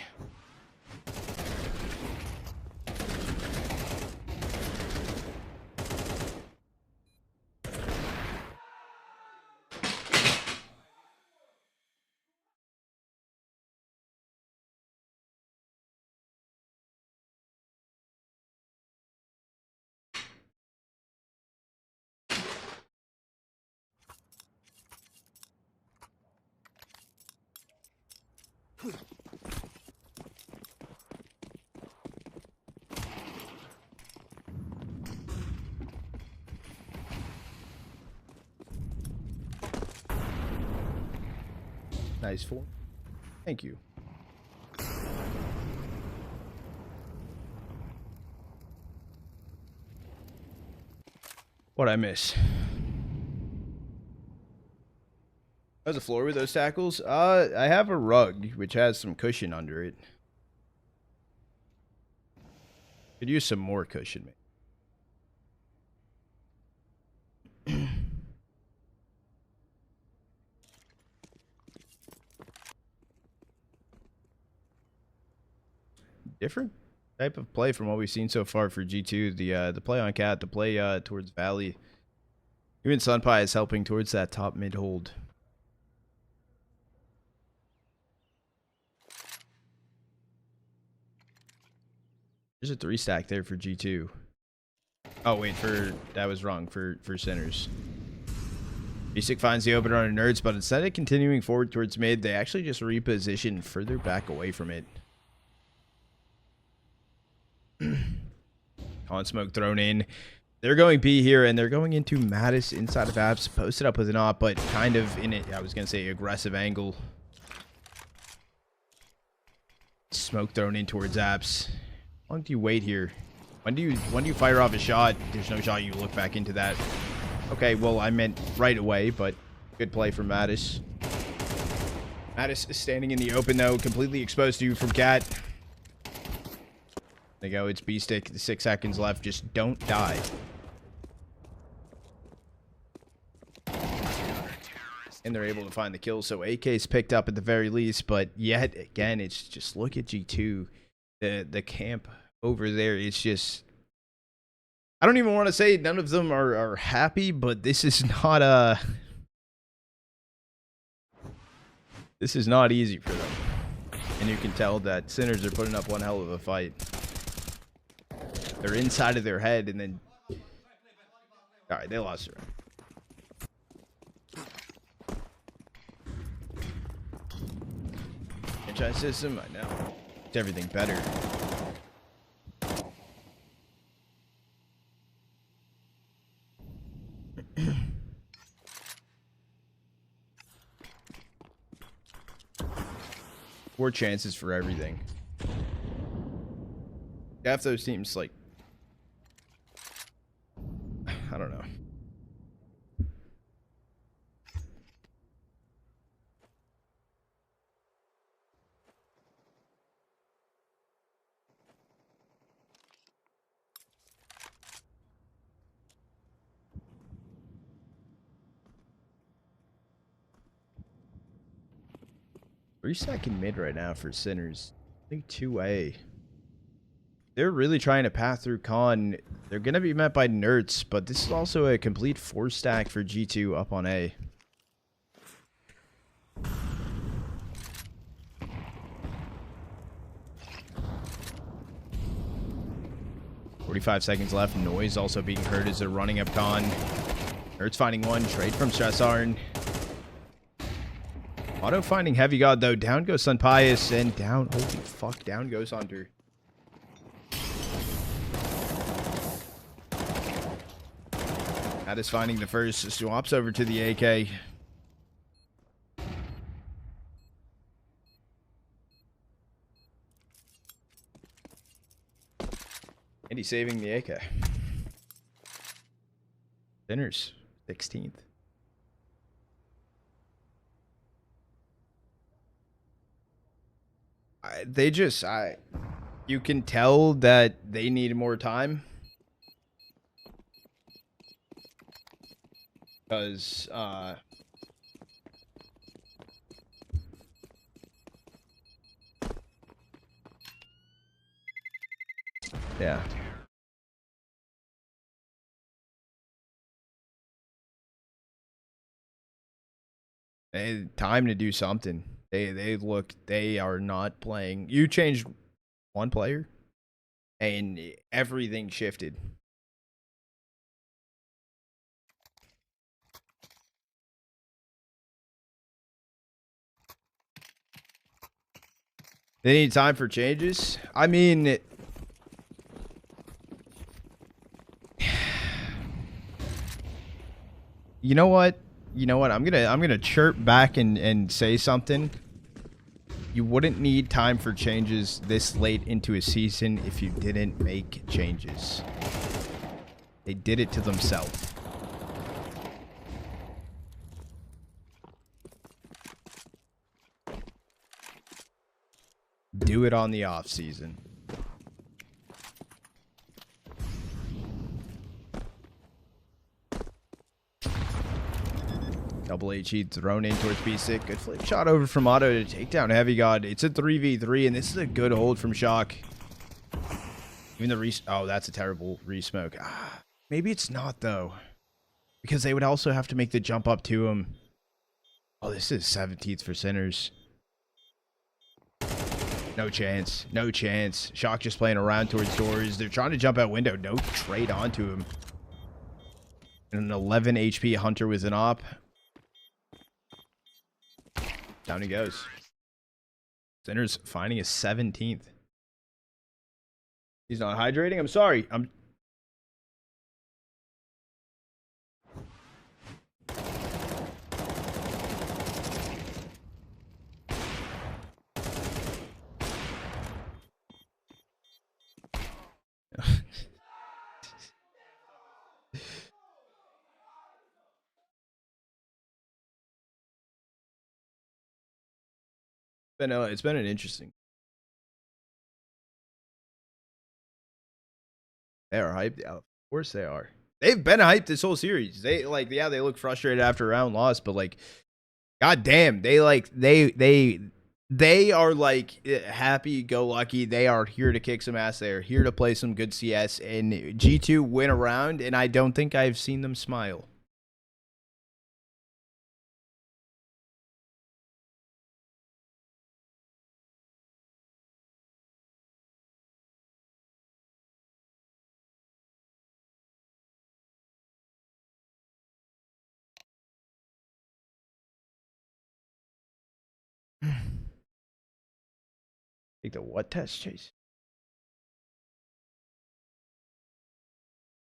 Nice form. Thank you. What'd I miss? How's the floor with those tackles? I have a rug which has some cushion under it. Could use some more cushion, man. Different type of play from what we've seen so far for G2. The play on cat, the play towards Valley. Even SunPayus is helping towards that top mid hold. There's a 3 stack there for G2. Oh wait, that was wrong for Sinners. beastik finds the opener on NertS, but instead of continuing forward towards mid, they actually just reposition further back away from it. Con smoke thrown in. They're going B here, and they're going into MATYS inside of apps, posted up with an op, but kind of in it, I was going to say, aggressive angle. Smoke thrown in towards apps. How long do you wait here? When do you fire off a shot? There's no shot, you look back into that. Okay, well, I meant right away, but good play from MATYS. MATYS is standing in the open, though, completely exposed to you from Cat. There you go. It's beastik. 6 seconds left. Just don't die. And they're able to find the kill. So AK's picked up at the very least. But yet again, it's just look at G2. The camp over there is just... I don't even want to say none of them are happy, but this is not this is not easy for them. And you can tell that Sinners are putting up one hell of a fight. They're inside of their head, and then... Alright, they lost it. Franchise system, I know. It's everything better. Four chances for everything. Half those teams, like... I don't know. Three second mid right now for Sinners. I think 2A. They're really trying to path through Con. They're going to be met by NertS, but this is also a complete 4-stack for G2 up on A. .45 seconds left. Noise also being heard as they're running up Con. NertS finding one. Trade from stressarN. MoDo finding HeavyGod, though. Down goes SunPayus, and down... Holy fuck, down goes Hunter. That is finding the first. Swaps over to the AK. And he's saving the AK. Sinners, 16th. You can tell that they need more time. Because, yeah. Time to do something. They are not playing. You changed one player and everything shifted. They need time for changes. I mean, you know what? I'm gonna chirp back and say something. You wouldn't need time for changes this late into a season if you didn't make changes. They did it to themselves. Do it on the off season. Double HE thrown in towards beastik. Good flip shot over from MoDo to take down HeavyGod. It's a 3v3, and this is a good hold from Shock. Even the oh, that's a terrible resmoke. Maybe it's not, though. Because they would also have to make the jump up to him. Oh, this is 17th for Sinners. No chance. No chance. Shock just playing around towards doors. They're trying to jump out window. No trade onto him. And an 11 HP Hunter with an op. Down he goes. Sinners finding a 17th. He's not hydrating? I'm sorry. It's been an interesting. They are hyped. Yeah, of course they are. They've been hyped this whole series. They they look frustrated after a round loss, but like, god damn, they are like happy go lucky. They are here to kick some ass. They are here to play some good CS. And G2 went around, and I don't think I've seen them smile. Take the what test, Chase?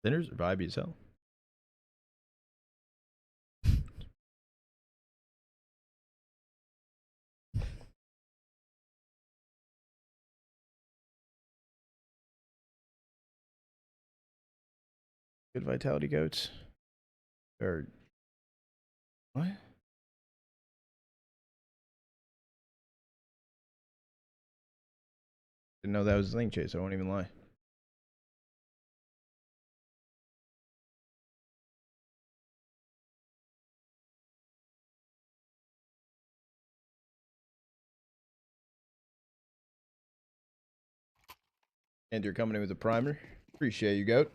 Sinners or vibey as hell? Good vitality goats. Or what? Didn't know that was the link, Chase. I won't even lie. And you're coming in with a primer. Appreciate you, goat.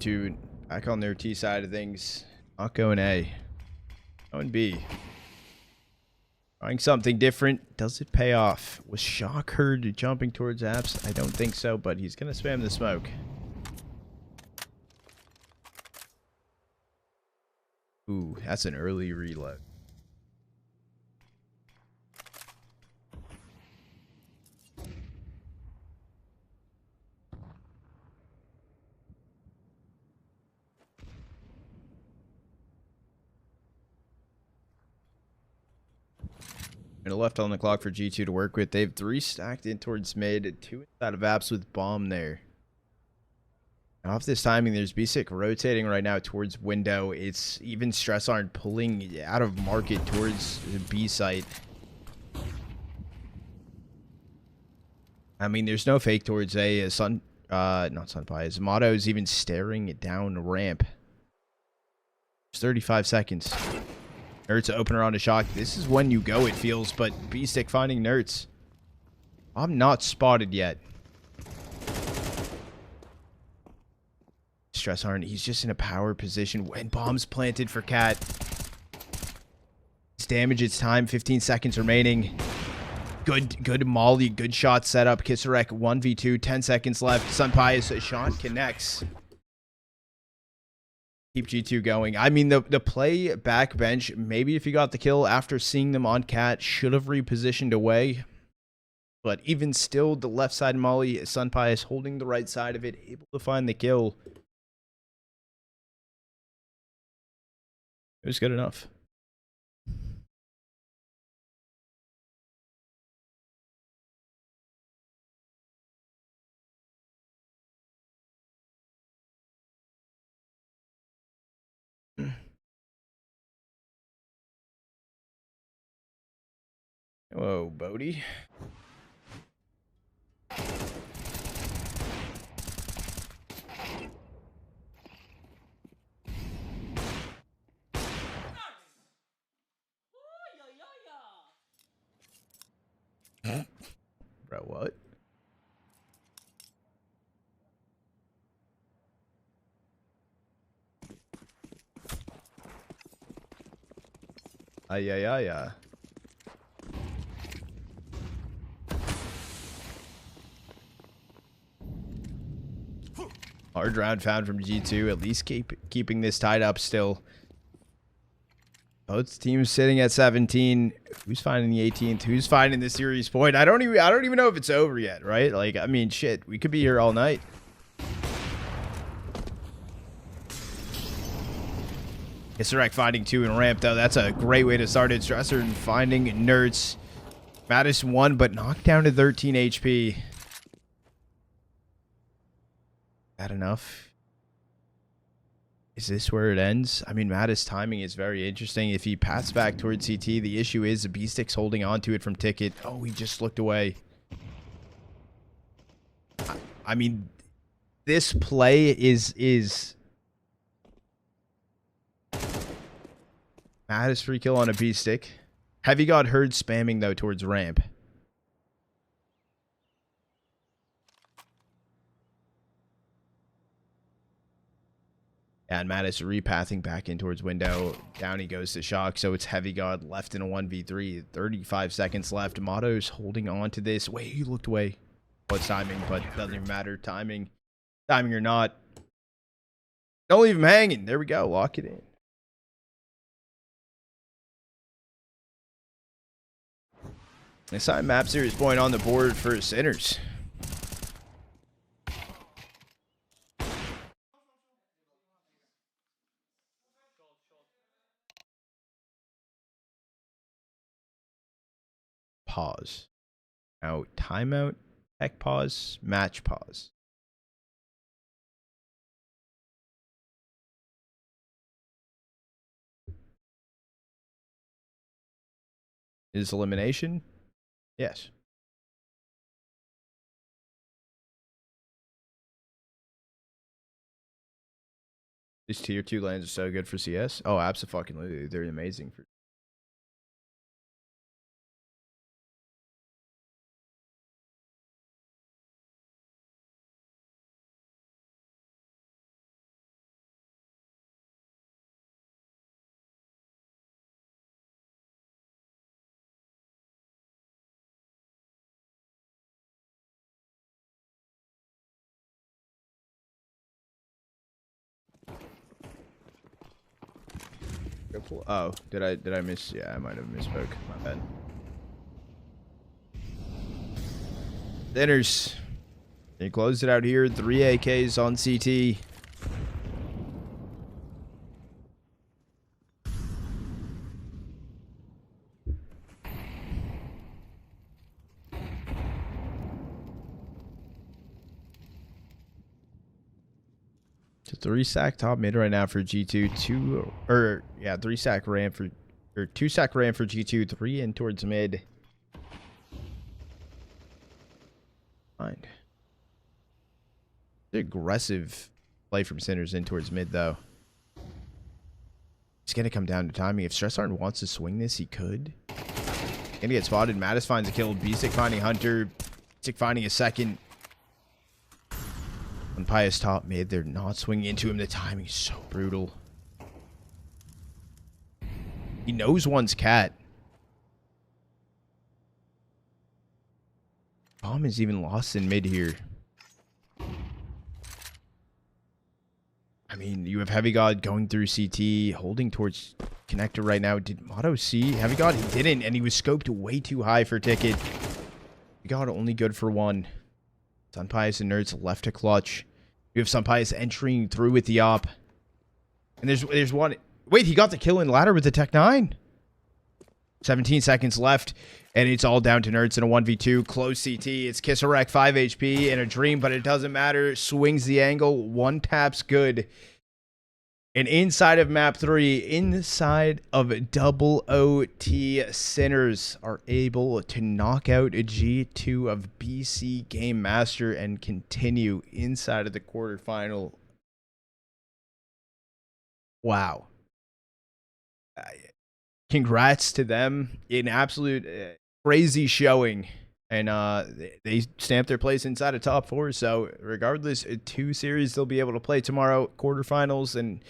G2 back on their T side of things. Not going A. Going B. Trying something different. Does it pay off? Was Shock heard jumping towards apps? I don't think so, but he's going to spam the smoke. Ooh, that's an early reload. And left on the clock for G2 to work with. They have 3 stacked in towards mid, 2 inside of apps with bomb there. Now off this timing, there's beastik rotating right now towards window. It's even stressarN pulling out of market towards the B site. I mean, there's no fake towards A. Not SunPayus. MoDo is even staring down ramp. It's 35 seconds. NertS opener on a shock. This is when you go, it feels, but beastik finding NertS. I'm not spotted yet. stressarN, he's just in a power position when bombs planted for Cat. It's damage, it's time, 15 seconds remaining. Good molly, good shot set up. kisserek 1v2, 10 seconds left. SunPayus, a shot connects. Keep G2 going. I mean, the play back bench, maybe if you got the kill after seeing them on Cat, should have repositioned away. But even still, the left side molly, SunPayus holding the right side of it, able to find the kill. It was good enough. Whoa, Bodie. Bro, what? Ay. Hard round found from G2, at least keeping this tied up still. Both teams sitting at 17. Who's finding the 18th? Who's finding the series point? I don't even know if it's over yet, right? Like, I mean, shit, we could be here all night. kisserek finding 2 in ramp, though. That's a great way to start it. stressarN finding NertS. MATYS 1, but knocked down to 13 HP. That enough? Is this where it ends? I mean, MATYS' timing is very interesting. If he passes back towards CT, the issue is the beastik's holding on to it from Ticket. Oh, he just looked away. I mean, this play is MATYS free kill on a beastik. HeavyGod heard spamming, though, towards ramp. And MATYS repathing back in towards window. Down he goes to shock. So it's HeavyGod left in a 1v3. 35 seconds left. MoDo's holding on to this. Wait, he looked away. Well, it's timing, but it doesn't even matter. Timing or not. Don't leave him hanging. There we go. Lock it in. Assigned map series point on the board for Sinners. Pause. Now, timeout, tech pause, match pause. Is elimination? Yes. These tier 2 lanes are so good for CS. Oh, absolutely. They're amazing for. Oh, did I miss? Yeah, I might have misspoke. My bad. Sinners. They closed it out here. 3 AKs on CT. It's a 3-stack top mid right now for G2. 3-stack ramp for, or 2-stack ramp for G2. 3 in towards mid. Fine. Aggressive play from Sinners in towards mid, though. It's going to come down to timing. If stressarN wants to swing this, he could. Gonna get spotted. MATYS finds a kill. beastik finding Hunter. beastik finding a second. SunPayus top mid. They're not swinging into him. The timing is so brutal. He knows one's cat. Bomb is even lost in mid here. I mean, you have HeavyGod going through CT, holding towards connector right now. Did MoDo see HeavyGod? He didn't, and he was scoped way too high for Ticket. HeavyGod only good for 1. SunPayus and NertS left to clutch. You have SunPayus entering through with the op. And there's one. Wait, he got the kill in ladder with the Tech 9. 17 seconds left, and it's all down to NertS in a 1v2. Close CT. It's kisserek 5 HP in a dream, but it doesn't matter. Swings the angle. 1 tap's good. And inside of map 3, inside of double OT, Sinners are able to knock out a G2 of BC Game Master and continue inside of the quarterfinal. Wow. Congrats to them. An absolute crazy showing. And they stamped their place inside of top 4. So regardless, 2 series they'll be able to play tomorrow, quarterfinals, and